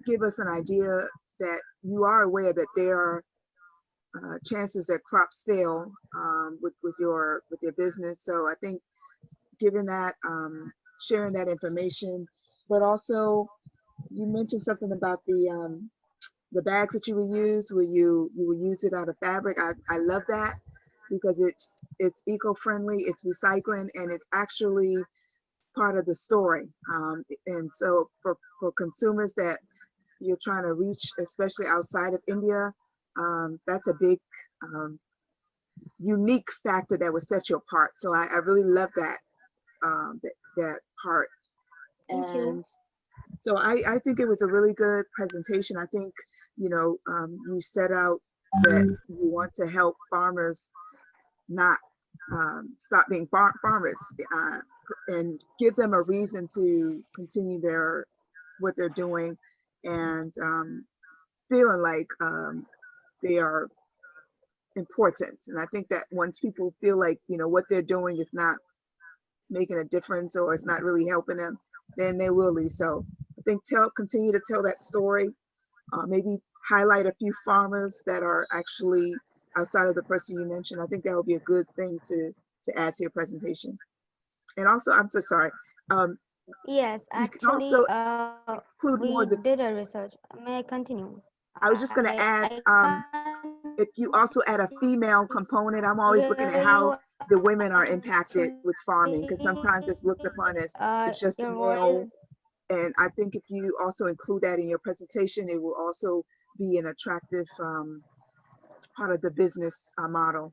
give us an idea that you are aware that there are chances that crops fail with your business. So I think given that, sharing that information, but also you mentioned something about the bags that you will use, where you will use it out of fabric. I love that because it's eco-friendly, it's recycling, and it's actually part of the story. And so for consumers that you're trying to reach, especially outside of India, that's a big unique factor that would set you apart. So I really love that that part. Thank And you. so I think it was a really good presentation. I think, you set out that you want to help farmers not stop being farmers, and give them a reason to continue what they're doing, and feeling like they are important. And I think that once people feel like, what they're doing is not making a difference or it's not really helping them, then they will leave. So I think continue to tell that story. Maybe highlight a few farmers that are actually outside of the person you mentioned. I think that would be a good thing to add to your presentation. And also, I'm so sorry. Yes, You can actually, also include we more. did a research. May I continue? I was just going to add, I if you also add a female component, I'm always looking at hear how you the women are impacted with farming, because actually. sometimes it's looked upon as it's just the Your male. voice. And I think if you also include that in your presentation, it will also be an attractive part of the business model,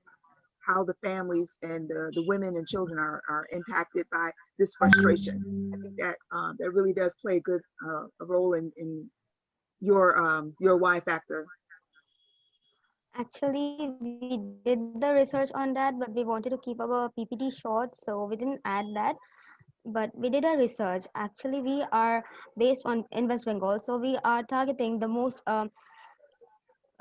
how the families and the women and children are impacted by this frustration. I think that that really does play a good a role in your Y factor. Actually, we did the research on that, but we wanted to keep our PPT short, so we didn't add that. But we did a research. Actually, we are based on in West Bengal, so we are targeting the most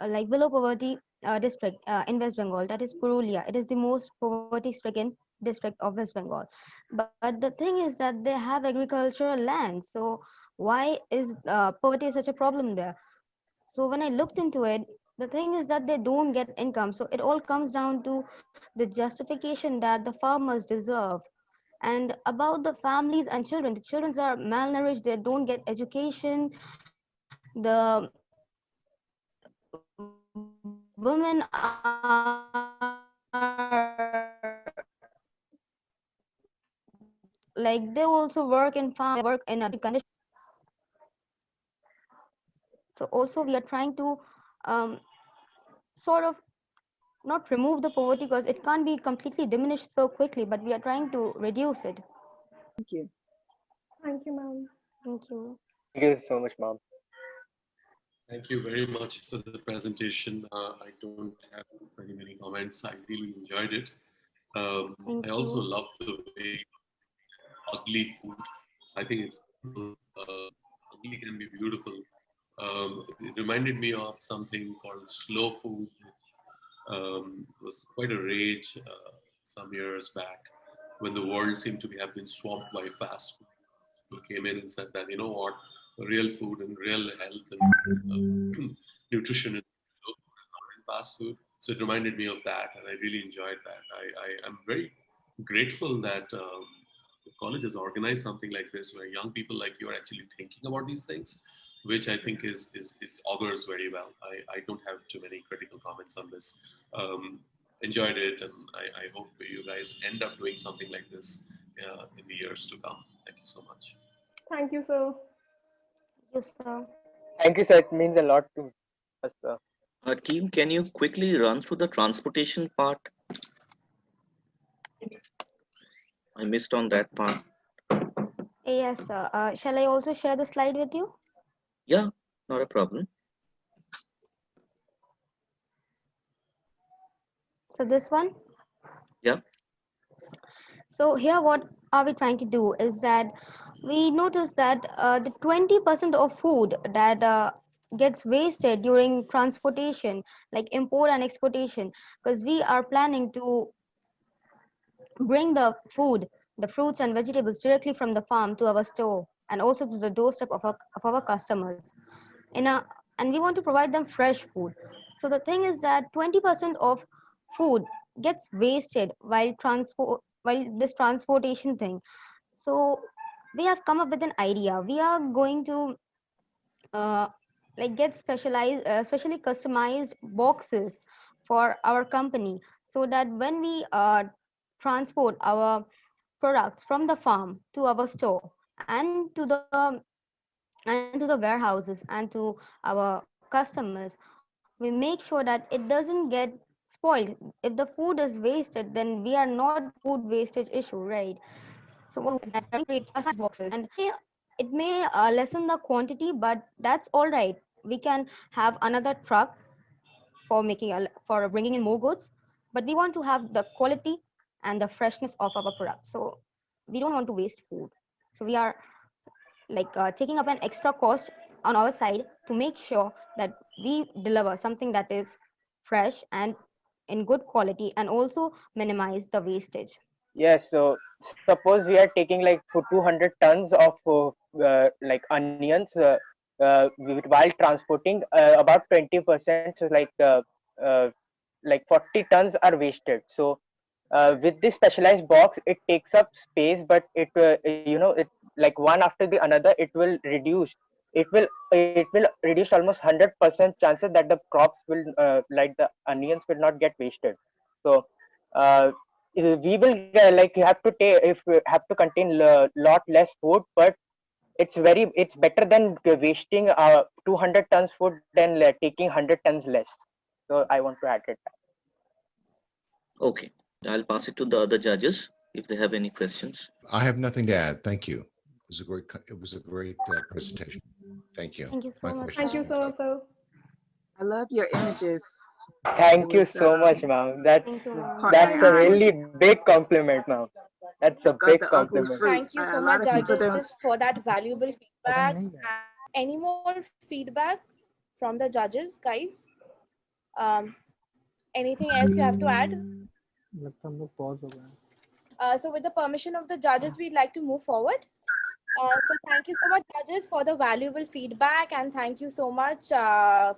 like below poverty district in West Bengal. That is Purulia. It is the most poverty-stricken district of West Bengal. But the thing is that they have agricultural land. So why is poverty such a problem there? So when I looked into it, the thing is that they don't get income. So it all comes down to the justification that the farmers deserve. And about the families and children, the children are malnourished, they don't get education, the women are like they also work in farm, they work in a condition. So also we are trying to sort of not remove the poverty because it can't be completely diminished so quickly, but we are trying to reduce it. Thank you. Thank you, ma'am. Thank you. Thank you so much, ma'am. Thank you very much for the presentation. I don't have many comments. I really enjoyed it. I Thank also you. love the way ugly food. I think it's ugly can be beautiful. It reminded me of something called slow food. It was quite a rage some years back when the world seemed to have been swamped by fast food. People came in and said that, you know what, real food and real health and nutrition is slow food and not in fast food. So it reminded me of that, and I really enjoyed that. I am very grateful that the college has organized something like this, where young people like you are actually thinking about these things, which I think is augurs very well. I don't have too many critical comments on this. Enjoyed it, and I hope you guys end up doing something like this in the years to come. Thank you so much. Thank you, sir. Thank you, sir. Thank you, sir. It means a lot to us, sir. Team, can you quickly run through the transportation part? I missed on that part. Yes, sir. Shall I also share the slide with you? Yeah, not a problem. So this one. Yeah. So here what are we trying to do is that we notice that the 20% of food that gets wasted during transportation, like import and exportation, because we are planning to bring the food, the fruits and vegetables directly from the farm to our store and also to the doorstep of our customers. In a, and we want to provide them fresh food. So the thing is that 20% of food gets wasted while this transportation thing. So we have come up with an idea. We are going to uh, like get specially customized boxes for our company so that when we transport our products from the farm to our store and to the warehouses and to our customers, we make sure that it doesn't get spoiled. If the food is wasted, then we are not food wastage issue, right? So what we do is that we create customized boxes, and it may lessen the quantity, but that's all right. We can have another truck for bringing in more goods, but we want to have the quality and the freshness of our product. So we don't want to waste food. So we are like taking up an extra cost on our side to make sure that we deliver something that is fresh and in good quality and also minimize the wastage. Yes, so suppose we are taking like for 200 tons of like onions while transporting about 20%, so uh, like 40 tons are wasted. So with this specialized box, it takes up space, but it it like one after the another, it will reduce. it will reduce almost 100% chances that the crops will like the onions will not get wasted. So uh, we will like you have to take if we have to contain lot less food, but it's better than wasting 200 tons food than taking 100 tons less. So I want to add it. Okay, I'll pass it to the other judges if they have any questions. I have nothing to add. Thank you. It was a great presentation. Thank you. Thank you so My much. Thank you, questions are sir. I love your images. It Thank you was so much, ma'am. Thank you, ma'am. caught my That's a eye. really big compliment, ma'am. That's a Got big the ugly compliment. fruit. Thank you A so lot much, of people don't. judges, for that valuable feedback. And any more feedback from the judges, guys? Um, anything else you have to add? So with the permission of the judges, we'd like to move forward. So thank you so much, judges, for the valuable feedback, and thank you so much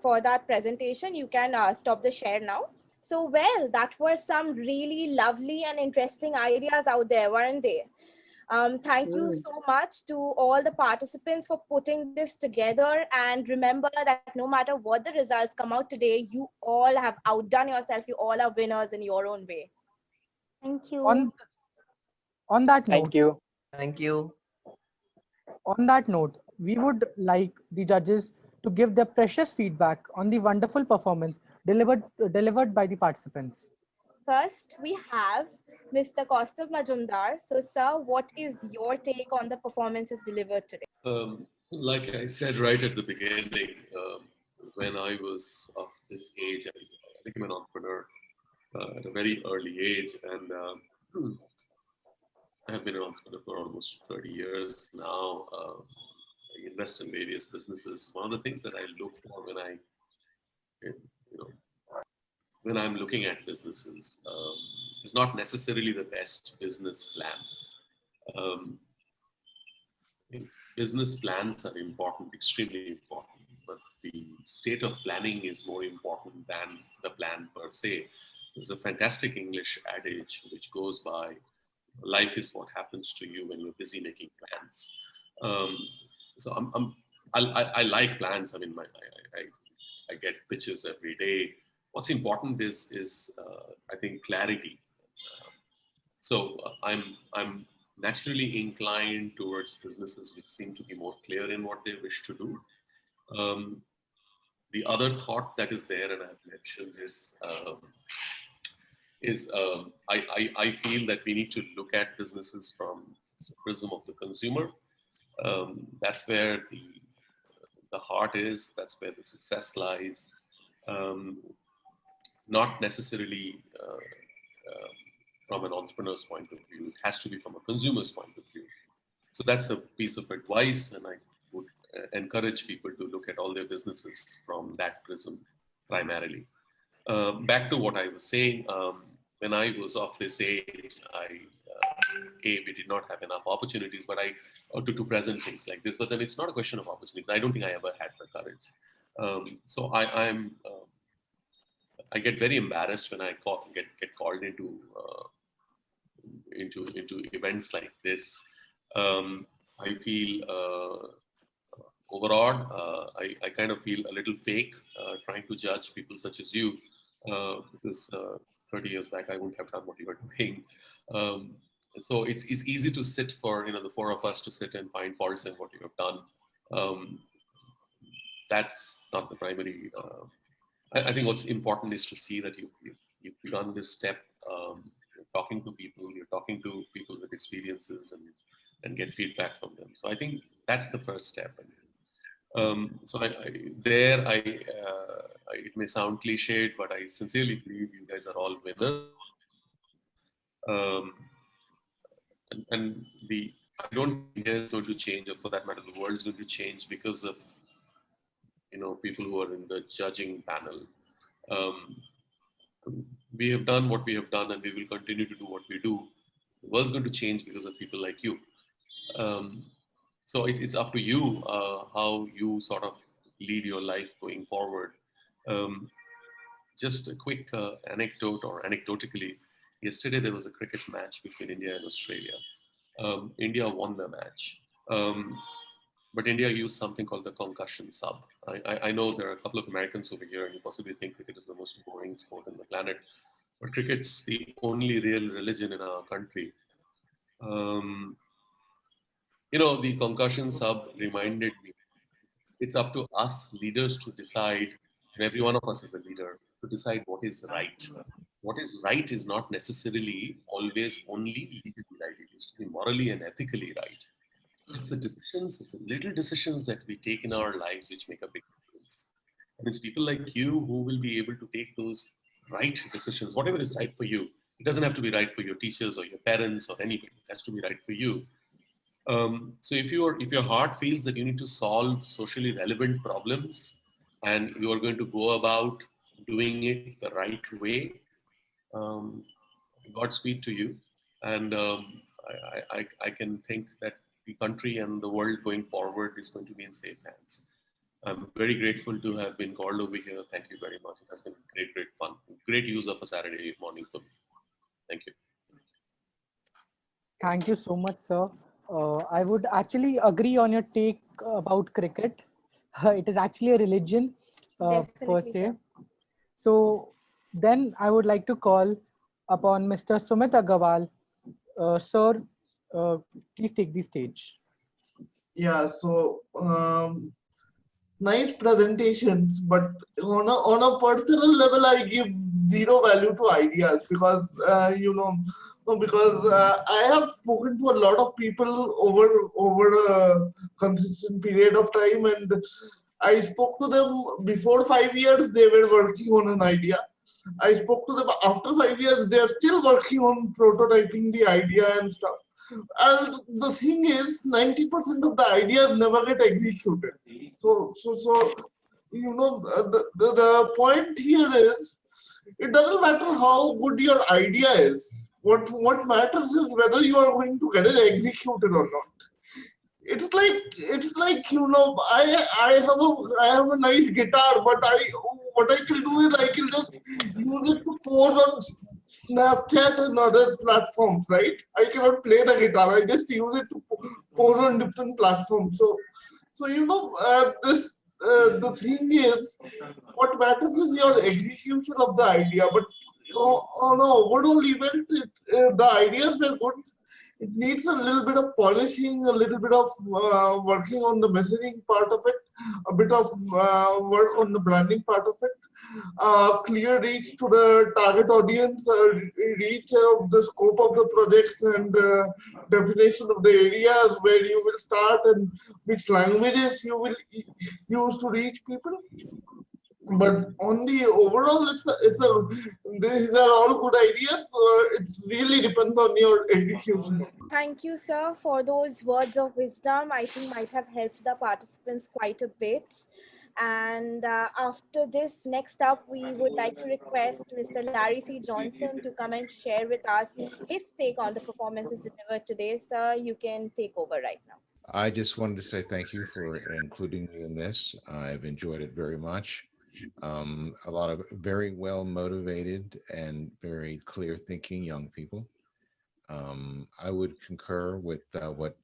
for that presentation. You can stop the share now. So well, that were some really lovely and interesting ideas out there, weren't they? Thank you so much to all the participants for putting this together. And remember that no matter what the results come out today, you all have outdone yourself. You all are winners in your own way. Thank you. On that note, Thank you. Thank you. On that note, we would like the judges to give their precious feedback on the wonderful performance delivered by the participants. First, we have Mr. Kaustav Majumdar. So, sir, what is your take on the performances delivered today? Like I said right at the beginning, when I was of this age, I became an entrepreneur at a very early age, and I have been an entrepreneur for almost 30 years now. I invest in various businesses. One of the things that I look for when I'm looking at businesses is not necessarily the best business plan. Business plans are important, extremely important, but the state of planning is more important than the plan per se. There's a fantastic English adage which goes by, life is what happens to you when you're busy making plans. So I like plans. I mean, I get pitches every day. What's important is I think clarity. So I'm naturally inclined towards businesses which seem to be more clear in what they wish to do. The other thought that is there, and I've mentioned this, I feel that we need to look at businesses from the prism of the consumer. That's where the heart is. That's where the success lies. Not necessarily from an entrepreneur's point of view. It has to be from a consumer's point of view. So that's a piece of advice, and I would encourage people to look at all their businesses from that prism primarily. Back to what I was saying, when I was of this age, we did not have enough opportunities, but to present things like this. But then it's not a question of opportunities. I don't think I ever had the courage. So I get very embarrassed when I get called into events like this. I feel overawed. I kind of feel a little fake trying to judge people such as you, because 30 years back I wouldn't have done what you were doing. So it's easy to sit for the four of us to sit and find faults in what you have done. That's not the primary. I think what's important is to see that you've done this step. You're talking to people. You're talking to people with experiences and get feedback from them. So I think that's the first step. So it may sound cliched, but I sincerely believe you guys are all winners. I don't think India is going to change, or for that matter, the world is going to change because of people who are in the judging panel. We have done what we have done, and we will continue to do what we do. The world's going to change because of people like you. So it's up to you how you sort of lead your life going forward. Just a quick anecdote, or anecdotically, yesterday there was a cricket match between India and Australia. India won the match. but India used something called the concussion sub. I know there are a couple of Americans over here, and you possibly think cricket is the most boring sport on the planet, but cricket's the only real religion in our country. The concussion sub reminded me it's up to us leaders to decide, and every one of us is a leader, to decide what is right. What is right is not necessarily always only legally right. It needs to be morally and ethically right. So it's the decisions, it's the little decisions that we take in our lives which make a big difference. And it's people like you who will be able to take those right decisions, whatever is right for you. It doesn't have to be right for your teachers or your parents or anybody. It has to be right for you. So if your heart feels that you need to solve socially relevant problems and you are going to go about doing it the right way, Godspeed to you. And I can think that the country and the world going forward is going to be in safe hands. I'm very grateful to have been called over here. Thank you very much. It has been great fun. Great use of a Saturday morning for me. Thank you. Thank you so much, sir. I would actually agree on your take about cricket. It is actually a religion per Definitely, se. sir. So then I would like to call upon Mr. Sumit Agarwal. Sir, please take the stage. Yeah, so nice presentations, but on a personal level, I give zero value to ideas because I have spoken to a lot of people over a consistent period of time, and I spoke to them before 5 years. They were working on an idea. I spoke to them after 5 years. They are still working on prototyping the idea and stuff. And the thing is, 90% of the ideas never get executed. So the point here is, it doesn't matter how good your idea is. What matters is whether you are going to get it executed or not. It's like I have a nice guitar, but what I can do is I can just use it to pose on Snapchat and other platforms, right? I cannot play the guitar. I just use it to pose on different platforms. The thing is, what matters is your execution of the idea. But on an overall event, the ideas were good. It needs a little bit of polishing, a little bit of working on the messaging part of it, a bit of work on the branding part of it, clear reach to the target audience, reach of the scope of the projects, and definition of the areas where you will start and which languages you will use to reach people. But on the overall, these are all good ideas. It really depends on your execution. Thank you, sir, for those words of wisdom. I think might have helped the participants quite a bit. And after this, next up, we would like to request Mr. Larry C. Johnson to come and share with us his take on the performances delivered today. Sir, you can take over right now. I just wanted to say thank you for including me in this. I've enjoyed it very much. A lot of very well motivated and very clear thinking young people. I would concur with what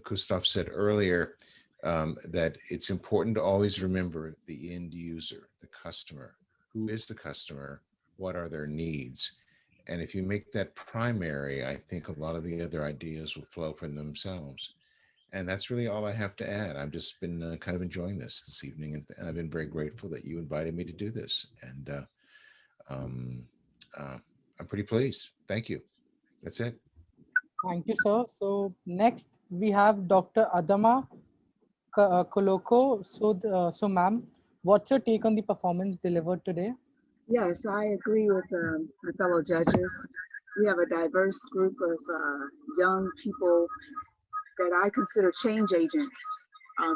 Christoph said earlier, that it's important to always remember the end user, the customer. Who is the customer? What are their needs? And if you make that primary, I think a lot of the other ideas will flow from themselves. And that's really all I have to add. I've just been kind of enjoying this evening, and I've been very grateful that you invited me to do this. And I'm pretty pleased. Thank you. That's it. Thank you, sir. So next we have Dr. Adama Koloko. So ma'am, what's your take on the performance delivered today? Yes, I agree with my fellow judges. We have a diverse group of young people that I consider change agents.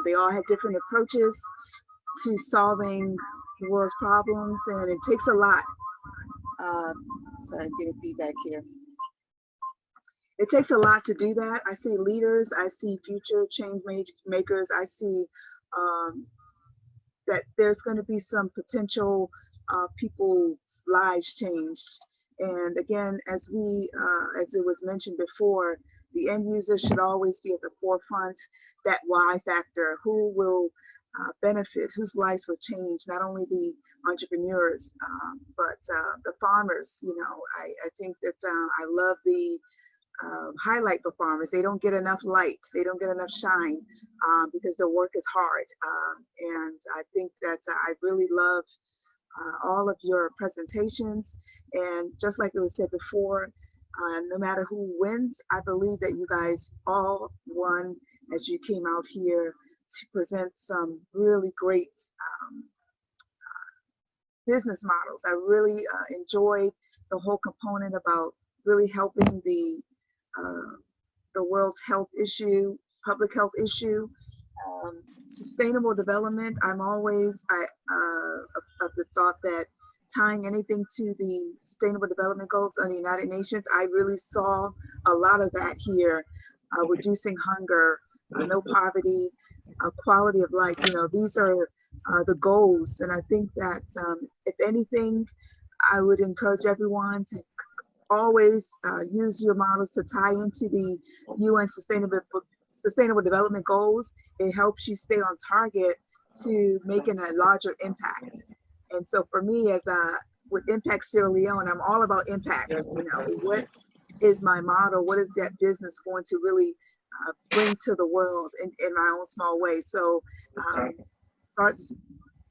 They all have different approaches to solving the world's problems, and it takes a lot. Sorry, I'm getting feedback here. It takes a lot to do that. I see leaders, I see future change makers, I see that there's going to be some potential people's lives changed. And again, as it was mentioned before, the end user should always be at the forefront. That why factor, who will benefit, whose lives will change, not only the entrepreneurs, but the farmers. You know, I think that I love the highlight for farmers. They don't get enough light, they don't get enough shine because their work is hard. And I think that I really love all of your presentations. And just like it was said before, no matter who wins, I believe that you guys all won as you came out here to present some really great business models. I really enjoyed the whole component about really helping the world's health issue, public health issue, sustainable development. I'm always of the thought that tying anything to the sustainable development goals of the United Nations, I really saw a lot of that here, reducing hunger, no poverty, quality of life. You know, these are the goals. And I think that if anything, I would encourage everyone to always use your models to tie into the UN Sustainable Development Goals. It helps you stay on target to making a larger impact. And so for me, as with Impact Sierra Leone, I'm all about impact. You know, what is my model? What is that business going to really bring to the world in my own small way? So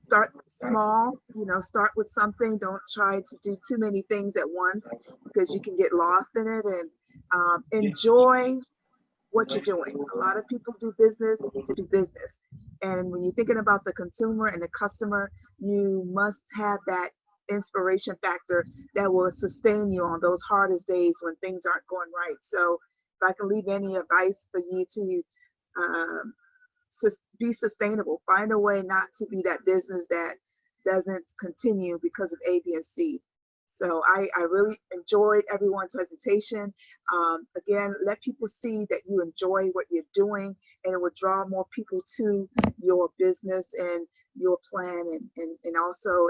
start small, you know, start with something. Don't try to do too many things at once because you can get lost in it, and enjoy what you're doing. A lot of people do business to do business. And when you're thinking about the consumer and the customer, you must have that inspiration factor that will sustain you on those hardest days when things aren't going right. So if I can leave any advice for you to be sustainable, find a way not to be that business that doesn't continue because of A, B, and C. So I really enjoyed everyone's presentation. Again, let people see that you enjoy what you're doing, and it will draw more people to your business and your plan, and also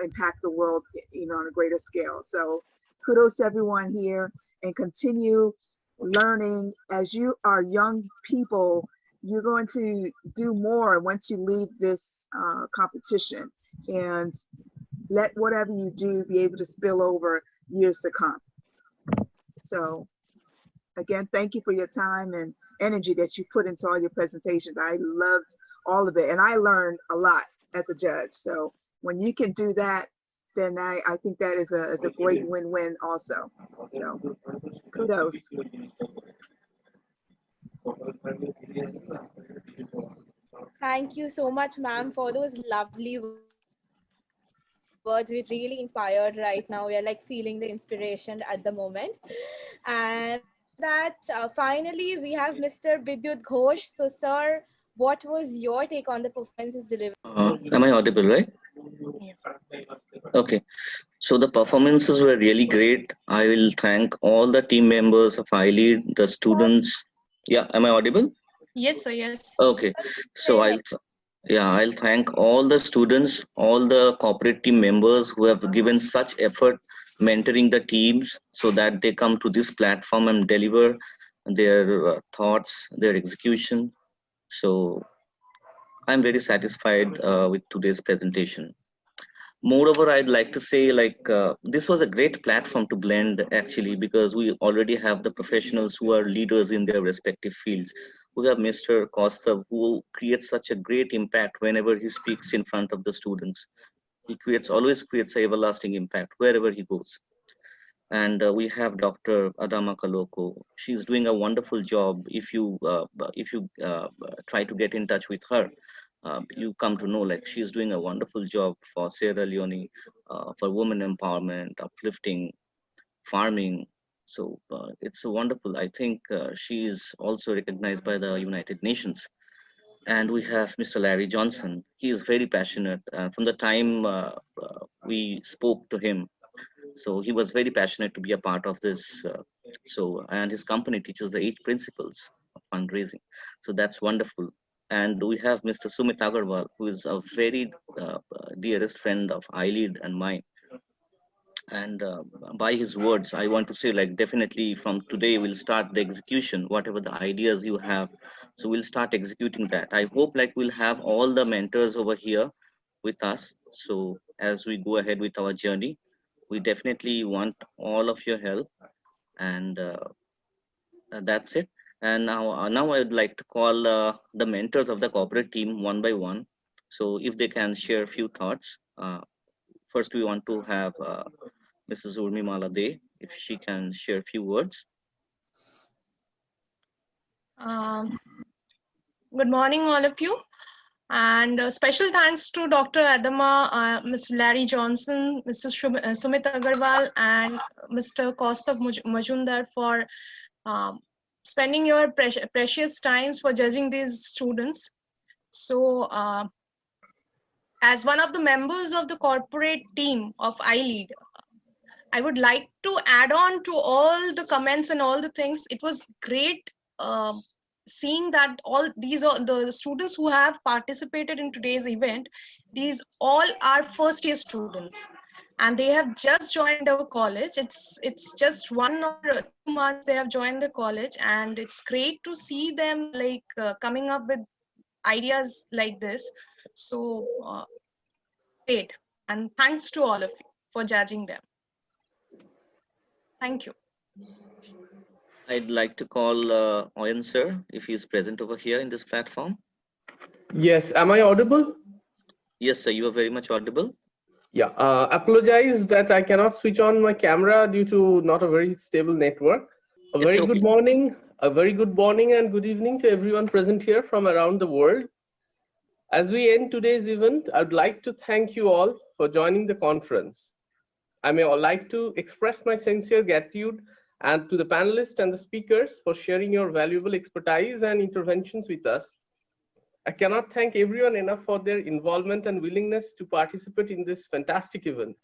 impact the world, on a greater scale. So kudos to everyone here, and continue learning. As you are young people, you're going to do more once you leave this competition, and let whatever you do be able to spill over years to come. So again, thank you for your time and energy that you put into all your presentations. I loved all of it, and I learned a lot as a judge. So when you can do that, then I think that is a great win-win also. So kudos. Thank you so much, ma'am, for those lovely words. We're really inspired right now. We are like feeling the inspiration at the moment. And that finally we have Mr. Vidyut Ghosh. So sir, what was your take on the performances delivered? Am I audible, right? Okay. So the performances were really great. I will thank all the team members of iLEAD, the students. Yeah, am I audible? Yes, sir, yes. Okay. So I'll thank all the students, all the corporate team members who have given such effort mentoring the teams so that they come to this platform and deliver their thoughts, their execution. So I'm very satisfied with today's presentation. Moreover, I'd like to say this was a great platform to blend actually, because we already have the professionals who are leaders in their respective fields. We have Mr. Costa, who creates such a great impact whenever he speaks in front of the students. He always creates an everlasting impact wherever he goes. And we have Dr. Adama Kaloko. She's doing a wonderful job. If you try to get in touch with her, you come to know she's doing a wonderful job for Sierra Leone, for women empowerment, uplifting, farming. So it's wonderful. I think she is also recognized by the United Nations. And we have Mr. Larry Johnson. He is very passionate. From the time we spoke to him, so he was very passionate to be a part of this. And his company teaches the 8 principles of fundraising. So that's wonderful. And we have Mr. Sumit Agarwal, who is a very dearest friend of iLEAD and mine. And by his words, I want to say, like, definitely from today we'll start the execution, whatever the ideas you have. So we'll start executing that. I hope like we'll have all the mentors over here with us. So as we go ahead with our journey, we definitely want all of your help. And that's it. And now I would like to call the mentors of the corporate team one by one. So if they can share a few thoughts. First, we want to have Mrs. Urmi Malade, if she can share a few words. Um, Good morning, all of you. And special thanks to Dr. Adama, Mr. Larry Johnson, Mr. Sumit Agarwal, and Mr. Kaustav Majumdar for spending your precious times for judging these students. So, as one of the members of the corporate team of iLEAD, I would like to add on to all the comments and all the things. It was great seeing that all these are the students who have participated in today's event. These all are first year students, and they have just joined our college. It's just 1 or 2 months they have joined the college, and it's great to see them like coming up with ideas like this. So great, and thanks to all of you for judging them. Thank you. I'd like to call Oyan sir, if he's present over here in this platform. Yes, am I audible? Yes, sir, you are very much audible. Yeah, apologize that I cannot switch on my camera due to not a very stable network. A very good morning, and good evening to everyone present here from around the world. As we end today's event, I'd like to thank you all for joining the conference. I may like to express my sincere gratitude and to the panelists and the speakers for sharing your valuable expertise and interventions with us. I cannot thank everyone enough for their involvement and willingness to participate in this fantastic event.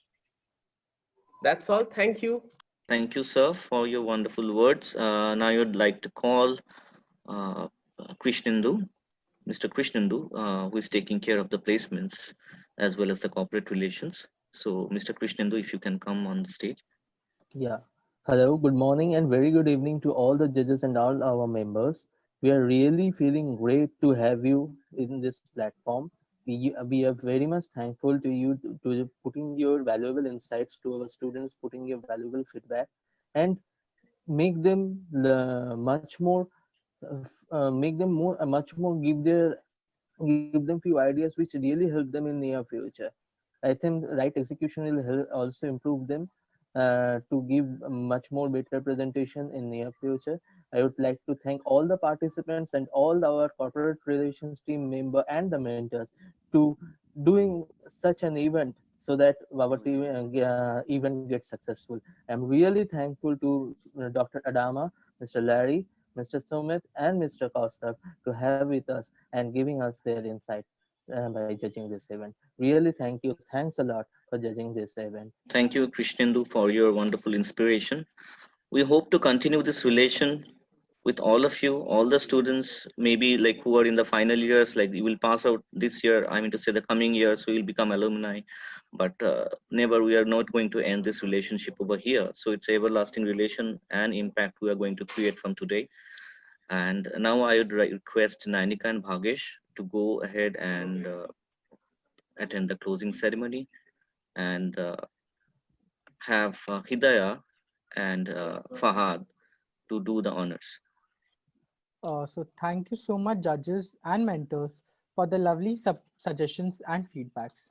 That's all. Thank you. Thank you, sir, for your wonderful words. Now I would like to call Krishnendu, Mr. Krishnendu, who is taking care of the placements as well as the corporate relations. So, Mr. Krishnendu, if you can come on the stage. Yeah. Hello, good morning and very good evening to all the judges and all our members. We are really feeling great to have you in this platform. We are very much thankful to you to putting your valuable insights to our students, putting your valuable feedback, and make them much more give them few ideas which really help them in near future. I think right execution will help also improve them to give a much more better presentation in near future. I would like to thank all the participants and all our corporate relations team member and the mentors to doing such an event so that our team event gets successful. I'm really thankful to Dr. Adama, Mr. Larry, Mr. Sumit, and Mr. Kaustav to have with us and giving us their insight by judging this event. Really, thank you. Thanks a lot for judging this event. Thank you, Krishnendu, for your wonderful inspiration. We hope to continue this relation with all of you, all the students, maybe like who are in the final years, like you will pass out this year, I mean to say the coming years, we will become alumni, but never, we are not going to end this relationship over here. So it's everlasting relation and impact we are going to create from today. And now I would request Nainika and Bhagesh to go ahead and attend the closing ceremony and have Hidayah and Fahad to do the honors. So thank you so much, judges and mentors, for the lovely suggestions and feedbacks.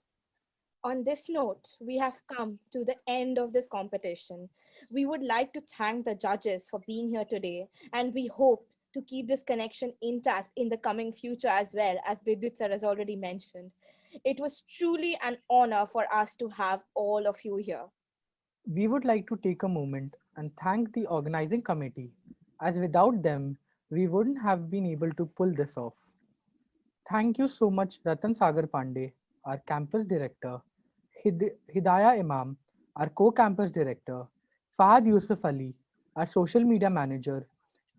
On this note, we have come to the end of this competition. We would like to thank the judges for being here today, and we hope to keep this connection intact in the coming future as well, as Bidut sir has already mentioned. It was truly an honor for us to have all of you here. We would like to take a moment and thank the organizing committee, as without them, we wouldn't have been able to pull this off. Thank you so much, Ratan Sagar Pandey, our campus director, Hidayah Imam, our co-campus director, Fahad Yusuf Ali, our social media manager,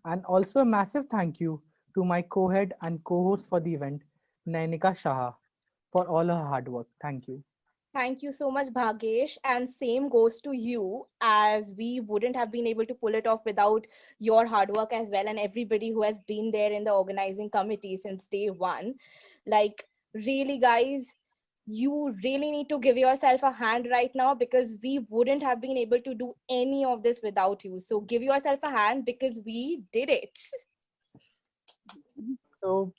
and also a massive thank you to my co-head and co-host for the event, Nainika Shah, for all her hard work. Thank you. Thank you so much, Bhagesh. And same goes to you, as we wouldn't have been able to pull it off without your hard work as well, and everybody who has been there in the organizing committee since day one. Like, really, guys, you really need to give yourself a hand right now, because we wouldn't have been able to do any of this without you. So give yourself a hand, because we did it. So,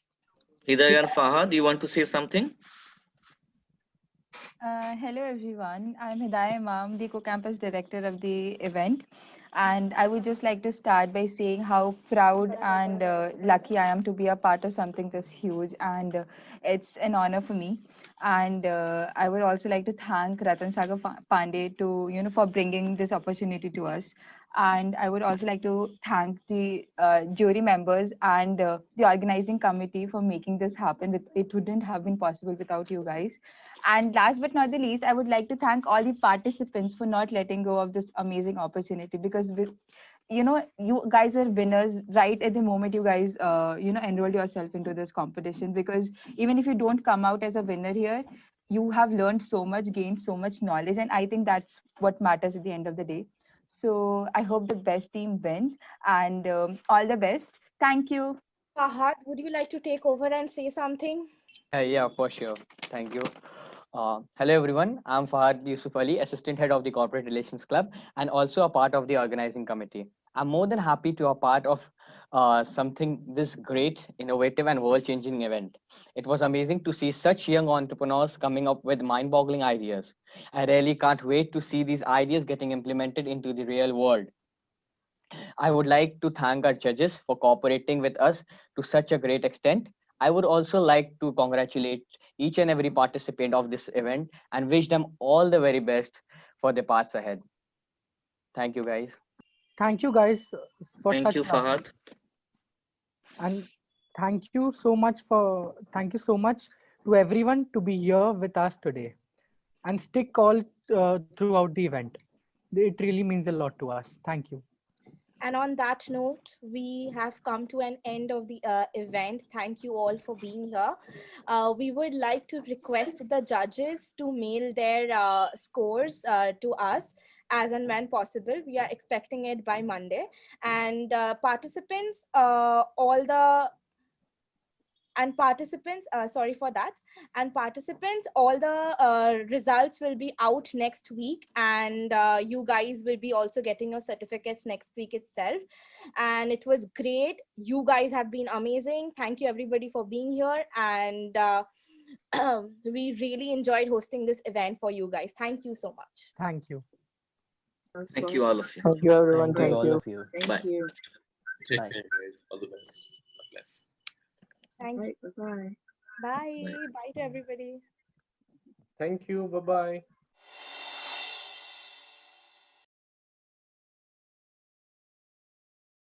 Hidayah and Fahad, you want to say something? Hello everyone, I'm Hidayah Imam, the co-campus director of the event. And I would just like to start by saying how proud and lucky I am to be a part of something this huge, and it's an honor for me. And I would also like to thank Ratan Sagar Pandey for bringing this opportunity to us. And I would also like to thank the jury members and the organizing committee for making this happen. It wouldn't have been possible without you guys. And last but not the least, I would like to thank all the participants for not letting go of this amazing opportunity, because you guys are winners right at the moment you guys enrolled yourself into this competition. Because even if you don't come out as a winner here, you have learned so much, gained so much knowledge, and I think that's what matters at the end of the day. So I hope the best team wins, and all the best. Thank you. Fahad, would you like to take over and say something? Yeah, for sure. Thank you. Hello everyone, I'm Fahad Yusuf Ali, Assistant Head of the Corporate Relations Club and also a part of the organizing committee. I'm more than happy to be a part of something this great, innovative and world-changing event. It was amazing to see such young entrepreneurs coming up with mind-boggling ideas. I really can't wait to see these ideas getting implemented into the real world. I would like to thank our judges for cooperating with us to such a great extent. I would also like to congratulate each and every participant of this event and wish them all the very best for the paths ahead. Thank you, guys. thank you guys for Thank such you, love. Fahad. And thank you so much to everyone to be here with us today and stick all throughout the event. It really means a lot to us. Thank you. And on that note, we have come to an end of the event. Thank you all for being here. We would like to request the judges to mail their scores to us as and when possible. We are expecting it by Monday. And participants, sorry for that, and participants, all the results will be out next week, and you guys will be also getting your certificates next week itself. And it was great. You guys have been amazing. Thank you everybody for being here, and we really enjoyed hosting this event for you guys. Thank you so much. Thank you. Thank you, all of you. Thank you, everyone. Thank Thank you. you. All of you. Bye. Thank you. Take Bye. care, guys. All the best. God bless. Thank you. Bye. Bye. Bye. Bye to everybody. Thank you. Bye-bye.